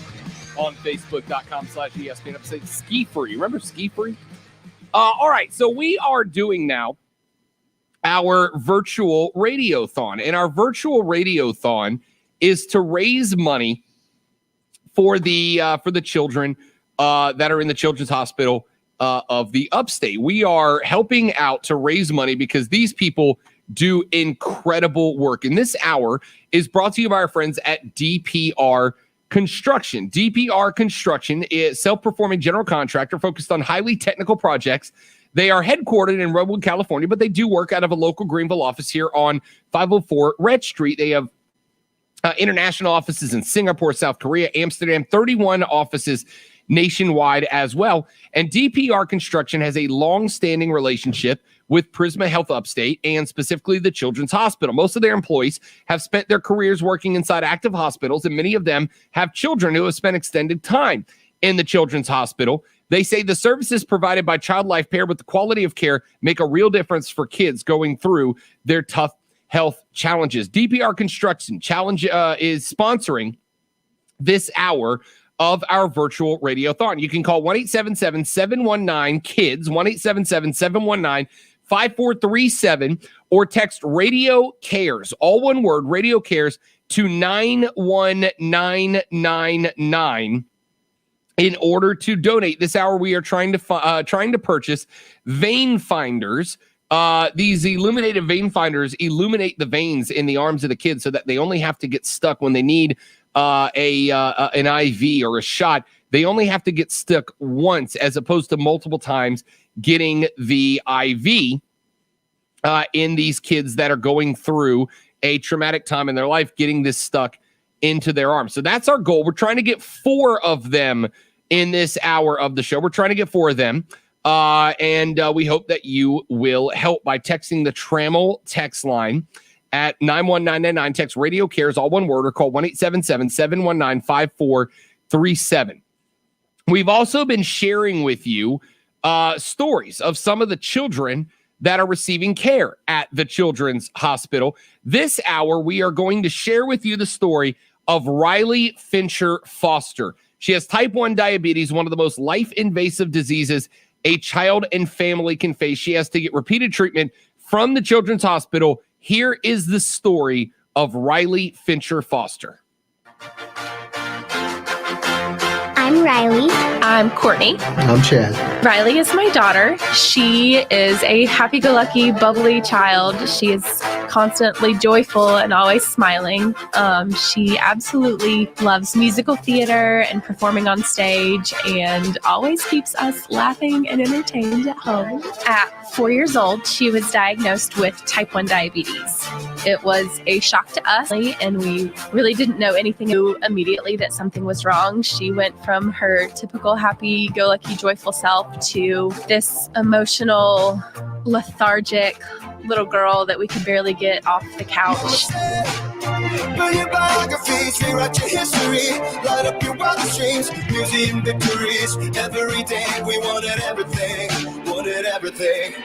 on Facebook.com/ESPN Upstate. Ski Free. Remember Ski Free? All right. So we are doing now our virtual radiothon, and our virtual radiothon is to raise money for the children that are in the Children's Hospital of the Upstate. We are helping out to raise money because these people do incredible work. And this hour is brought to you by our friends at DPR Construction. DPR Construction is self-performing general contractor focused on highly technical projects. They are headquartered in Redwood, California, but they do work out of a local Greenville office here on 504 Red Street. They have international offices in Singapore, South Korea, Amsterdam, 31 offices nationwide as well. And DPR Construction has a long-standing relationship with Prisma Health Upstate and specifically the Children's Hospital. Most of their employees have spent their careers working inside active hospitals, and many of them have children who have spent extended time in the Children's Hospital. They say the services provided by Child Life paired with the quality of care make a real difference for kids going through their tough health challenges. DPR Construction Challenge is sponsoring this hour of our virtual radiothon. You can call 1-877-719-KIDS, 1-877-719-5437, or text Radio Cares, all one word, Radio Cares, to 91999 in order to donate. This hour, we are trying to purchase vein finders. These illuminated vein finders illuminate the veins in the arms of the kids so that they only have to get stuck when they need an IV or a shot. They only have to get stuck once as opposed to multiple times getting the IV in these kids that are going through a traumatic time in their life, getting this stuck into their arm. So that's our goal. We're trying to get 4 of them in this hour of the show. We're trying to get 4 of them. And we hope that you will help by texting the Trammell text line at 91999. Text Radio Cares, all one word, or call 1-877-719-5437. We've also been sharing with you stories of some of the children that are receiving care at the Children's Hospital. This hour, we are going to share with you the story of Riley Fincher Foster. She has type 1 diabetes, one of the most life-invasive diseases a child and family can face. She has to get repeated treatment from the Children's Hospital. Here is the story of Riley Fincher Foster. I'm Riley. I'm Courtney. I'm Chad. Riley is my daughter. She is a happy-go-lucky, bubbly child. She is constantly joyful and always smiling. She absolutely loves musical theater and performing on stage and always keeps us laughing and entertained at home. At 4 years old, she was diagnosed with type 1 diabetes. It was a shock to us, and we really didn't know anything immediately that something was wrong. She went from her typical happy-go-lucky, joyful self to this emotional, lethargic little girl that we could barely get off the couch. Burn your biographies, rewrite your history, light up your wildest dreams, museum victories. Every day we wanted everything.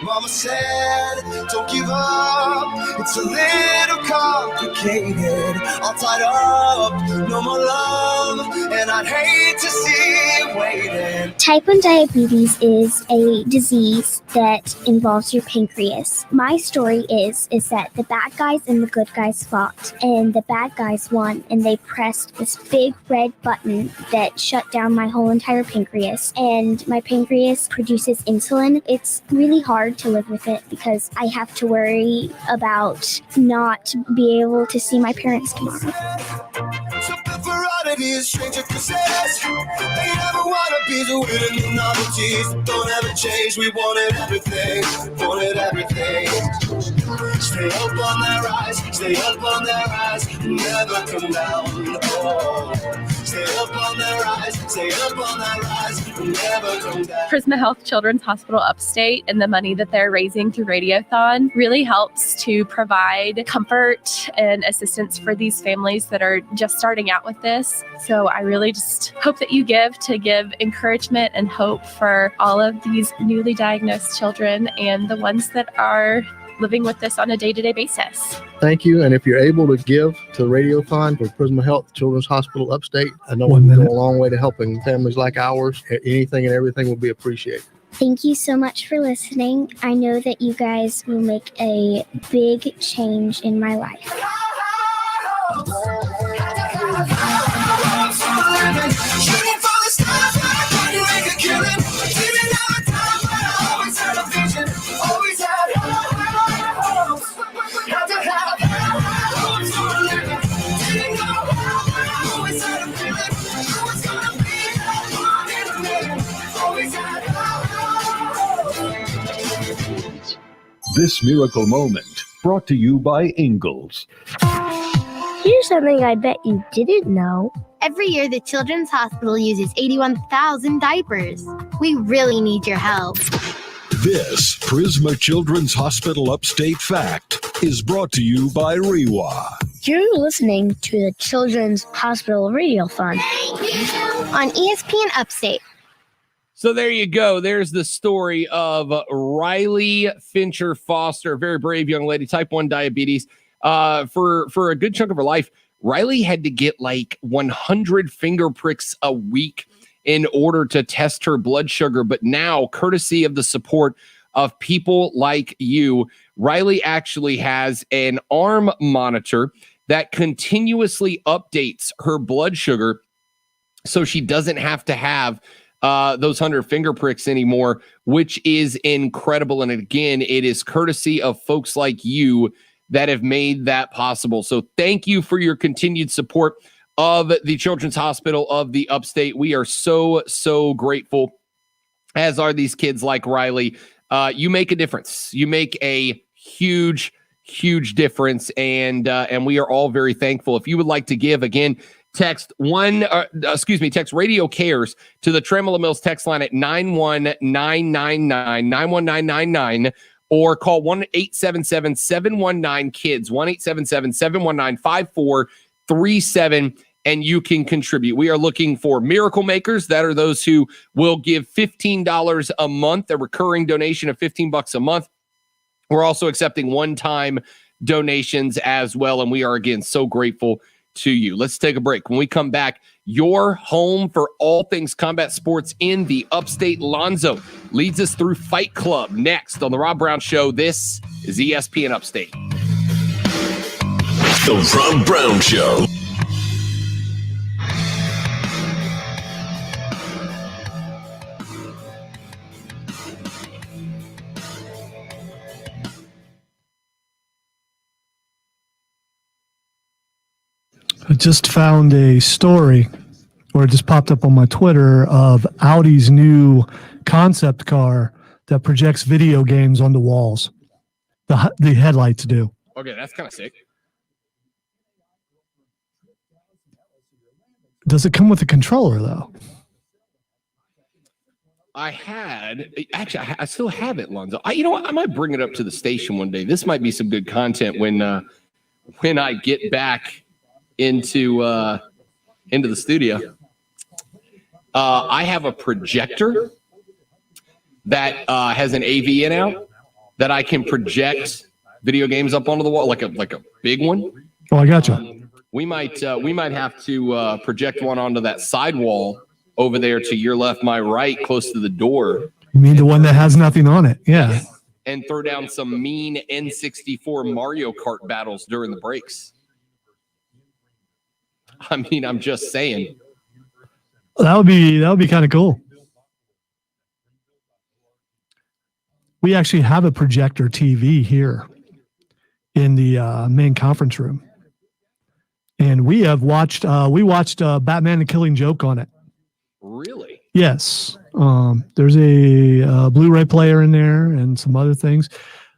Mama said, don't give up, it's a little complicated. All tied up, no more love, and I'd hate to see you waiting. Type 1 diabetes is a disease that involves your pancreas. My story is that the bad guys and the good guys fought, and the bad guys won, and they pressed this big red button that shut down my whole entire pancreas, and my pancreas produces insulin. It's really hard to live with it because I have to worry about not be able to see my parents tomorrow. Stranger possessed. They never wanna be the winning new novelties. Don't ever change. We wanted everything. Stay up on their rise. Never come down. Oh. Stay up on their rise. Never come down. Prisma Health Children's Hospital Upstate and the money that they're raising through Radiothon really helps to provide comfort and assistance for these families that are just starting out with this. So I really just hope that you give encouragement and hope for all of these newly diagnosed children and the ones that are living with this on a day-to-day basis. Thank you. And if you're able to give to Radiothon for Prisma Health Children's Hospital Upstate, I know it will go a long way to helping families like ours. Anything and everything will be appreciated. Thank you so much for listening. I know that you guys will make a big change in my life. This miracle moment brought to you by Ingalls. Here's something I bet you didn't know. Every year, the Children's Hospital uses 81,000 diapers. We really need your help. This Prisma Children's Hospital Upstate Fact is brought to you by REWA. You're listening to the Children's Hospital Radiothon on ESPN Upstate. So there you go. There's the story of Riley Fincher Foster, a very brave young lady, type 1 diabetes. For a good chunk of her life, Riley had to get like 100 finger pricks a week in order to test her blood sugar. But now, courtesy of the support of people like you, Riley actually has an arm monitor that continuously updates her blood sugar so she doesn't have to have those 100 finger pricks anymore, which is incredible. And again, it is courtesy of folks like you that have made that possible. So thank you for your continued support of the Children's Hospital of the Upstate. We are so, so grateful, as are these kids like Riley. You make a difference. You make a huge, huge difference. And we are all very thankful. If you would like to give, again, text Radio Cares to the Tremolo Mills text line at 91999, or call 1-877-719-KIDS, 1-877-719-5437, and you can contribute. We are looking for miracle makers. That are those who will give $15 a month, a recurring donation of $15 a month. We're also accepting one-time donations as well, and we are, again, so grateful to you. Let's take a break. When we come back, your home for all things combat sports in the Upstate. Lonzo leads us through Fight Club next on the Rob Brown Show. This is ESPN Upstate. The Rob Brown Show. I just found a story, or it just popped up on my Twitter, of Audi's new concept car that projects video games onto walls. The headlights do. Okay, that's kind of sick. Does it come with a controller, though? I still have it, Lonzo. You know what? I might bring it up to the station one day. This might be some good content when I get back into the studio. I have a projector that has an AV in out that I can project video games up onto the wall, like a big one. Oh, I got you. We might have to project one onto that side wall over there to your left, my right, close to the door. You mean the one that has nothing on it? Yeah. And throw down some mean N64 Mario Kart battles during the breaks. I mean, I'm just saying. That would be kind of cool. We actually have a projector TV here in the main conference room, and we watched Batman and Killing Joke on it. Really? Yes. There's a Blu-ray player in there and some other things.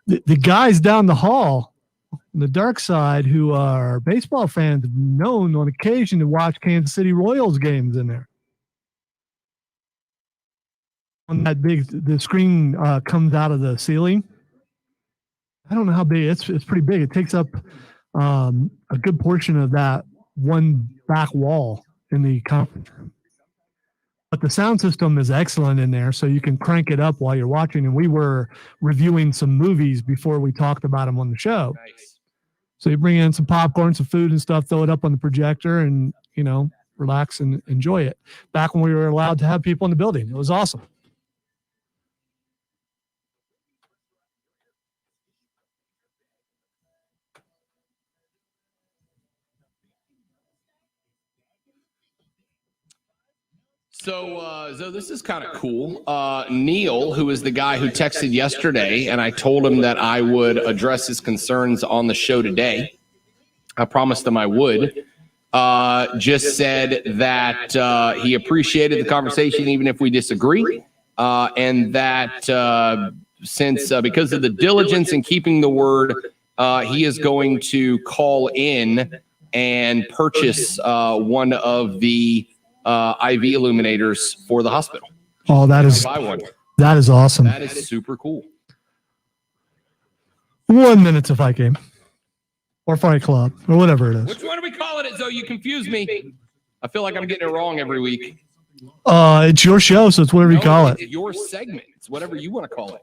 The guys down the hall on the dark side, who are baseball fans, have known on occasion to watch Kansas City Royals games in there. On that the screen comes out of the ceiling. I don't know how big it's pretty big. It takes up a good portion of that one back wall in the conference room. But the sound system is excellent in there, so you can crank it up while you're watching. And we were reviewing some movies before we talked about them on the show. Nice. So you bring in some popcorn, some food and stuff, throw it up on the projector, and, relax and enjoy it. Back when we were allowed to have people in the building. It was awesome. So this is kind of cool. Neil, who is the guy who texted yesterday, and I told him that I would address his concerns on the show today. I promised him I would. Just said that he appreciated the conversation, even if we disagree, and that since because of the diligence in keeping the word, he is going to call in and purchase one of the IV illuminators for the hospital. Oh, that is awesome. That is super cool. 1 minute to Fight Game or Fight Club or whatever it is. Which one are we calling it, Zoe? You confuse me. I feel like I'm getting it wrong every week. It's your show, so it's whatever you call it. It's your segment. It's whatever you want to call it.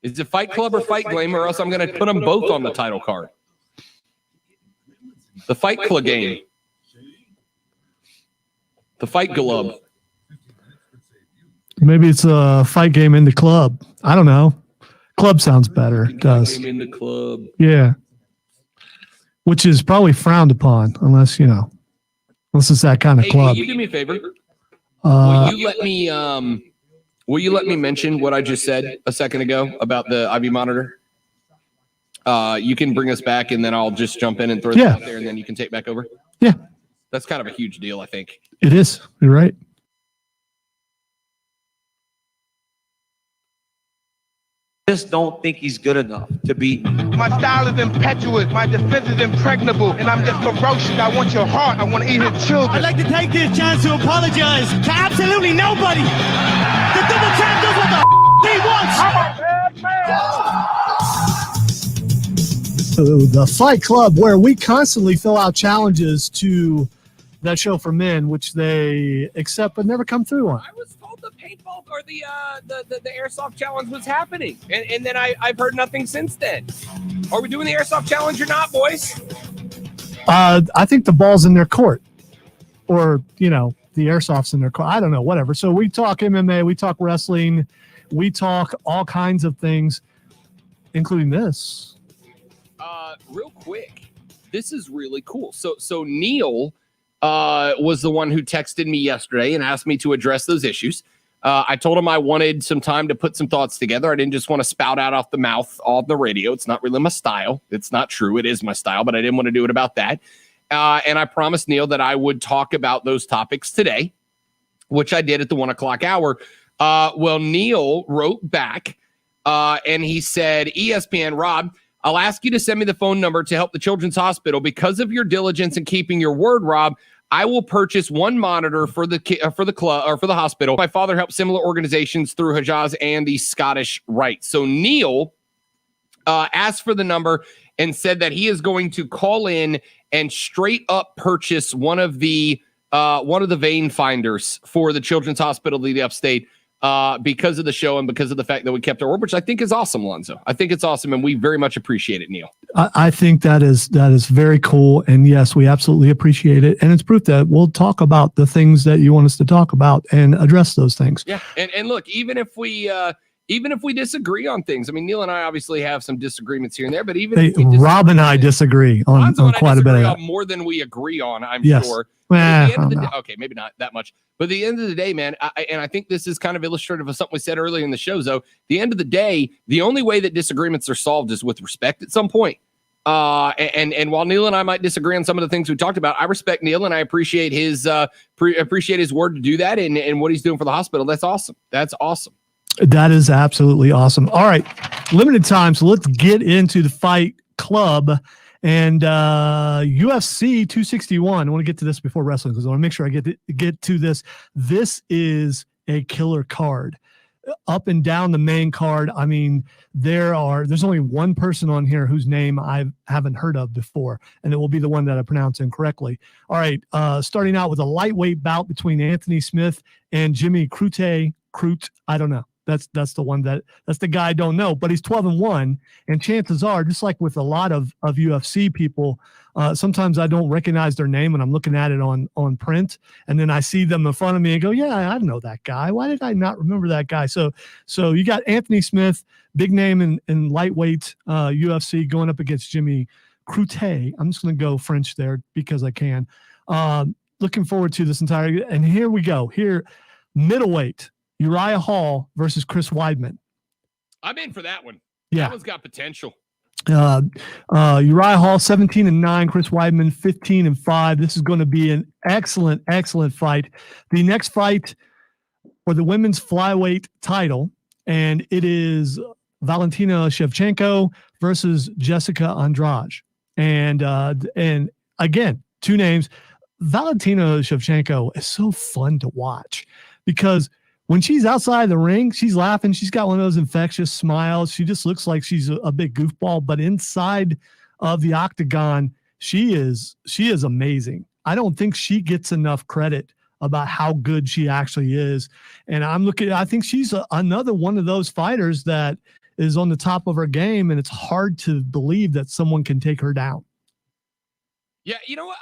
Is it Fight Club or Fight Game, or else I'm going to put them both on the title card? The Fight Club game. The Fight Club. Maybe it's a fight game in the club. I don't know. Club sounds better. It does. Game in the club. Yeah. Which is probably frowned upon, unless it's that kind of club. Will you do me a favor? Will you let me mention what I just said a second ago about the IV monitor? You can bring us back, and then I'll just jump in and throw that out there, and then you can take back over. Yeah. That's kind of a huge deal, I think. It is. You're right. Just don't think he's good enough to beat me. My style is impetuous, my defense is impregnable, and I'm just ferocious. I want your heart, I want to eat your children. I'd like to take this chance to apologize to absolutely nobody. The double champ does what the he wants. I'm a bad man. The Fight Club, where we constantly fill out challenges to that show for men, which they accept but never come through on. I was told the paintball or the airsoft challenge was happening, and then I've heard nothing since then. Are we doing the airsoft challenge or not, boys? I think the ball's in their court, or the airsoft's in their court. I don't know, whatever. So we talk MMA, we talk wrestling, we talk all kinds of things, including this. Real quick, this is really cool. So Neil was the one who texted me yesterday and asked me to address those issues. I told him I wanted some time to put some thoughts together. I didn't just want to spout out off the mouth on the radio. It's not really my style. It's not true. It is my style, but I didn't want to do it about that. And I promised Neil that I would talk about those topics today, which I did at the 1 o'clock hour. Well, Neil wrote back and he said, ESPN, Rob, I'll ask you to send me the phone number to help the Children's Hospital. Because of your diligence in keeping your word, Rob, I will purchase one monitor for the club or for the hospital. My father helped similar organizations through Hajaz and the Scottish Rite. So Neil asked for the number and said that he is going to call in and straight up purchase one of the vein finders for the Children's Hospital of the Upstate. Because of the show and because of the fact that we kept our word, which I think is awesome, Lonzo. I think it's awesome, and we very much appreciate it, Neil. I think that is very cool, and yes, we absolutely appreciate it, and it's proof that we'll talk about the things that you want us to talk about and address those things. Yeah, and look, even if we disagree on things, I mean, Neil and I obviously have some disagreements here and there, but Rob and I disagree on quite a bit of that. More than we agree on, I'm yes. sure. At the end of the day, okay, maybe not that much, but at the end of the day, man, I think this is kind of illustrative of something we said earlier in the show, Zoe. The end of the day, the only way that disagreements are solved is with respect at some point. And while Neil and I might disagree on some of the things we talked about, I respect Neil and I appreciate his word to do that and what he's doing for the hospital. That's awesome. That's awesome. That is absolutely awesome. All right, limited time, so let's get into the Fight Club. And UFC 261. I want to get to this before wrestling because I want to make sure I get to this. This is a killer card. Up and down the main card. I mean, there's only one person on here whose name I haven't heard of before, and it will be the one that I pronounce incorrectly. All right, starting out with a lightweight bout between Anthony Smith and Jimmy Crute. I don't know. That's the one that's the guy I don't know, but he's 12-1, and chances are, just like with a lot of UFC people, sometimes I don't recognize their name when I'm looking at it on print, and then I see them in front of me and go, yeah, I know that guy. Why did I not remember that guy? So you got Anthony Smith, big name in lightweight UFC, going up against Jimmy Crute. I'm just going to go French there because I can. Looking forward to this entire, and here we go. Here, middleweight. Uriah Hall versus Chris Weidman. I'm in for that one. Yeah. That one's got potential. Uriah Hall 17-9, Chris Weidman 15-5. This is going to be an excellent fight. The next fight for the women's flyweight title, and it is Valentina Shevchenko versus Jessica Andrade. And again, two names. Valentina Shevchenko is so fun to watch because when she's outside the ring, she's laughing. She's got one of those infectious smiles. She just looks like she's a big goofball. But inside of the octagon, she is amazing. I don't think she gets enough credit about how good she actually is. And I think she's another one of those fighters that is on the top of her game, and it's hard to believe that someone can take her down. Yeah, you know what?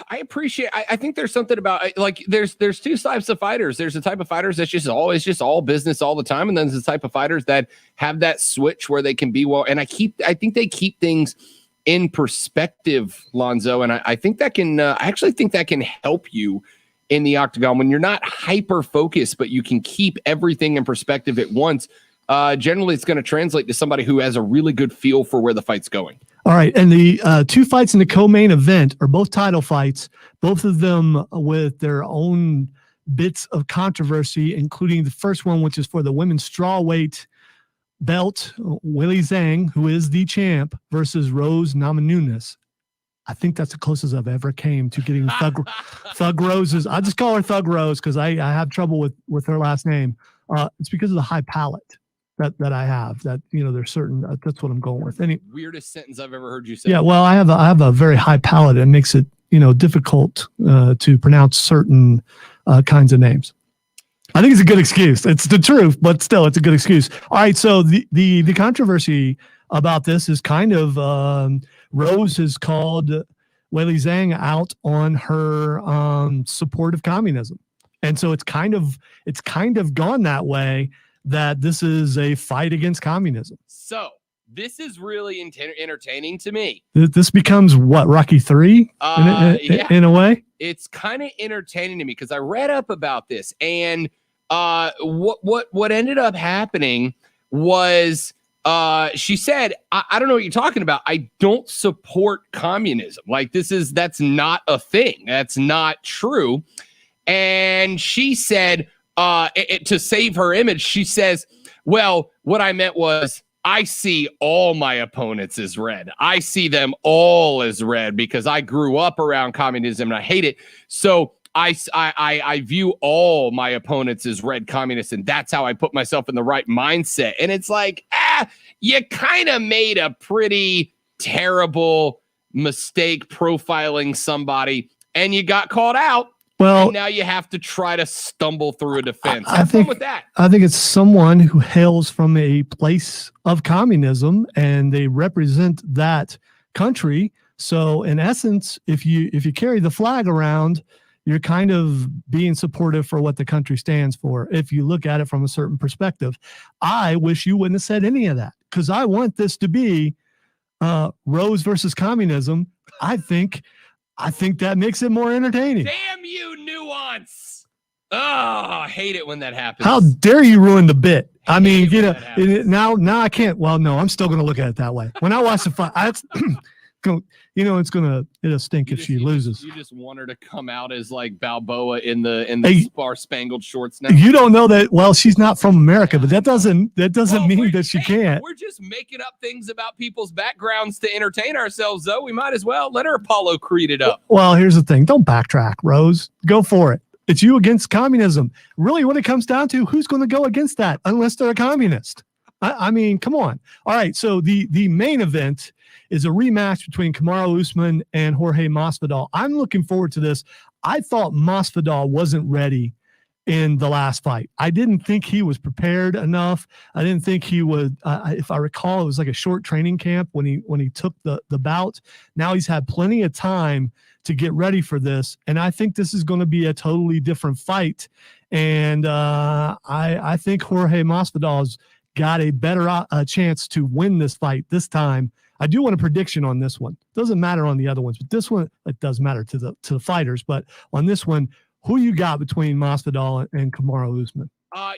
I appreciate. I think there's something about like there's two types of fighters. There's a type of fighters that's just all business all the time, and then there's the type of fighters that have that switch where they can be well. And I think they keep things in perspective, Lonzo, and I think that can. I actually think that can help you in the octagon when you're not hyper focused, but you can keep everything in perspective at once. Generally, it's going to translate to somebody who has a really good feel for where the fight's going. All right, and the two fights in the co-main event are both title fights, both of them with their own bits of controversy, including the first one, which is for the women's strawweight belt, Willie Zhang, who is the champ, versus Rose Namajunas. I think that's the closest I've ever came to getting Thug Rose's. I just call her Thug Rose because I have trouble with her last name. It's because of the high palate that I have, that, you know, there's certain, that's what I'm going with. Weirdest sentence I've ever heard you say. Yeah, well, I have a very high palate, and makes it, you know, difficult to pronounce certain kinds of names. I think it's a good excuse. It's the truth, but still, it's a good excuse. All right, so the controversy about this is kind of Rose has called Weili Zhang out on her support of communism, and so it's kind of gone that way, that this is a fight against communism. So this is really entertaining to me. This becomes what, Rocky III in a way? It's kind of entertaining to me because I read up about this, and what ended up happening was she said, I don't know what you're talking about. I don't support communism. Like that's not a thing. That's not true. And she said, to save her image, she says, well, what I meant was, I see all my opponents as red. I see them all as red because I grew up around communism and I hate it. So I view all my opponents as red communists, and that's how I put myself in the right mindset. And it's like, you kind of made a pretty terrible mistake profiling somebody, and you got called out. Well, and now you have to try to stumble through a defense. Have fun with that. I think it's someone who hails from a place of communism, and they represent that country. So in essence, if you carry the flag around, you're kind of being supportive for what the country stands for, if you look at it from a certain perspective. I wish you wouldn't have said any of that, because I want this to be Rose versus communism. I think that makes it more entertaining. Damn you, nuance. Oh, I hate it when that happens. How dare you ruin the bit? I mean, you know, now I can't. Well, no, I'm still going to look at it that way. When I watch the fight, it'll stink if she loses. You just want her to come out as like Balboa in the Star Spangled Shorts now. You don't know that. Well, she's not from America, but that doesn't mean that she can't. We're just making up things about people's backgrounds to entertain ourselves, though. We might as well let her Apollo Creed it up. Well, here's the thing. Don't backtrack, Rose. Go for it. It's you against communism. Really, when it comes down to, who's going to go against that unless they're a communist? I mean, come on. All right, so the main event is a rematch between Kamaru Usman and Jorge Masvidal. I'm looking forward to this. I thought Masvidal wasn't ready in the last fight. I didn't think he was prepared enough. I didn't think he would. If I recall, it was like a short training camp when he took the bout. Now he's had plenty of time to get ready for this, and I think this is going to be a totally different fight. And I think Jorge Masvidal's got a better chance to win this fight this time. I do want a prediction on this one. Doesn't matter on the other ones, but this one, it does matter to the fighters. But on this one, who you got between Masvidal and Kamaru Usman?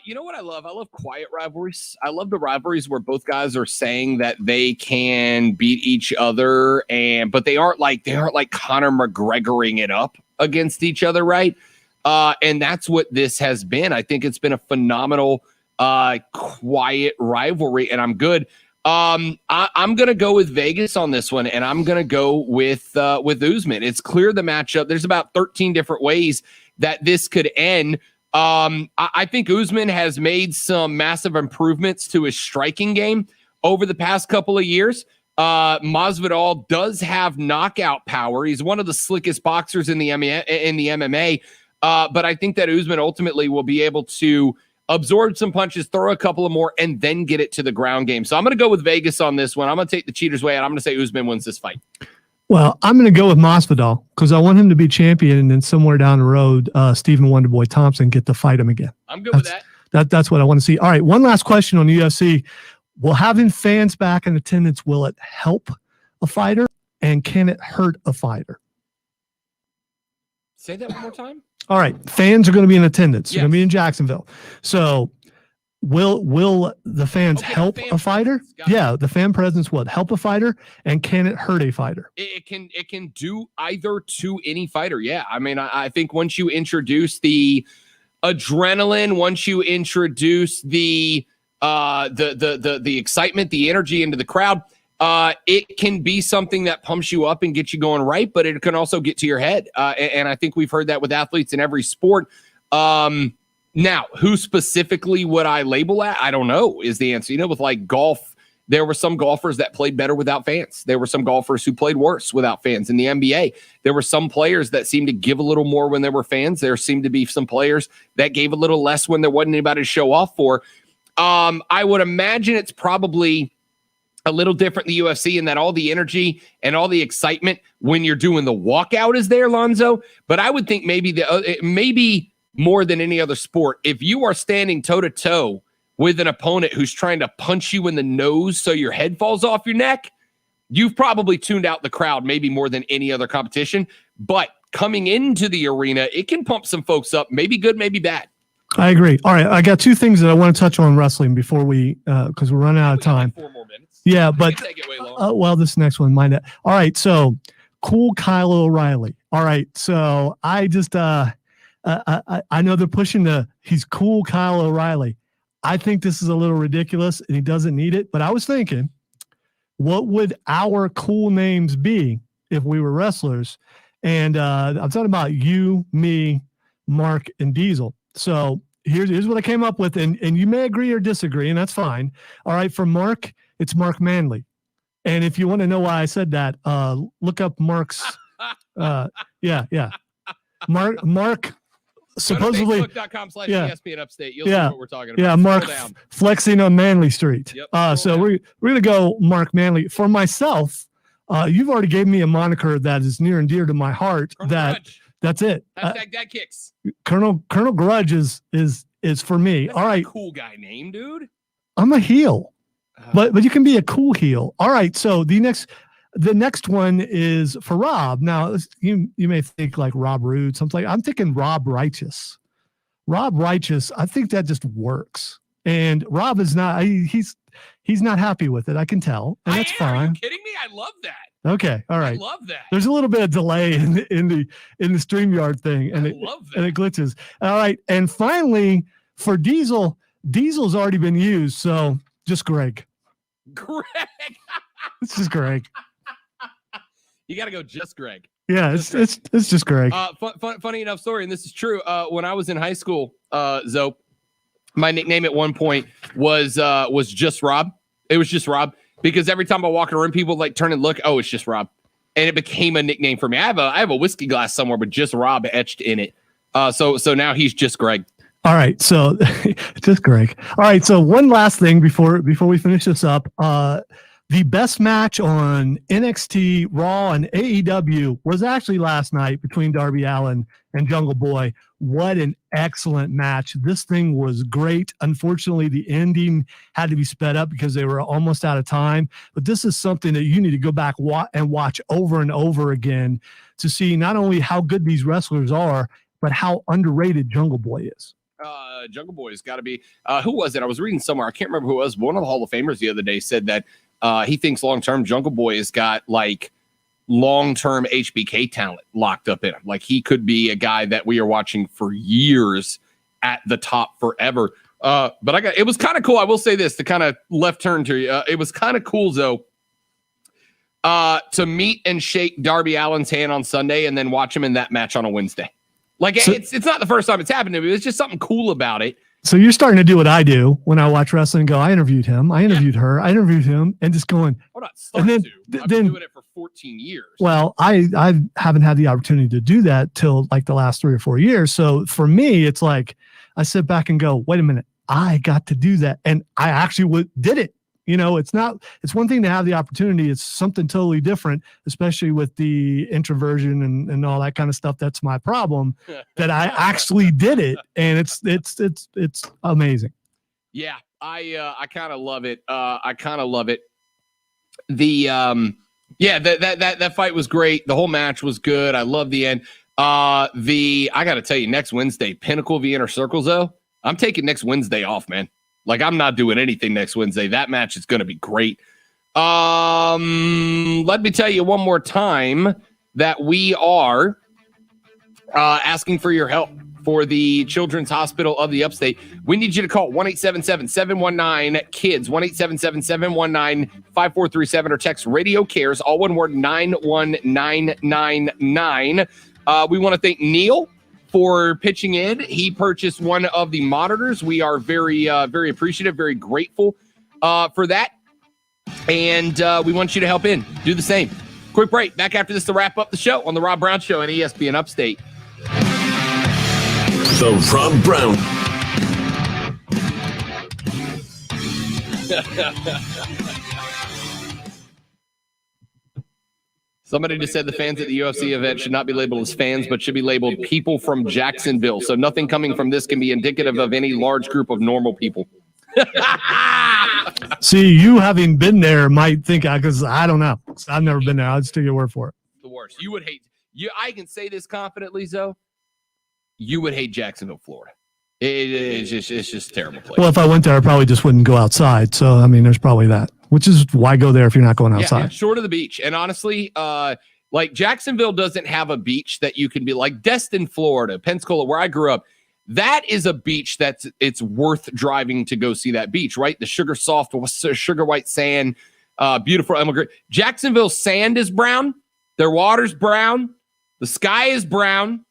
You know what I love? I love quiet rivalries. I love the rivalries where both guys are saying that they can beat each other, but they aren't like Conor McGregoring it up against each other, right? And that's what this has been. I think it's been a phenomenal quiet rivalry, and I'm good. I'm gonna go with Vegas on this one, and I'm gonna go with Usman. It's clear the matchup. There's about 13 different ways that this could end. I think Usman has made some massive improvements to his striking game over the past couple of years. Masvidal does have knockout power. He's one of the slickest boxers in the MMA. But I think that Usman ultimately will be able to absorb some punches, throw a couple of more, and then get it to the ground game. So I'm going to go with Vegas on this one. I'm going to take the cheater's way out. I'm going to say Usman wins this fight. Well, I'm going to go with Masvidal because I want him to be champion, and then somewhere down the road, Stephen Wonderboy Thompson get to fight him again. I'm good with that. That's what I want to see. All right, one last question on the UFC. Will having fans back in attendance, will it help a fighter, and can it hurt a fighter? Say that one more time. All right, fans are going to be in attendance. Yes. They're going to be in Jacksonville. So will the fans help a fighter? Yeah, the fan presence will help a fighter, and can it hurt a fighter? It can do either to any fighter. Yeah, I mean, I think once you introduce the adrenaline, once you introduce the excitement, the energy into the crowd, it can be something that pumps you up and gets you going right, but it can also get to your head. And I think we've heard that with athletes in every sport. Now, who specifically would I label at? I don't know is the answer. You know, with like golf, there were some golfers that played better without fans. There were some golfers who played worse without fans. In the NBA, there were some players that seemed to give a little more when there were fans. There seemed to be some players that gave a little less when there wasn't anybody to show off for. I would imagine it's probably a little different in the UFC in that all the energy and all the excitement when you're doing the walkout is there, Lonzo. But I would think maybe more than any other sport, if you are standing toe-to-toe with an opponent who's trying to punch you in the nose so your head falls off your neck, you've probably tuned out the crowd maybe more than any other competition. But coming into the arena, it can pump some folks up, maybe good, maybe bad. I agree. All right, I got two things that I want to touch on wrestling before we, because we're running out of time. 4 more minutes. Yeah, but Take it way long. well, this next one, mind it. All right, so cool Kyle O'Reilly. All right, so I just I know they're pushing he's cool Kyle O'Reilly. I think this is a little ridiculous, and he doesn't need it. But I was thinking, what would our cool names be if we were wrestlers? And I'm talking about you, me, Mark, and Diesel. So here's what I came up with, and you may agree or disagree, and that's fine. All right, for Mark, it's Mark Manley. And if you want to know why I said that, look up Mark's. Yeah. Mark. Supposedly, Facebook.com/ESPN Upstate. You'll see what we're talking about. Yeah, Mark flexing on Manley Street. Yep, so we're going to go Mark Manley. For myself, you've already gave me a moniker that is near and dear to my heart. That's it. Hashtag that kicks. Colonel Grudge is for me. That's all right. A cool guy name, dude. I'm a heel, but you can be a cool heel. All right. So the next one is for Rob. Now, you may think like Rob Rude, something like I'm thinking Rob Righteous. Rob Righteous, I think that just works. And Rob is not, he's not happy with it, I can tell. And that's fine. Are you kidding me? I love that. Okay, all right. I love that. There's a little bit of delay in the StreamYard thing, and it glitches. All right, and finally for Diesel's already been used, so just Greg. It's just Greg. You got to go just Greg. Yeah, it's just Greg. Funny enough story, and this is true. When I was in high school, Zoe, my nickname at one point was just Rob. It was just Rob because every time I walk around, people like turn and look. Oh, it's just Rob, and it became a nickname for me. I have a whiskey glass somewhere with just Rob etched in it. So now he's just Greg. All right, so just Greg. All right, so one last thing before we finish this up. The best match on NXT, Raw, and AEW was actually last night between Darby Allin and Jungle Boy. What an excellent match. This thing was great. Unfortunately, the ending had to be sped up because they were almost out of time. But this is something that you need to go back and watch over and over again to see not only how good these wrestlers are, but how underrated Jungle Boy is. Jungle Boy's got to be. Who was it? I was reading somewhere. I can't remember who it was. One of the Hall of Famers the other day said that he thinks long-term Jungle Boy has got like long-term HBK talent locked up in him. Like he could be a guy that we are watching for years at the top forever. But it was kind of cool. I will say this, to kind of left turn to you. It was kind of cool though, to meet and shake Darby Allin's hand on Sunday and then watch him in that match on a Wednesday. Like it's not the first time it's happened to me. It's just something cool about it So you're starting to do what I do when I watch wrestling and go, I interviewed him, I interviewed her, I interviewed him, and just going. Hold on, I've been doing it for 14 years. Well, I haven't had the opportunity to do that till like the last 3 or 4 years. So for me, it's like I sit back and go, wait a minute, I got to do that. And I actually did it. It's one thing to have the opportunity. It's something totally different, especially with the introversion and all that kind of stuff. That's my problem, that I actually did it. And it's amazing. Yeah. I kind of love it. I kind of love it. That fight was great. The whole match was good. I love the end. I got to tell you, next Wednesday, Pinnacle v Inner Circles, though, I'm taking next Wednesday off, man. Like, I'm not doing anything next Wednesday. That match is going to be great. Let me tell you one more time that we are asking for your help for the Children's Hospital of the Upstate. We need you to call 1-877-719-KIDS, 1-877-719-5437, or text Radio Cares, all one word, 91999. We want to thank Neil for pitching in. He purchased one of the monitors. We are very, very appreciative, very grateful for that. And we want you to help in. Do the same. Quick break. Back after this to wrap up the show on The Rob Brown Show on ESPN Upstate. The Rob Brown. Somebody just said the fans at the UFC event should not be labeled as fans, but should be labeled people from Jacksonville. So nothing coming from this can be indicative of any large group of normal people. See, you having been there might think, because I don't know. I've never been there. I'll just take your word for it. The worst. You would hate. I can say this confidently, Zoe. You would hate Jacksonville, Florida. It's just a terrible place. Well, if I went there, I probably just wouldn't go outside. So, I mean, there's probably that, which is why go there if you're not going outside. Yeah, short of the beach. And honestly, like Jacksonville doesn't have a beach that you can be like Destin, Florida, Pensacola, where I grew up. That is a beach it's worth driving to go see that beach, right? The sugar white sand, beautiful immigrant. Jacksonville's sand is brown. Their water's brown. The sky is brown.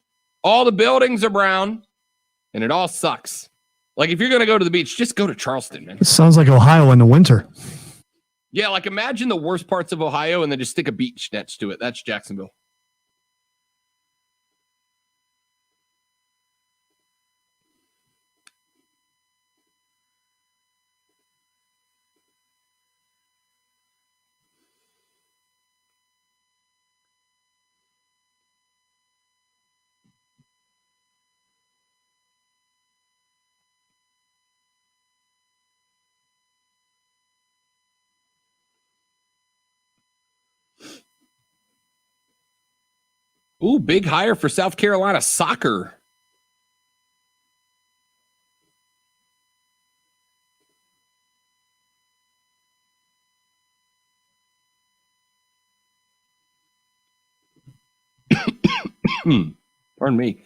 All the buildings are brown. And it all sucks. Like, if you're going to go to the beach, just go to Charleston, man. It sounds like Ohio in the winter. Yeah, like imagine the worst parts of Ohio and then just stick a beach next to it. That's Jacksonville. Ooh, big hire for South Carolina soccer. Pardon me.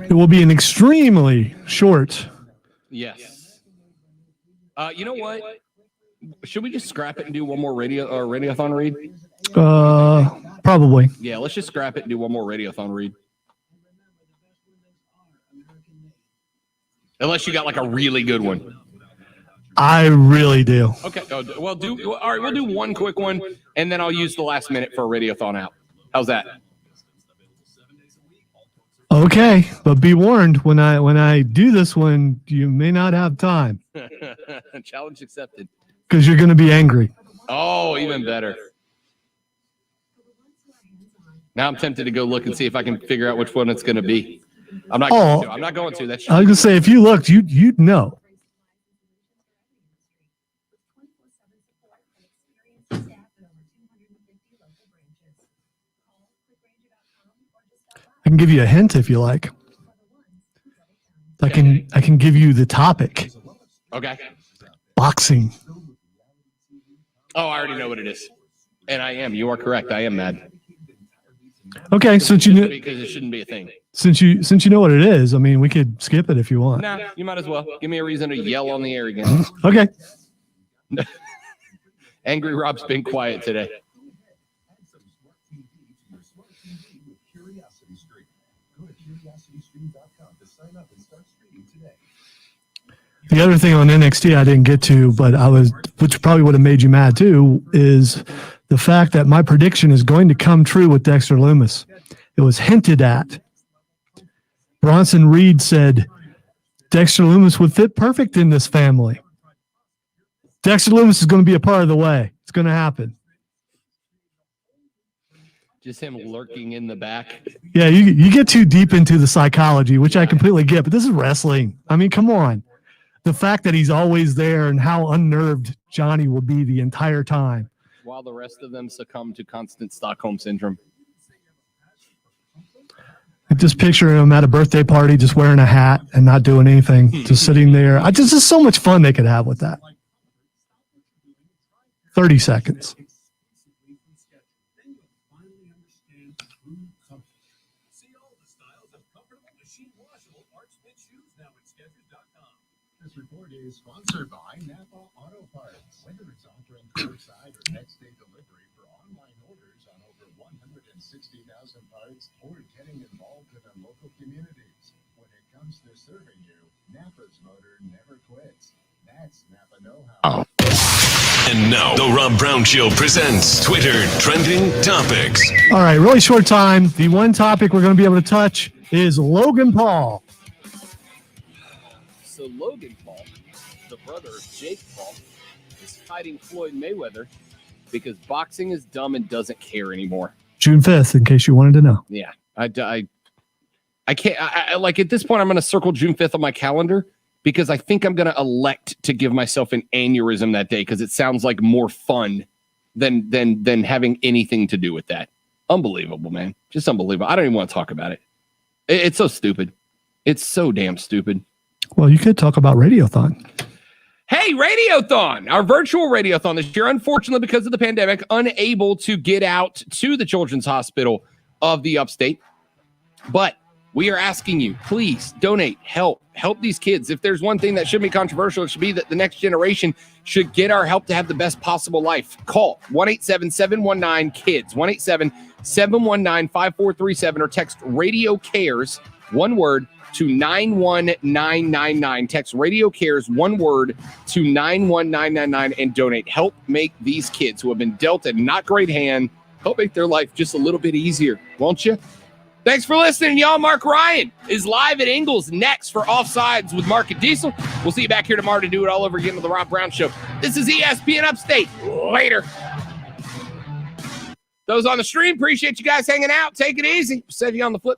It will be an extremely short. Yes. You know what? Should we just scrap it and do one more Radiothon read? Probably. Yeah, let's just scrap it and do one more Radiothon read. Unless you got like a really good one. I really do. Okay. All right, we'll do one quick one, and then I'll use the last minute for a Radiothon out. How's that? Okay, but be warned, when I do this one, you may not have time. Challenge accepted. Because you're going to be angry. Oh, even better. Now I'm tempted to go look and see if I can figure out which one it's going to be. I'm not going to. That's I was going to say, if you looked, you'd know. I can give you a hint if you like. I can give you the topic. Okay. Boxing. Oh, I already know what it is. And I am. You are correct. I am mad. Okay, since you knew, because it shouldn't be a thing. Since you know what it is, I mean, we could skip it if you want. Nah, you might as well. Give me a reason to yell on the air again. Okay. Angry Rob's been quiet today. The other thing on NXT I didn't get to, but which probably would have made you mad too, is the fact that my prediction is going to come true with Dexter Lumis. It was hinted at. Bronson Reed said Dexter Lumis would fit perfect in this family. Dexter Lumis is going to be a part of the way. It's going to happen. Just him lurking in the back. Yeah, you get too deep into the psychology, which I completely get, but this is wrestling. I mean, come on. The fact that he's always there and how unnerved Johnny will be the entire time. While the rest of them succumb to constant Stockholm syndrome. Just picture him at a birthday party, just wearing a hat and not doing anything, just sitting there. Just so much fun they could have with that. 30 seconds. This report is sponsored by Napa Auto Parts. Whether it's offering curbside or next day delivery for online orders on over 160,000 parts or getting involved in their local communities. When it comes to serving you, Napa's motor never quits. That's Napa know-how. And now, the Rob Brown Show presents Twitter Trending Topics. All right, really short time. The one topic we're going to be able to touch is Logan Paul. So Logan Paul, the brother of Jake Paul, is fighting Floyd Mayweather because boxing is dumb and doesn't care anymore. June 5th, in case you wanted to know. Yeah, I can't. I like at this point, I'm going to circle June 5th on my calendar because I think I'm going to elect to give myself an aneurysm that day because it sounds like more fun than having anything to do with that. Unbelievable, man. Just unbelievable. I don't even want to talk about it. It's so stupid. It's so damn stupid. Well, you could talk about Radiothon. Hey, Radiothon, our virtual Radiothon this year, unfortunately, because of the pandemic, unable to get out to the Children's Hospital of the Upstate. But we are asking you, please donate, help these kids. If there's one thing that should be controversial, it should be that the next generation should get our help to have the best possible life. Call 1-877-719-KIDS, 1-877-719-5437, or text Radio Cares, one word, to 91999. Text Radio Cares, one word, to 91999 and donate. Help make these kids who have been dealt a not great hand, help make their life just a little bit easier, won't you? Thanks for listening, y'all. Mark Ryan is live at Ingles next for Offsides with Mark and Diesel. We'll see you back here tomorrow to do it all over again with the Rob Brown Show. This is ESPN Upstate. Later. Those on the stream, appreciate you guys hanging out. Take it easy. Save you on the flip.